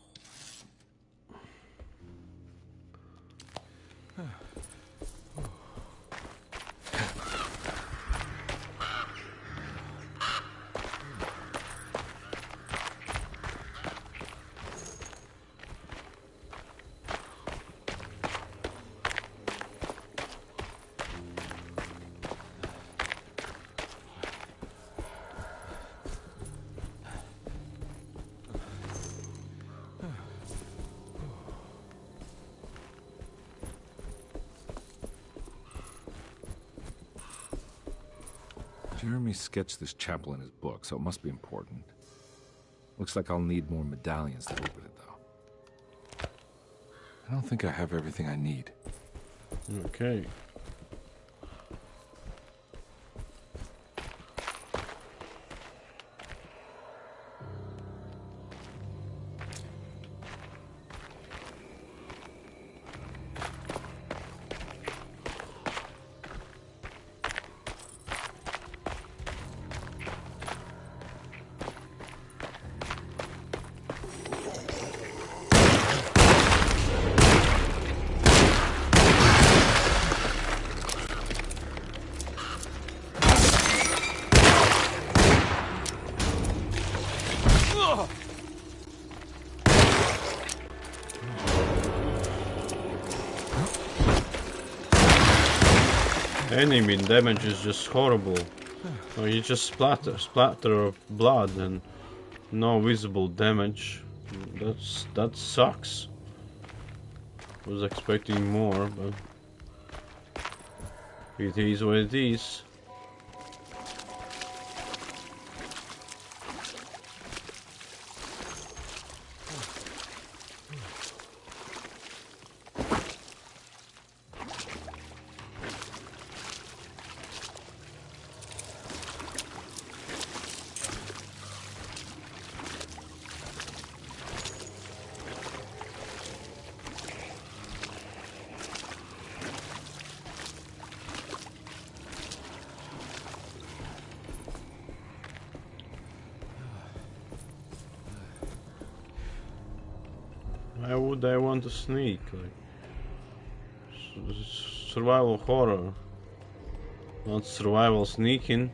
Jeremy sketched this chapel in his book, so it must be important. Looks like I'll need more medallions to open it, though. I don't think I have everything I need. Okay. Enemy damage is just horrible. So you just splatter of blood and no visible damage. That sucks. Was expecting more, but it is what it is. Why would I want to sneak? Like, survival horror, not survival sneaking.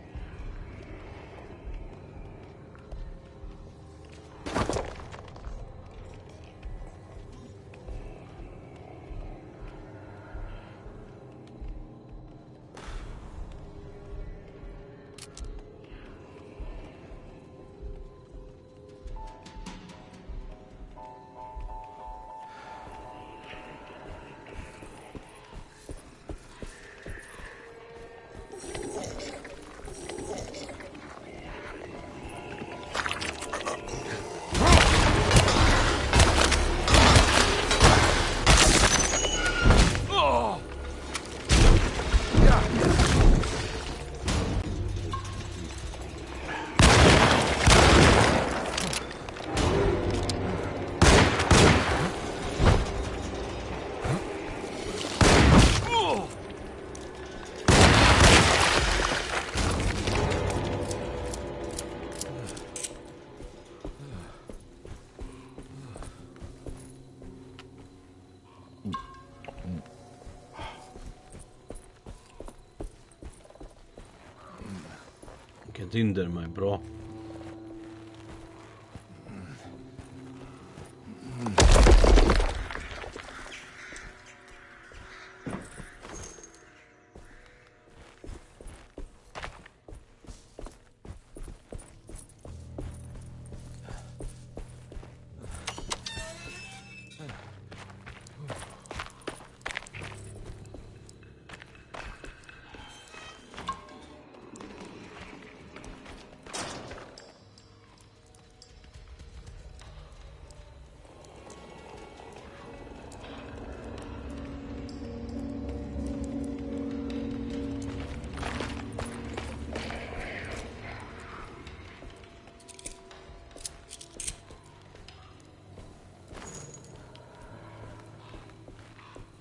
Get in there, my bro.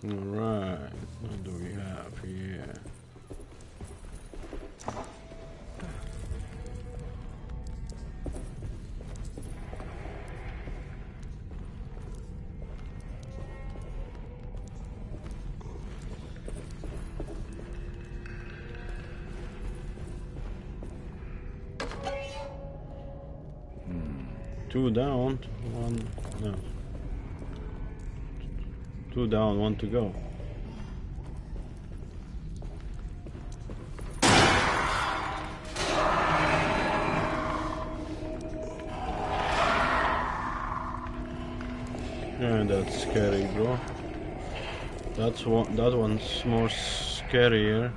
Alright, what do we have here? Two down, one, no. Two down, one to go. Yeah, that's scary, bro. That's one. That one's more scarier.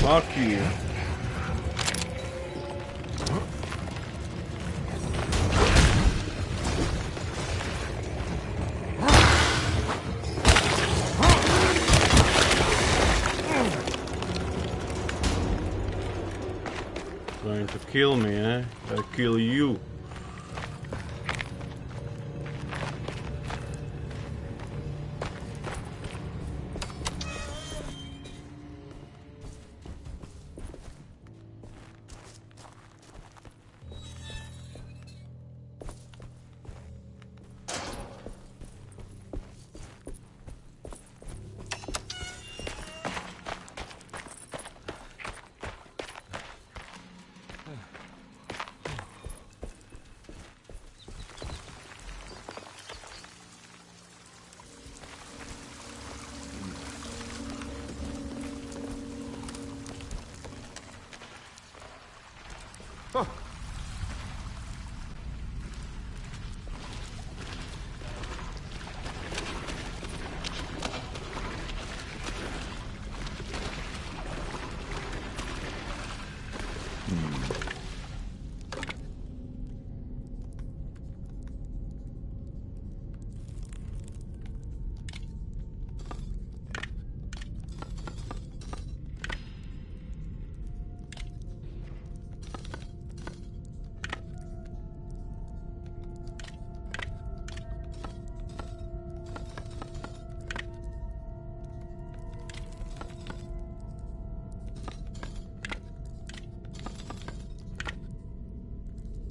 Fuck you. Trying to kill me, eh? I'll kill you.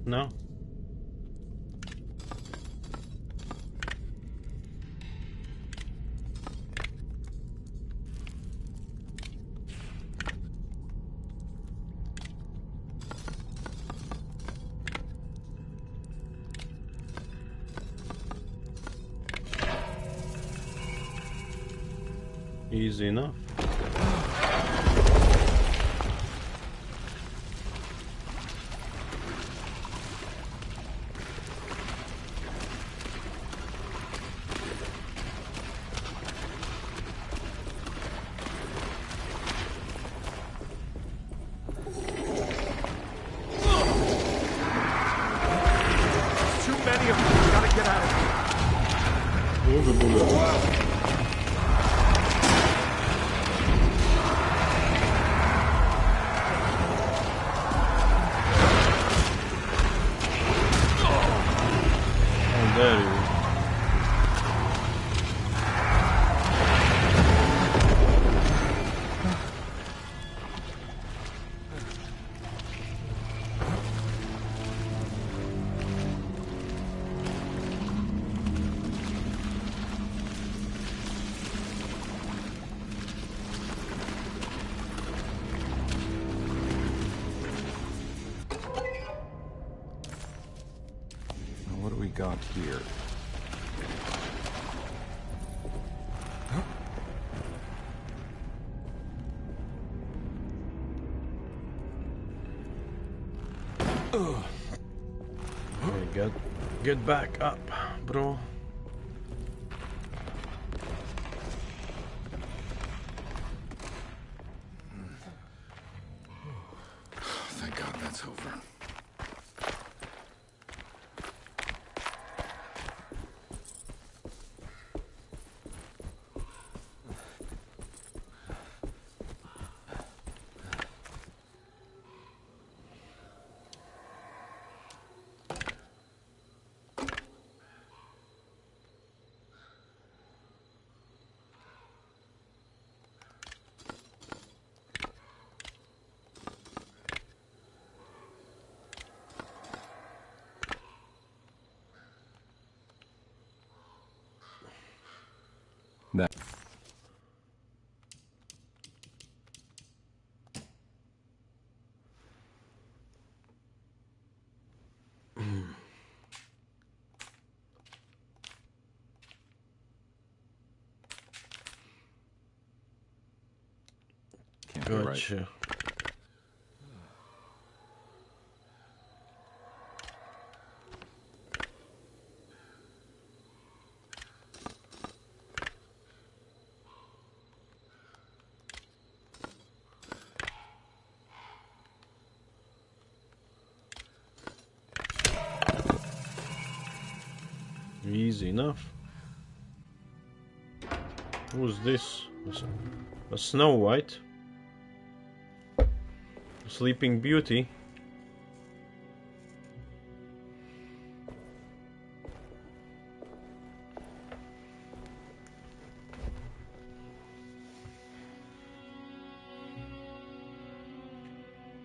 No. Easy enough. What do we got here? Hey, get back up, bro. Thank God that's over. That. Can't be right. Gotcha. easy enough. Who's this? A Snow White? A Sleeping Beauty?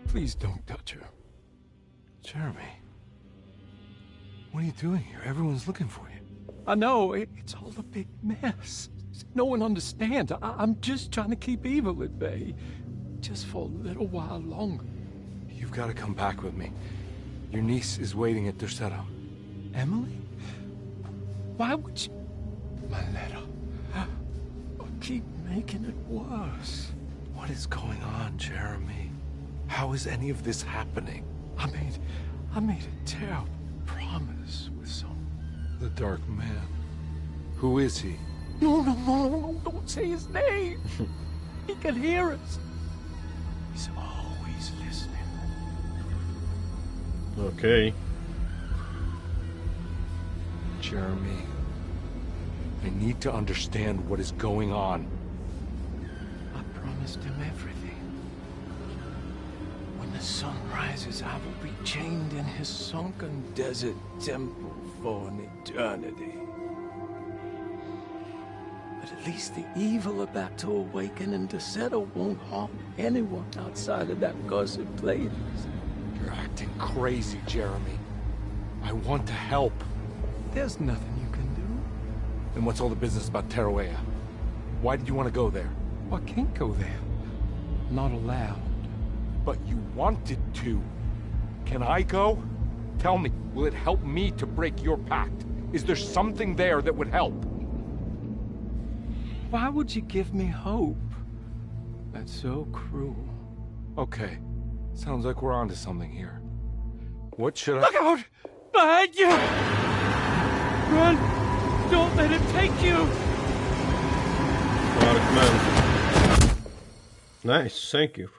Please don't touch her. Jeremy. What are you doing here? Everyone's looking for you. I know, it's all a big mess. No one understands. I'm just trying to keep evil at bay. Just for a little while longer. You've got to come back with me. Your niece is waiting at Derceto. Emily? Why would you... My letter. Keep making it worse. What is going on, Jeremy? How is any of this happening? I made a terrible promise with someone. The Dark Man. Who is he? No, don't say his name. He can hear us. He's always listening. Okay. Jeremy, I need to understand what is going on. I promised him everything. When the sun rises, I will be chained in his sunken desert temple for an eternity. But at least the evil about to awaken in Derceto won't harm anyone outside of that cursed place. You're acting crazy, Jeremy. I want to help. There's nothing you can do. Then what's all the business about Tarawea? Why did you want to go there? I can't go there. Not allowed. But you wanted to. Can I go? Tell me, will it help me to break your pact? Is there something there that would help? Why would you give me hope? That's so cruel. Okay. Sounds like we're onto something here. What should I... Look out! Behind you! Run! Don't let it take you! Dark Man. Nice, thank you.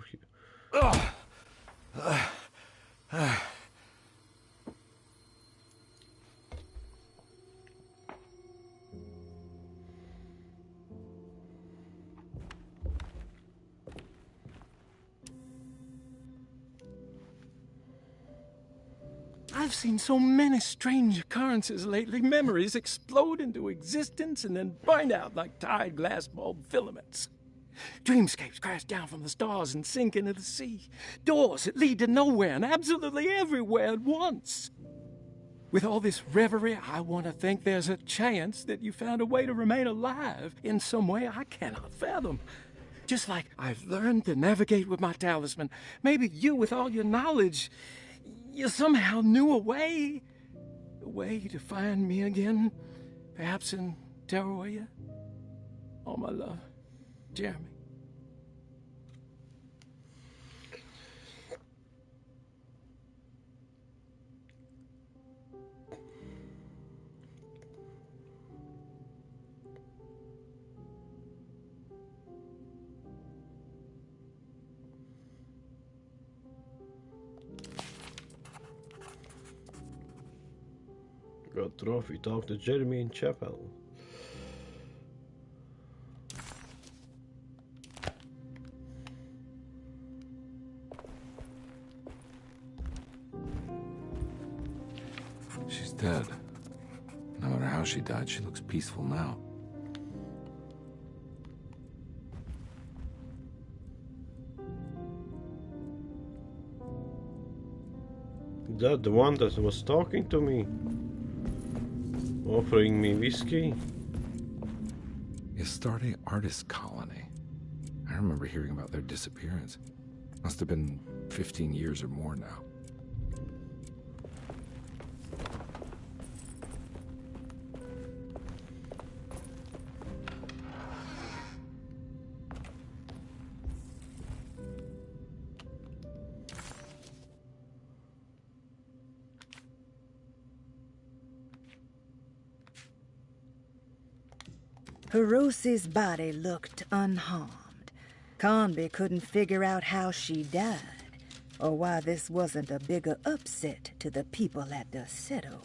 I've seen so many strange occurrences lately. Memories explode into existence and then burn out like tired glass bulb filaments. Dreamscapes crash down from the stars and sink into the sea. Doors that lead to nowhere and absolutely everywhere at once. With all this reverie, I want to think there's a chance that you found a way to remain alive in some way I cannot fathom. Just like I've learned to navigate with my talisman. Maybe you, with all your knowledge, you somehow knew a way to find me again. Perhaps in Tarawea. All my love, Jeremy. Got trophy. Talk to Jeremy in chapel. She's dead. No matter how she died, she looks peaceful now. Is that the one that was talking to me? Offering me whiskey? Astarte Artist Colony. I remember hearing about their disappearance. Must have been 15 years or more now. Hirosi's body looked unharmed. Conby couldn't figure out how she died, or why this wasn't a bigger upset to the people at Derceto.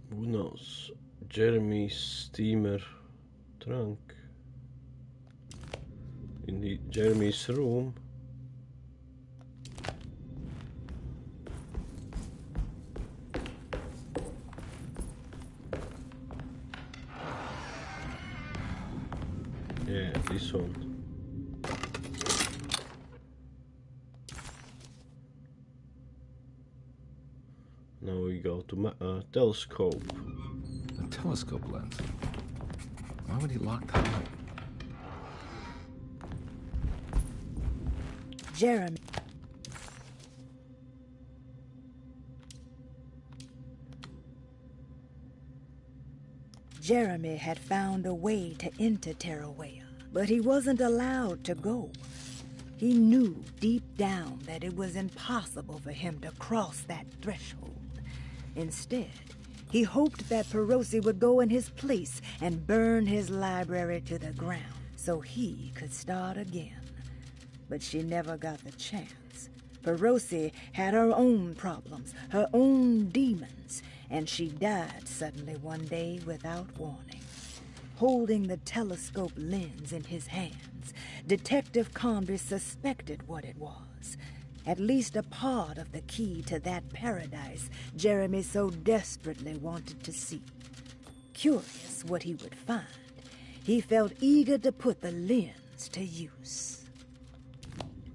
Who knows? Jeremy's steamer trunk. In Jeremy's room. Yeah, this one. Now we go to telescope. A telescope lens? Why would he lock that up? Jeremy had found a way to enter Tarawea, but he wasn't allowed to go. He knew deep down that it was impossible for him to cross that threshold. Instead, he hoped that Perosi would go in his place and burn his library to the ground so he could start again. But she never got the chance. Perosi had her own problems, her own demons, and she died suddenly one day without warning. Holding the telescope lens in his hands, Detective Conby suspected what it was. At least a part of the key to that paradise Jeremy so desperately wanted to see. Curious what he would find, he felt eager to put the lens to use.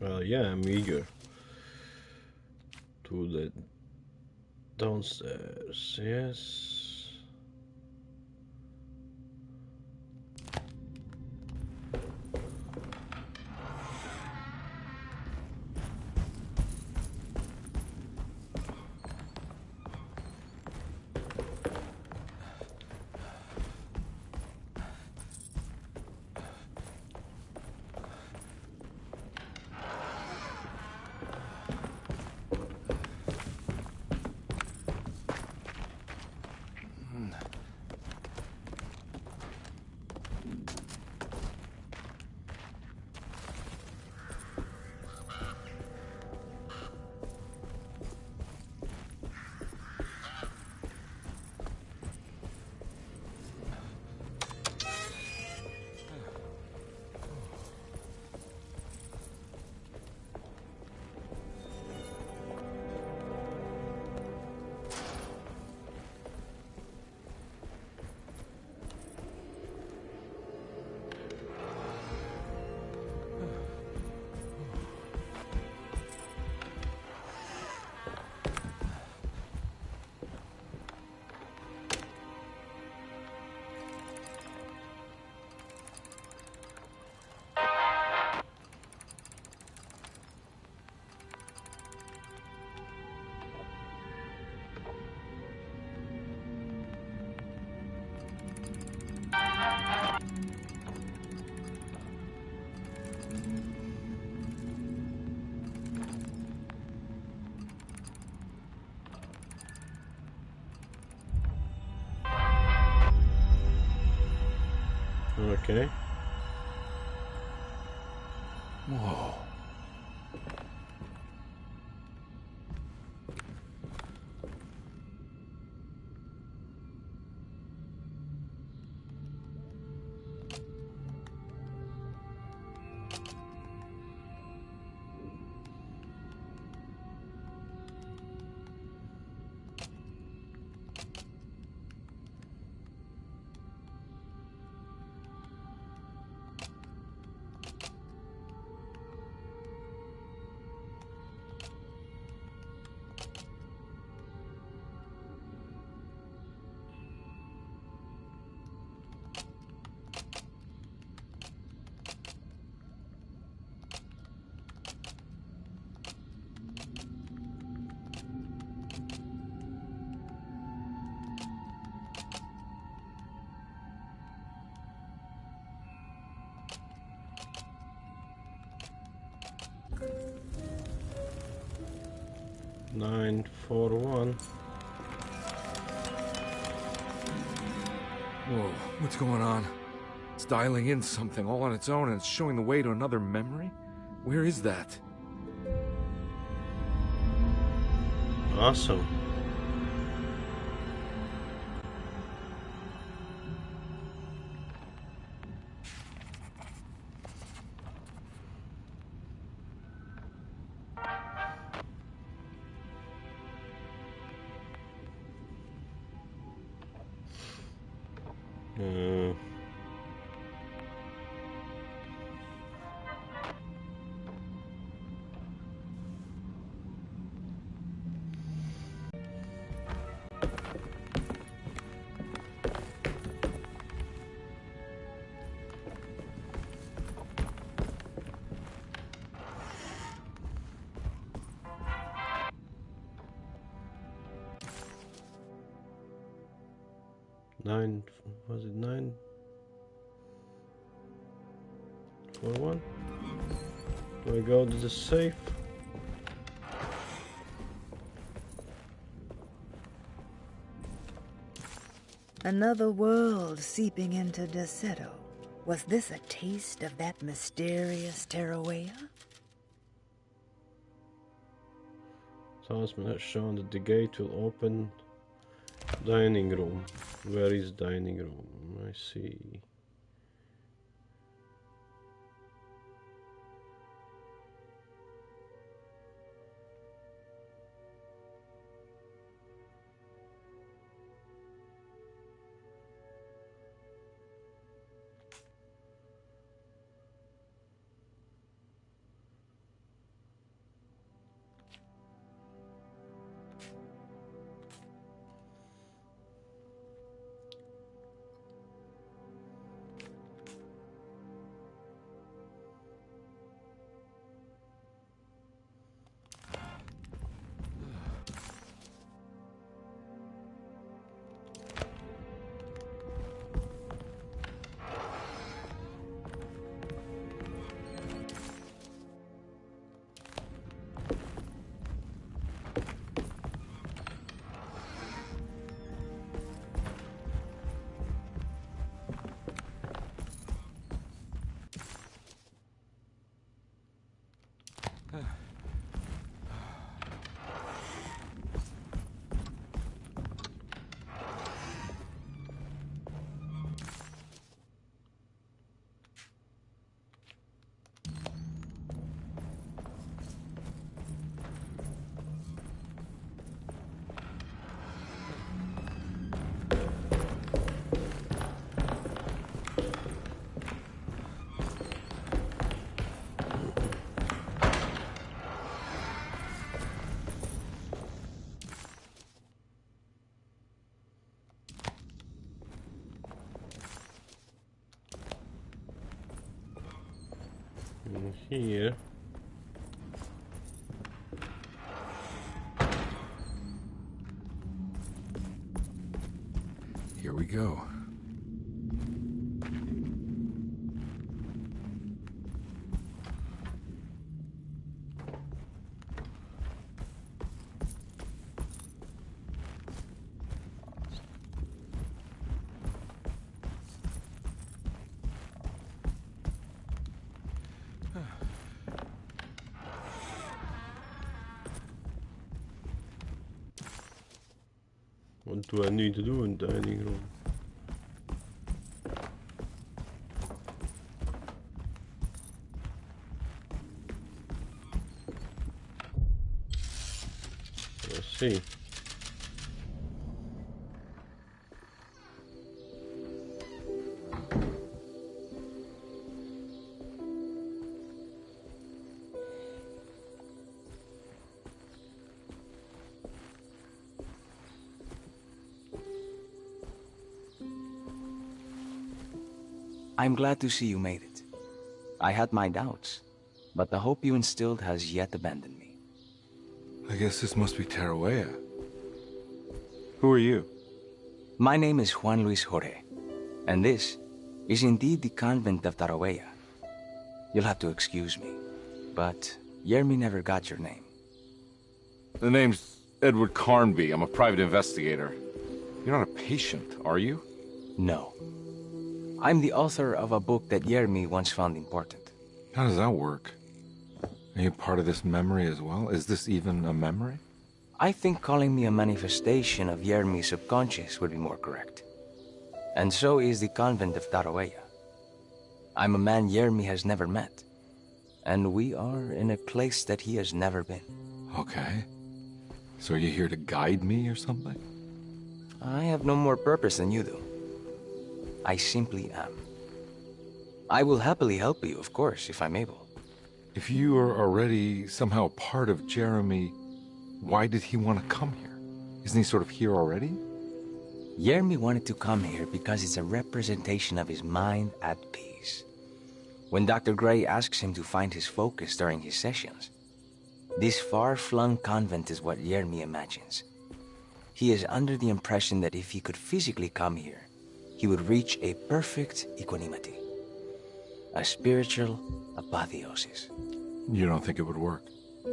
Well, yeah, I'm eager. To the downstairs, yes. Okay. Whoa. Nine, 4, 1. Whoa, what's going on? It's dialing in something all on its own and it's showing the way to another memory? Where is that? Awesome. 9, was it 9? 4-1? Do I go to the safe? Another world seeping into Derceto. Was this a taste of that mysterious Tarawea? Talisman has shown that the gate will open. Dining room. Where is dining room? I see. Here. Here we go. What do I need to do in dining room? Let's see. I'm glad to see you made it. I had my doubts, but the hope you instilled has yet abandoned me. I guess this must be Tarawea. Who are you? My name is Juan Luis Jorge, and this is indeed the convent of Tarawea. You'll have to excuse me, but Yermi never got your name. The name's Edward Carnby. I'm a private investigator. You're not a patient, are you? No. I'm the author of a book that Yermi once found important. How does that work? Are you part of this memory as well? Is this even a memory? I think calling me a manifestation of Yermi's subconscious would be more correct. And so is the convent of Tarawea. I'm a man Yermi has never met, and we are in a place that he has never been. Okay. So are you here to guide me or something? I have no more purpose than you do. I simply am. I will happily help you, of course, if I'm able. If you are already somehow part of Jeremy, why did he want to come here? Isn't he sort of here already? Jeremy wanted to come here because it's a representation of his mind at peace. When Dr. Gray asks him to find his focus during his sessions, this far-flung convent is what Jeremy imagines. He is under the impression that if he could physically come here, he would reach a perfect equanimity. A spiritual apotheosis. You don't think it would work?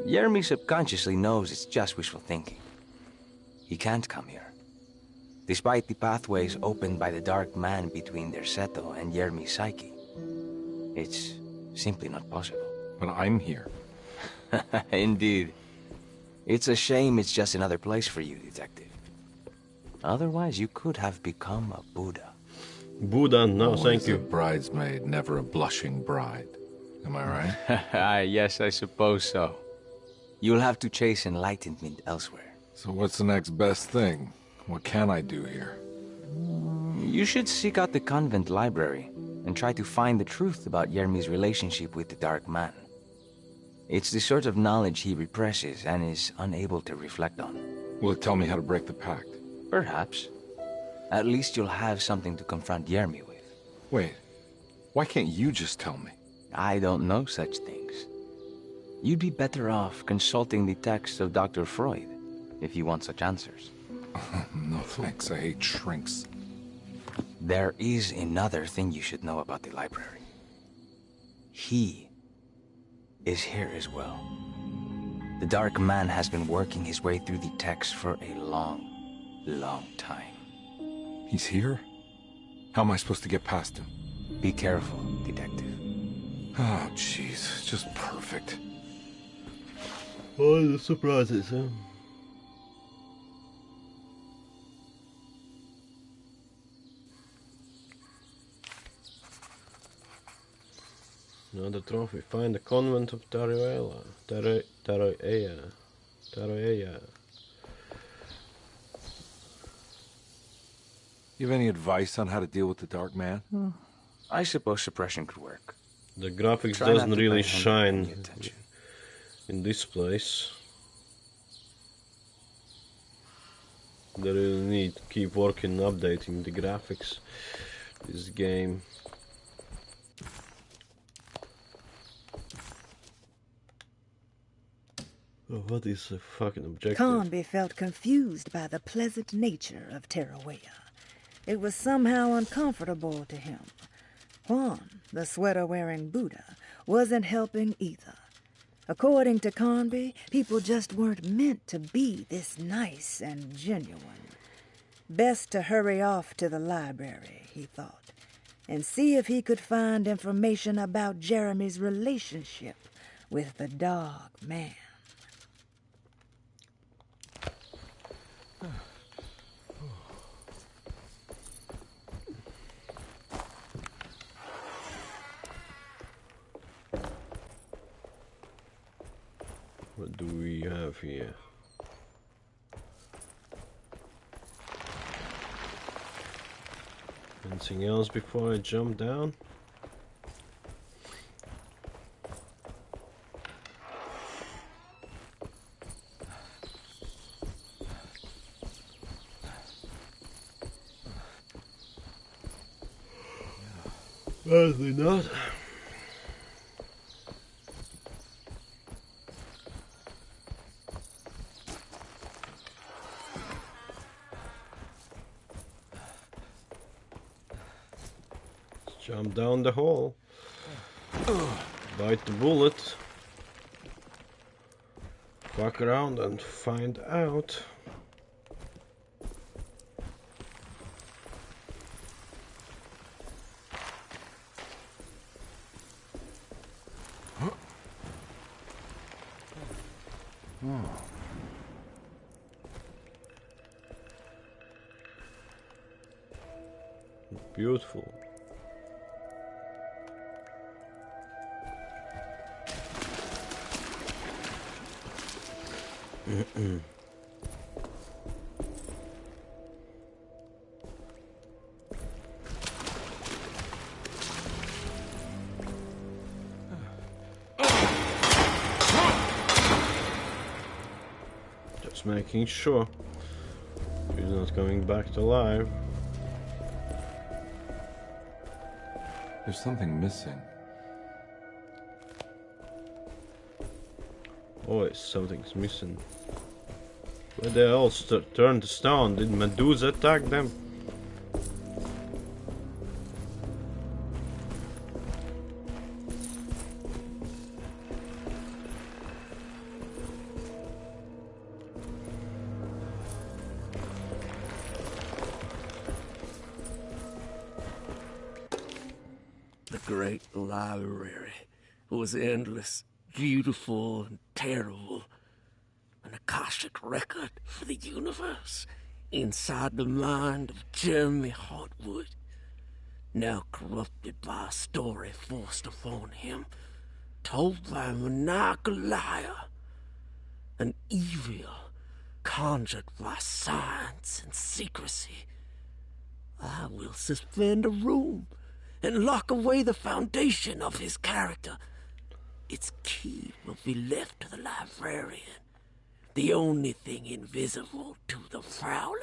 Jeremy subconsciously knows it's just wishful thinking. He can't come here. Despite the pathways opened by the Dark Man between Derceto and Jeremy's psyche, it's simply not possible. But I'm here. Indeed. It's a shame it's just another place for you, Detective. Otherwise, you could have become a Buddha. Buddha, no, Always thank you. A bridesmaid, never a blushing bride. Am I right? Yes, I suppose so. You'll have to chase enlightenment elsewhere. So what's the next best thing? What can I do here? You should seek out the convent library and try to find the truth about Jeremy's relationship with the Dark Man. It's the sort of knowledge he represses and is unable to reflect on. Will it tell me how to break the pact? Perhaps. At least you'll have something to confront Jeremy with. Wait, why can't you just tell me? I don't know such things. You'd be better off consulting the texts of Dr. Freud if you want such answers. No thanks, I hate shrinks. There is another thing you should know about the library. He is here as well. The Dark Man has been working his way through the text for a long time. He's here? How am I supposed to get past him? Be careful, Detective. Oh, jeez, just perfect. All the surprises, huh? Another trophy. Find the convent of Taroela. Taroea. You have any advice on how to deal with the Dark Man? I suppose suppression could work. The graphics Try not doesn't to really pay him shine any attention. in this place. They really need to keep working, updating the graphics. This game. Oh, what is the fucking objective? Conby felt confused by the pleasant nature of Tarawea. It was somehow uncomfortable to him. Juan, the sweater-wearing Buddha, wasn't helping either. According to Conby, people just weren't meant to be this nice and genuine. Best to hurry off to the library, he thought, and see if he could find information about Jeremy's relationship with the Dark Man. What do we have here? Anything else before I jump down? Apparently not. Jump down the hole. Bite the bullet. Fuck around and find out. Beautiful. Just making sure he's not coming back to life. There's something missing. Always something's missing. But they all turned to stone. Did Medusa attack them? The great library was endless, beautiful, and terrible. An Akashic record for the universe inside the mind of Jeremy Hartwood, now corrupted by a story forced upon him, told by a maniacal liar, an evil conjured by science and secrecy. I will suspend a room and lock away the foundation of his character. Its key will be left to the librarian, the only thing invisible to the Prowler.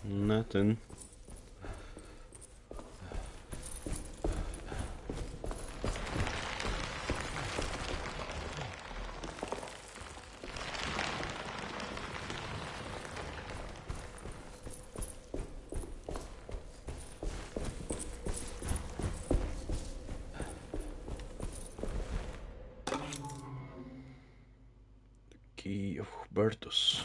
Nothing. The key of Hubertus.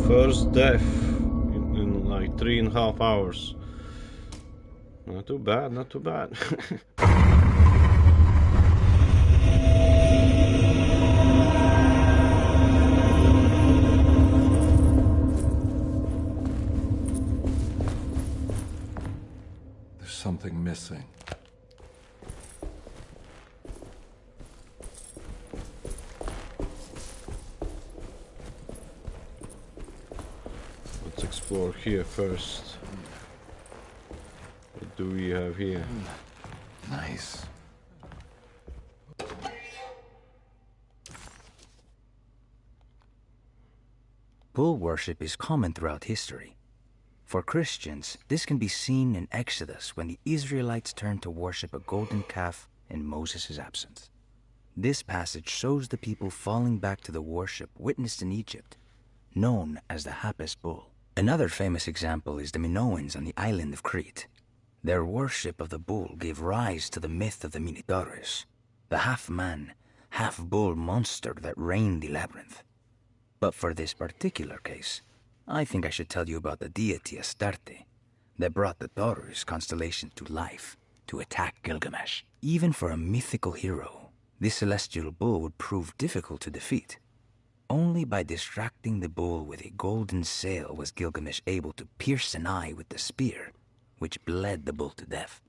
First death in like 3.5 hours. Not too bad, not too bad. There's something missing. Let's explore here first. What do we have here? Nice. Bull worship is common throughout history. For Christians, this can be seen in Exodus when the Israelites turned to worship a golden calf in Moses' absence. This passage shows the people falling back to the worship witnessed in Egypt, known as the Hapis bull. Another famous example is the Minoans on the island of Crete. Their worship of the bull gave rise to the myth of the Minotaurus, the half-man, half-bull monster that reigned the labyrinth. But for this particular case, I think I should tell you about the deity Astarte that brought the Taurus constellation to life to attack Gilgamesh. Even for a mythical hero, this celestial bull would prove difficult to defeat. Only by distracting the bull with a golden sail was Gilgamesh able to pierce an eye with the spear, which bled the bull to death.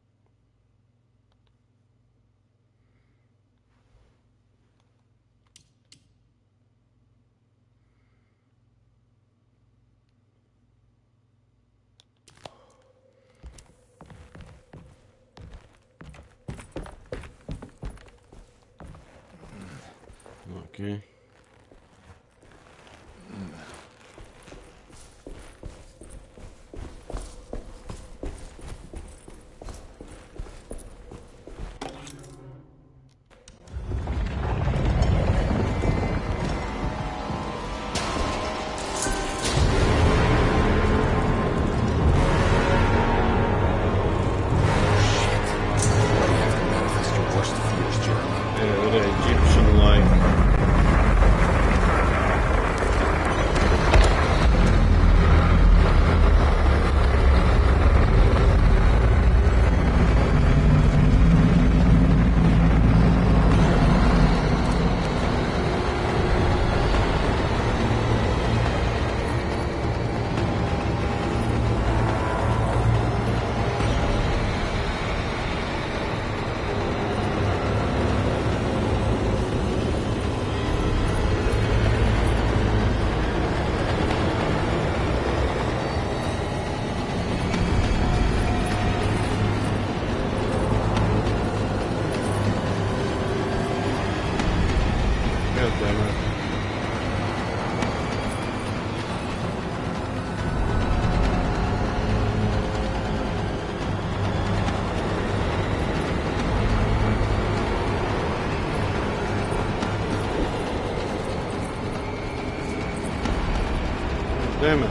Okay. Damn it.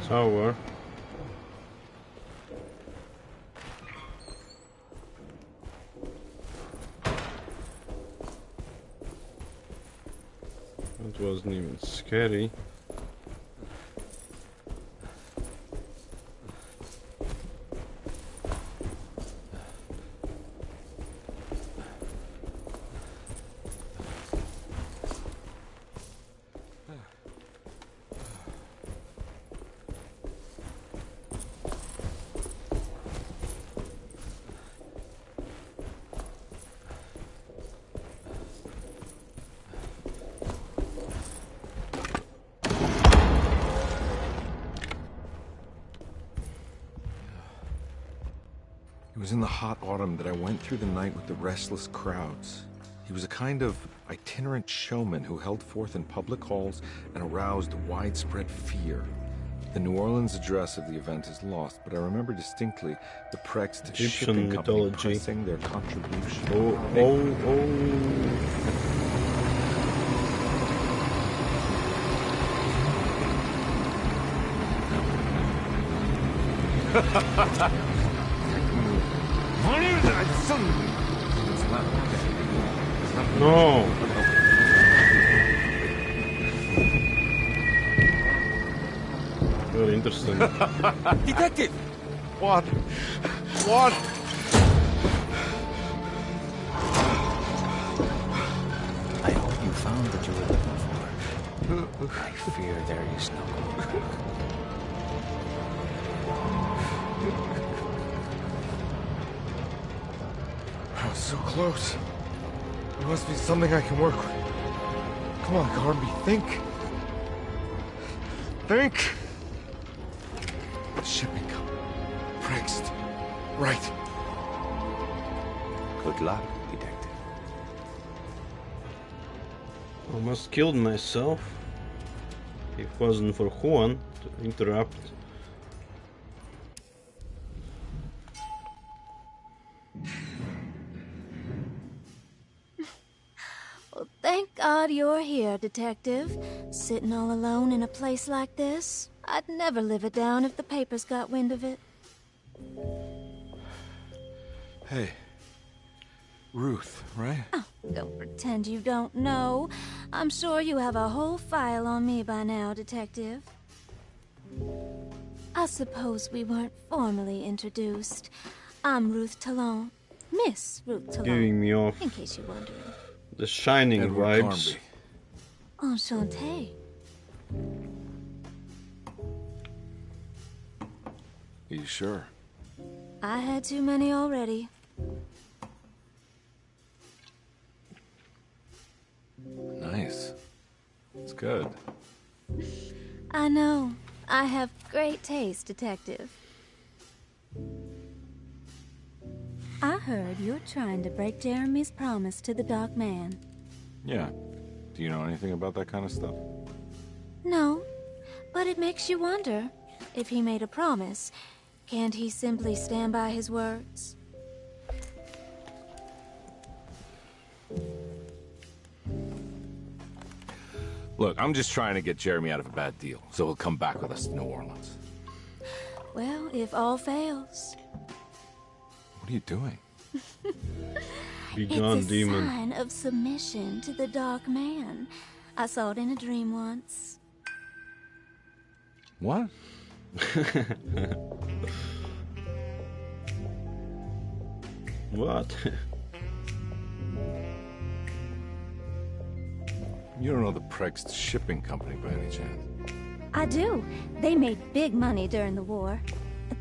Tower. That wasn't even scary. It was in the hot autumn that I went through the night with the restless crowds. He was a kind of itinerant showman who held forth in public halls and aroused widespread fear. The New Orleans address of the event is lost, but I remember distinctly the Prext Egyptian shipping company mythology. pressing their contribution. No. Very interesting. Detective! What? What? I hope you found what you were looking for. I fear there is no going back. I was so close. There must be something I can work with. Come on, Garby, think. think. Shipping company. Prext. Right. Good luck, detective. Almost killed myself. If it wasn't for Juan to interrupt. Well, thank God you're here, Detective. Sitting all alone in a place like this. I'd never live it down if the papers got wind of it. Hey. Ruth, right? Oh, don't pretend you don't know. I'm sure you have a whole file on me by now, Detective. I suppose we weren't formally introduced. I'm Ruth Talon. Miss Ruth Talon. Giving me off in case you're wondering. the Shining Edward vibes. Carnby. Enchanté. Are you sure? I had too many already. Nice. It's good. I know. I have great taste, Detective. I heard you're trying to break Jeremy's promise to the Dark Man. Yeah. Do you know anything about that kind of stuff? No, but it makes you wonder. If he made a promise, can't he simply stand by his words? Look, I'm just trying to get Jeremy out of a bad deal, so he'll come back with us to New Orleans. Well, if all fails. What are you doing? Be gone, It's a demon. sign of submission to the Dark Man. I saw it in a dream once. What? What? You don't know the Prext Shipping Company by any chance? I do. They made big money during the war.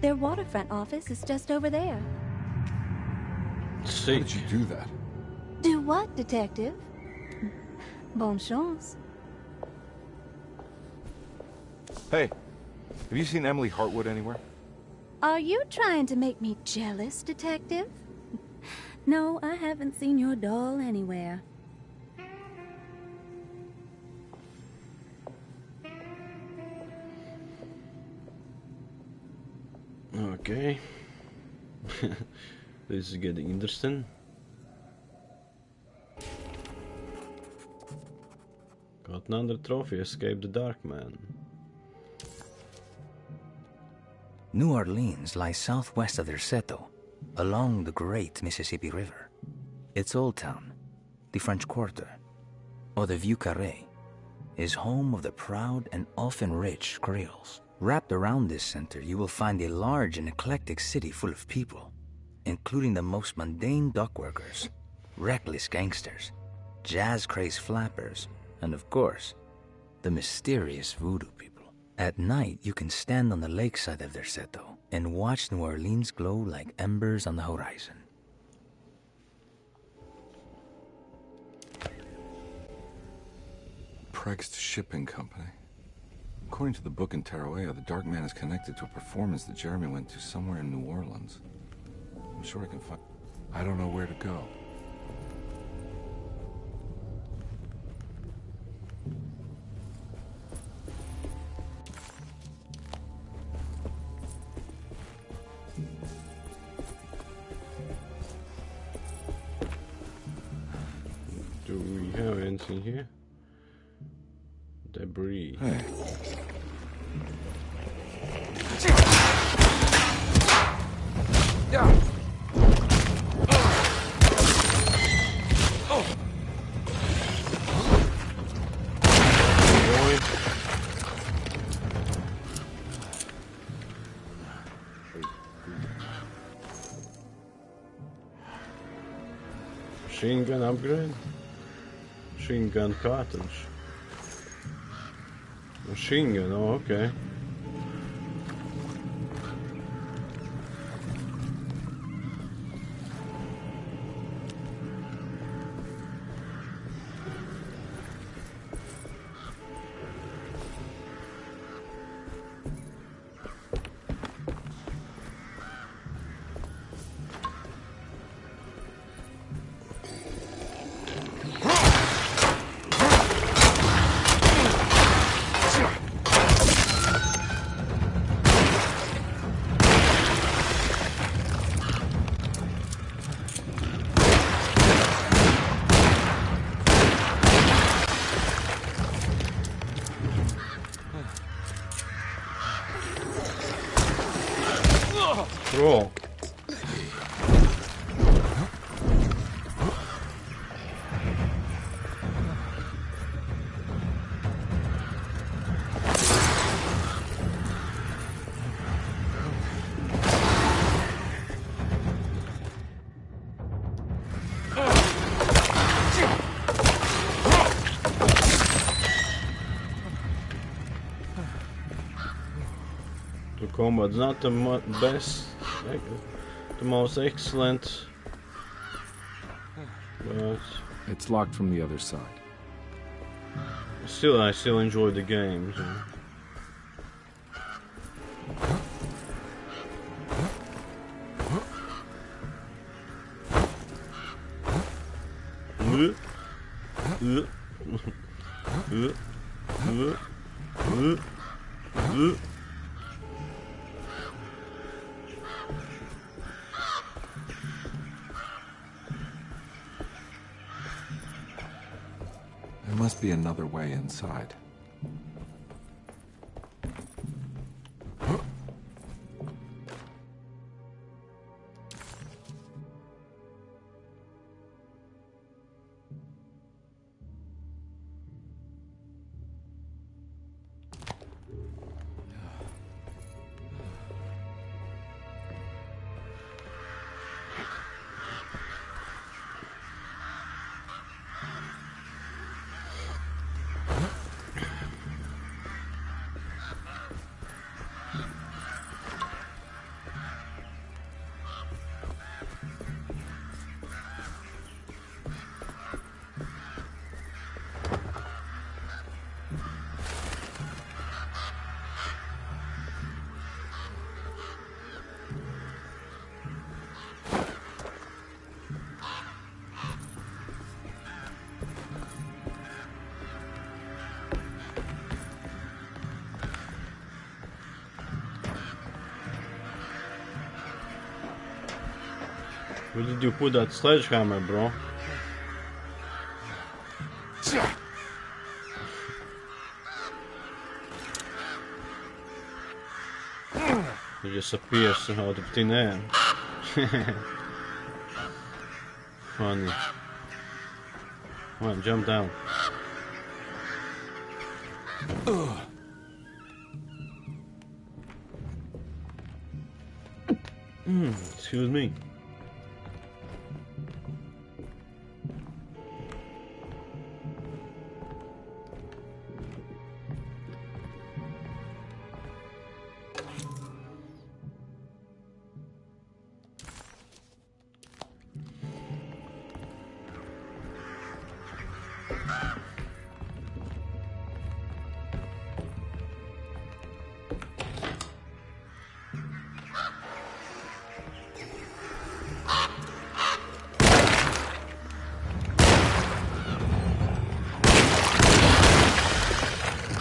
Their waterfront office is just over there. How did you do that? Do what, Detective? Bonne chance. Hey, have you seen Emily Hartwood anywhere? Are you trying to make me jealous, Detective? No, I haven't seen your doll anywhere. Okay. This is getting interesting. Got another trophy, escape the Dark Man. New Orleans lies southwest of Derceto, along the great Mississippi River. Its old town, the French Quarter, or the Vieux Carré, is home of the proud and often rich Creoles. Wrapped around this center, you will find a large and eclectic city full of people, including the most mundane dock workers, reckless gangsters, jazz-crazed flappers, and of course, the mysterious voodoo people. At night, you can stand on the lakeside of Derceto and watch New Orleans glow like embers on the horizon. Prext Shipping Company. According to the book in Tarawea, the Dark Man is connected to a performance that Jeremy went to somewhere in New Orleans. I'm sure I can find... I don't know where to go. Do we have anything here? Debris. Hey. Yeah. Machine gun upgrade? Machine gun cartridge. Machine gun, oh okay. combat's not the best, the most excellent, but it's locked from the other side. Still, I still enjoy the game. So. There must be another way inside. Where did you put that sledgehammer, bro? It just appears out of thin air. Funny. Come on, jump down. Excuse me.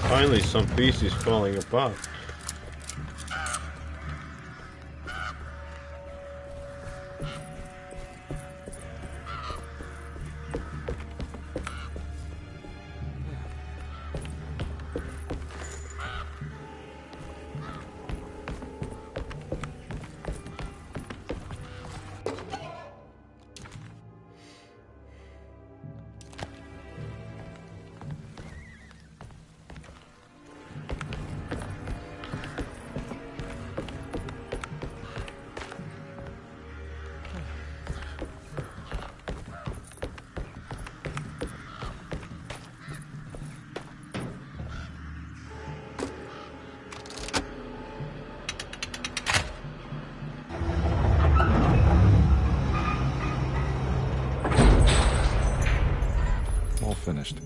Finally, some pieces falling apart. Finished.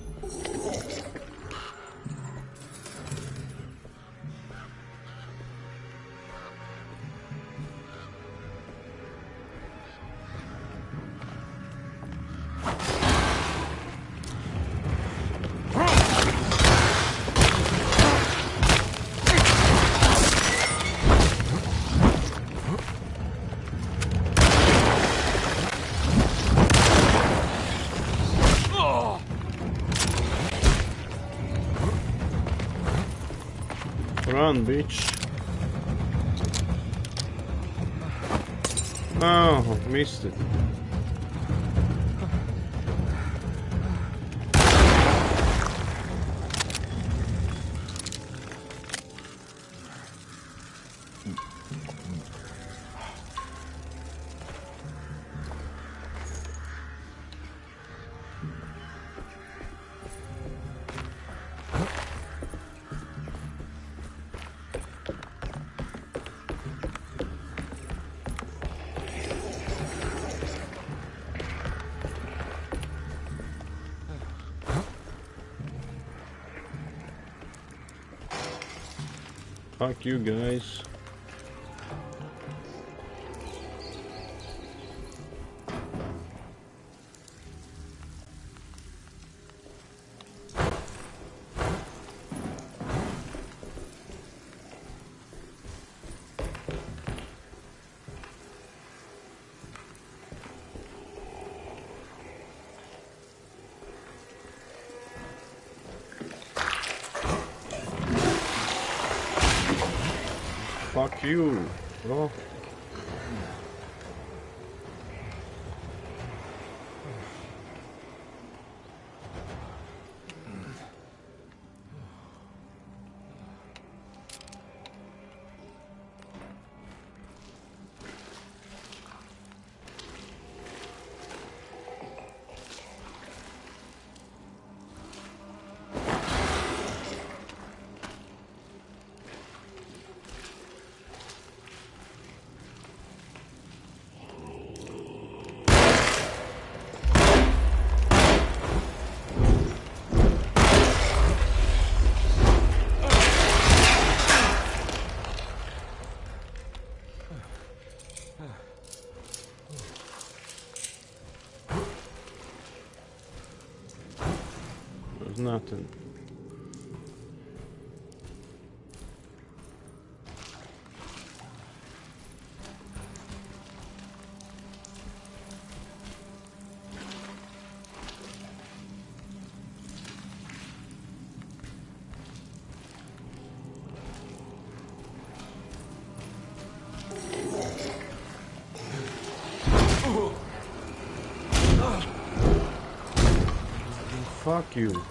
Run, bitch. Oh, missed it. Fuck you guys. Fuck you, bro. There's nothing. Fuck you.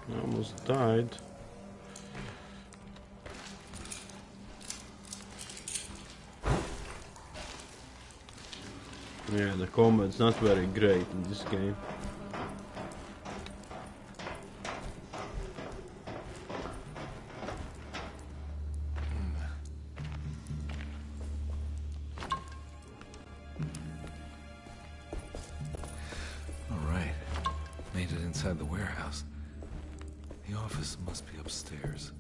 I almost died. Yeah, the combat's not very great in this game. All right. Made it inside the warehouse. The office must be upstairs.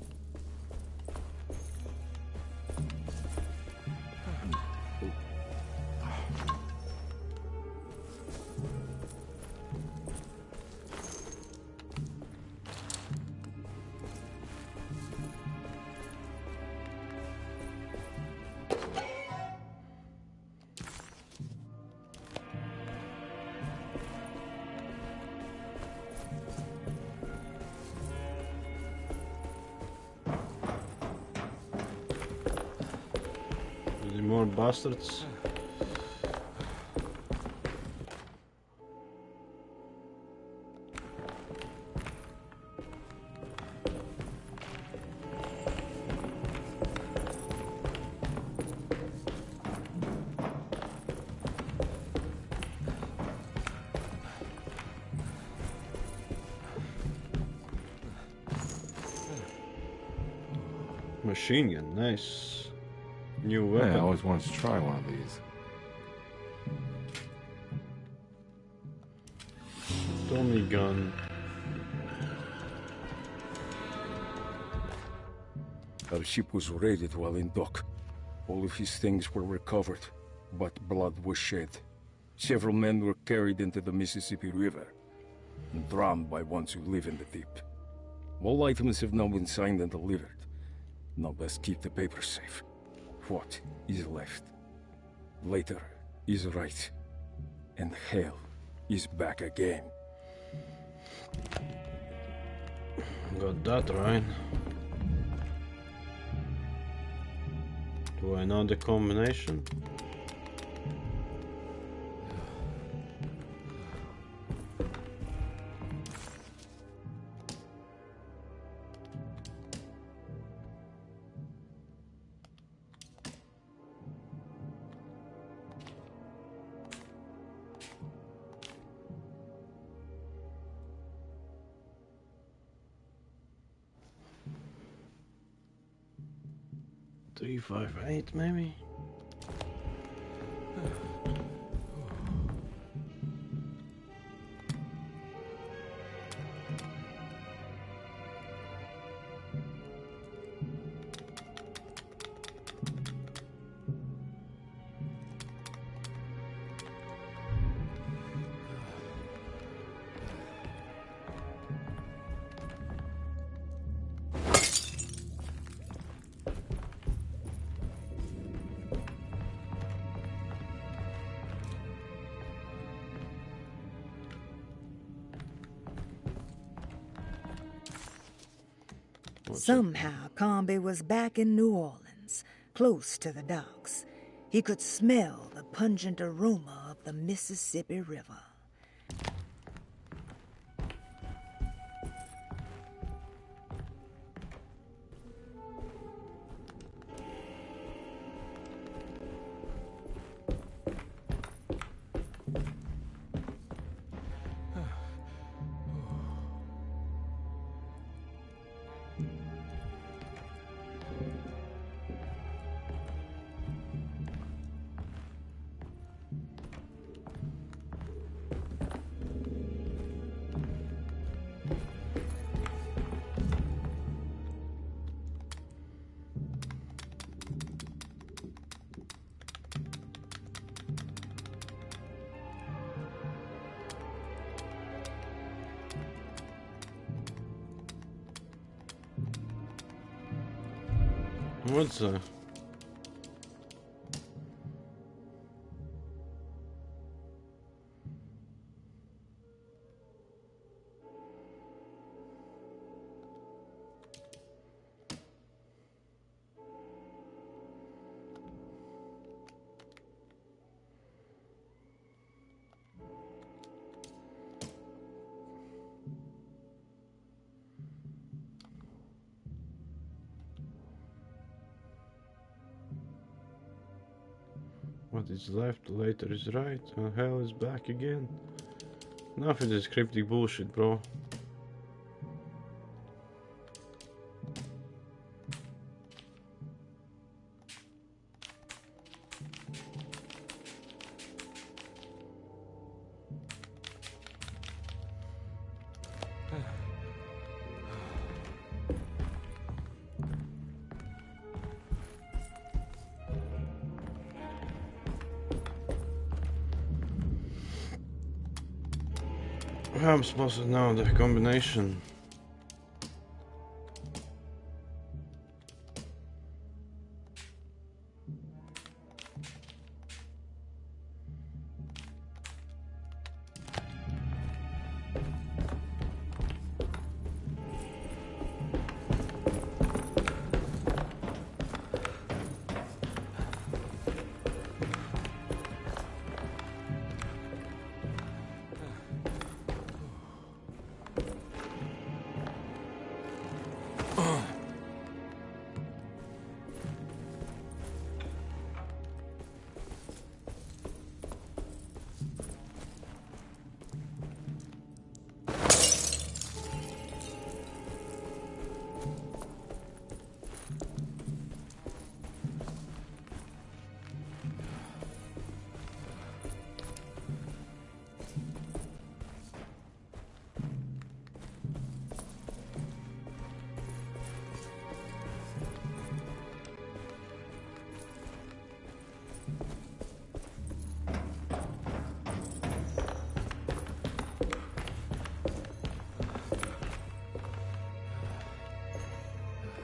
Any more bastards? Machine gun, nice. New weapon. Yeah, I always wanted to try one of these. Tommy gun. Our ship was raided while in dock. All of his things were recovered, but blood was shed. Several men were carried into the Mississippi River and drowned by ones who live in the deep. All items have now been signed and delivered. Now best keep the papers safe. What is left? Later is right, and hell is back again. Got that right. Do I know the combination? 358 maybe? Somehow, Comby was back in New Orleans, close to the docks. He could smell the pungent aroma of the Mississippi River. What's that? What is left later is right, and hell is back again. Enough of this cryptic bullshit, bro. I'm supposed to know the combination.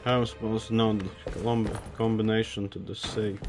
I'm supposed to know the combination to the safe.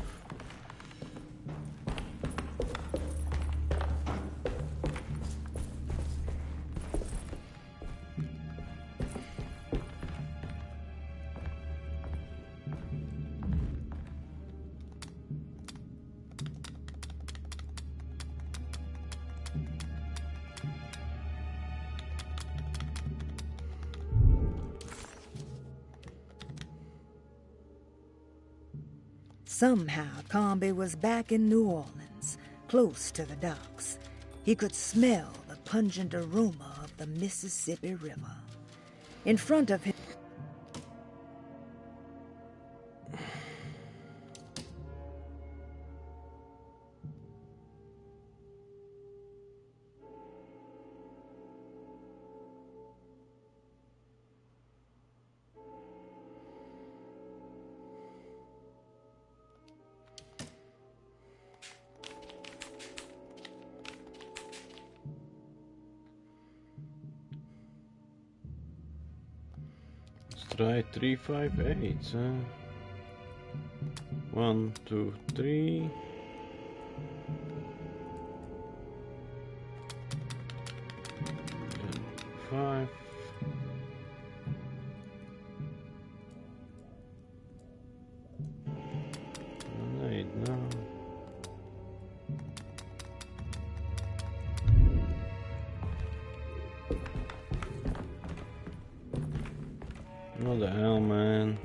Somehow, Comby was back in New Orleans, close to the docks. He could smell the pungent aroma of the Mississippi River. In front of him... Try 358, huh? 1, 2, 3. And 5. And 8 now. What the hell, man?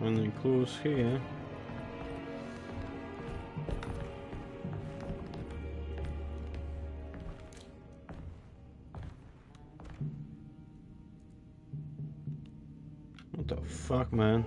Any clues here? What the fuck, man?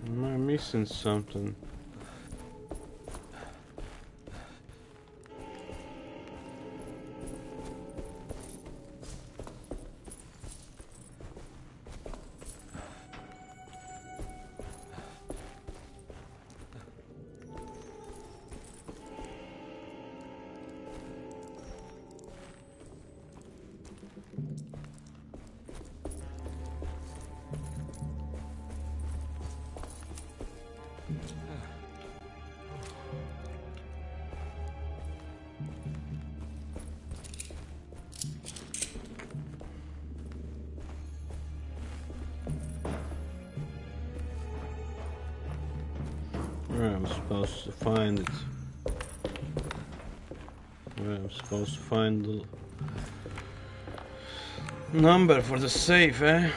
Am I missing something? Where I'm supposed to find it? Where I'm supposed to find the number for the safe, eh?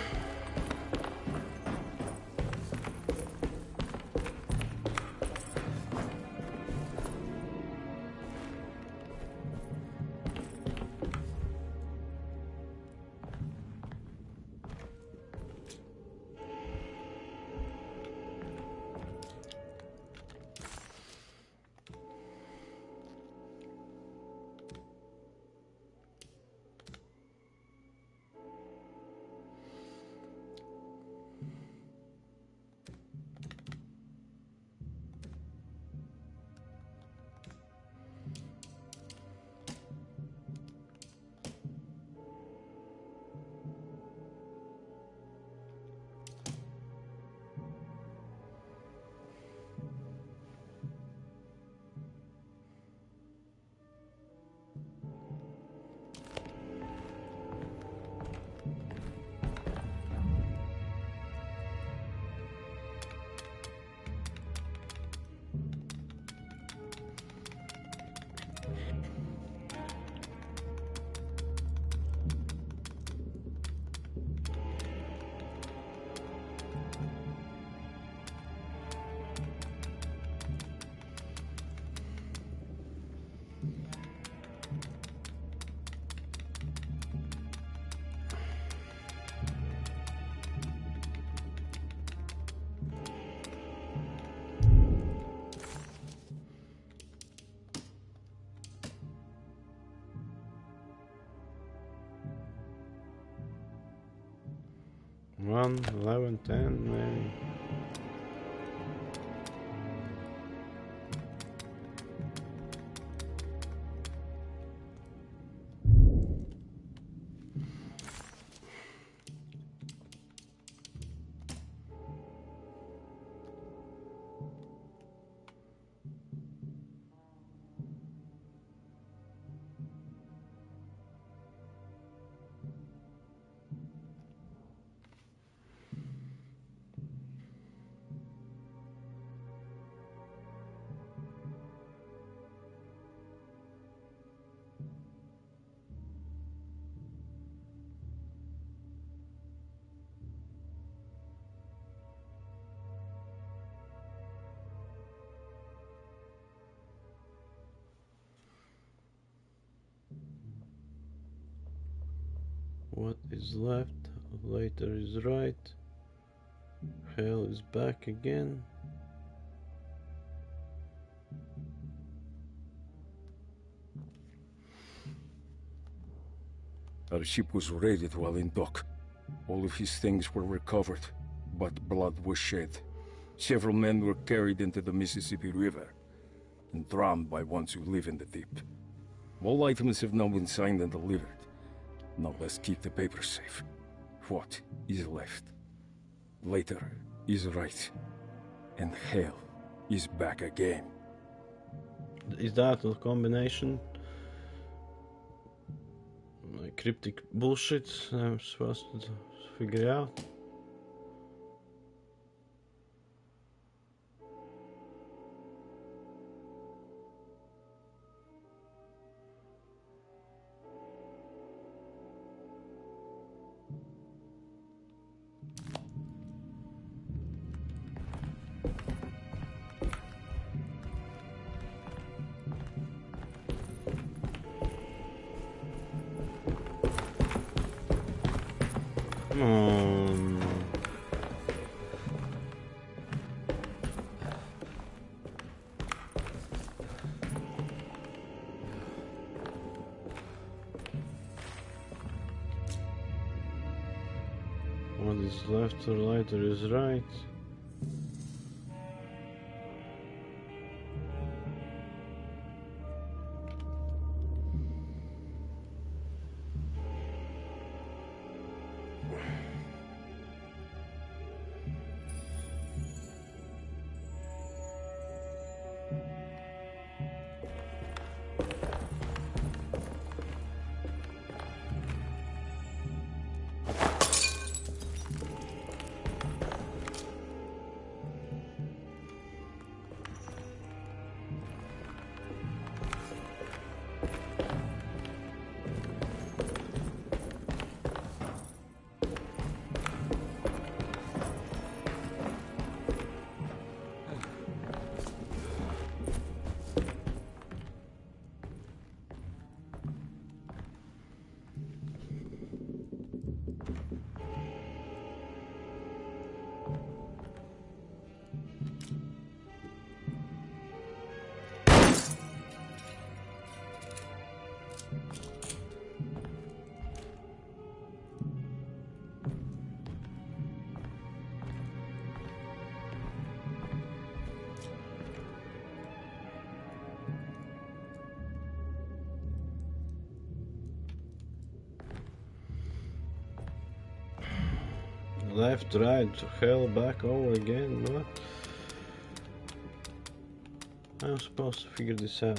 One, 11, 10, maybe. What is left? Later is right. Hell is back again. Our ship was raided while in dock. All of his things were recovered, but blood was shed. Several men were carried into the Mississippi River and drowned by ones who live in the deep. All items have now been signed and delivered. Now let's keep the papers safe. What is left? Later is right. And hell is back again. Is that a combination? Like cryptic bullshit I'm supposed to figure out? What is left or later is right. Left, right, hell, back, over again, what? I'm supposed to figure this out.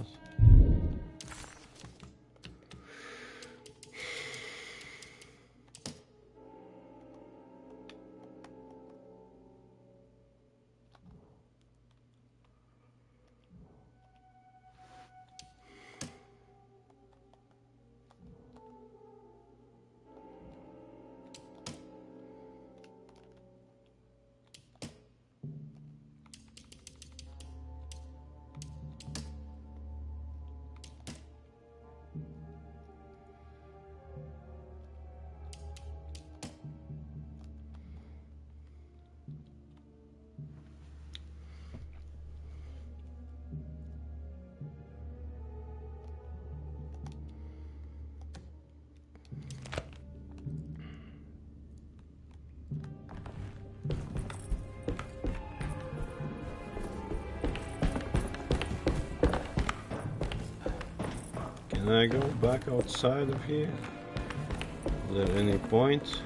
Can I go back outside of here? Is there any point?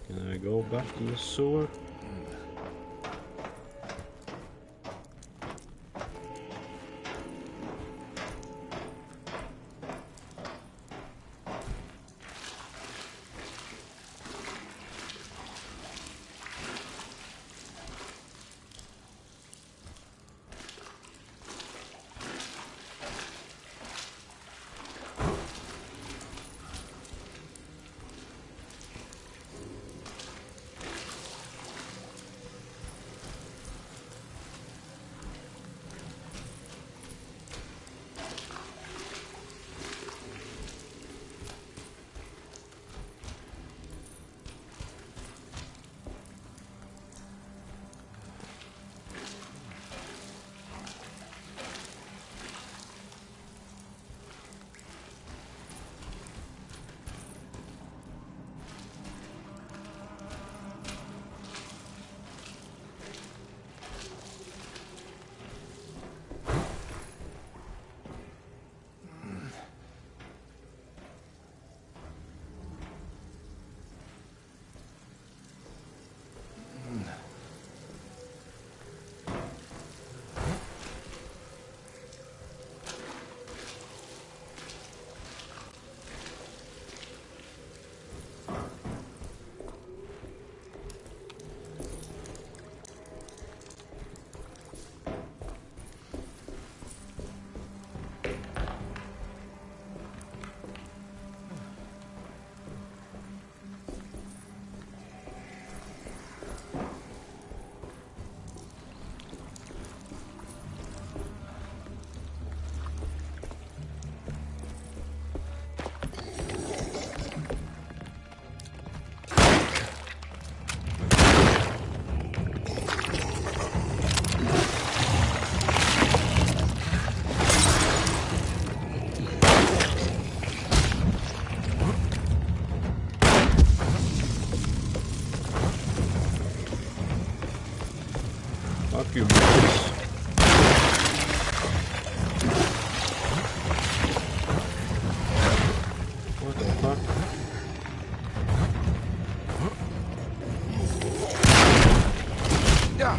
Can I go back to the sewer? Fuck you, bitches. What the fuck? Yeah.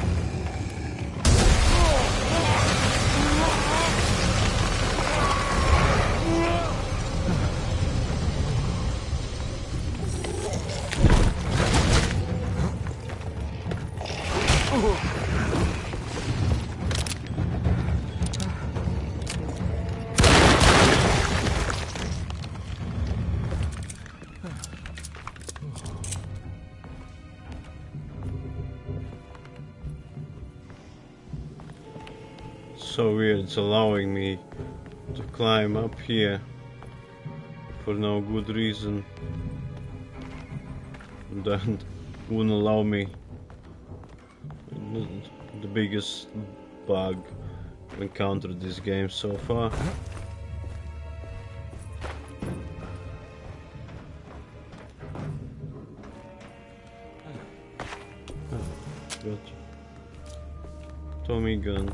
So weird, it's allowing me to climb up here for no good reason. And then wouldn't allow me. The biggest bug I've encountered this game so far. Got Tommy gun.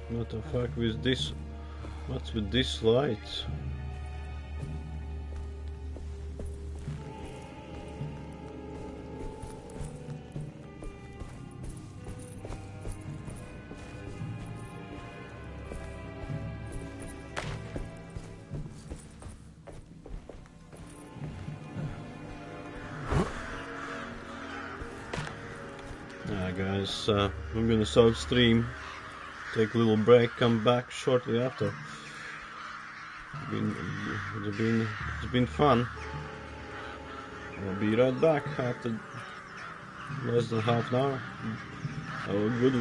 What the fuck with this? What's with this light? Yeah, guys, I'm gonna start stream. Take a little break, come back shortly after. It's been fun. I'll be right back after less than half an hour. Have a good one.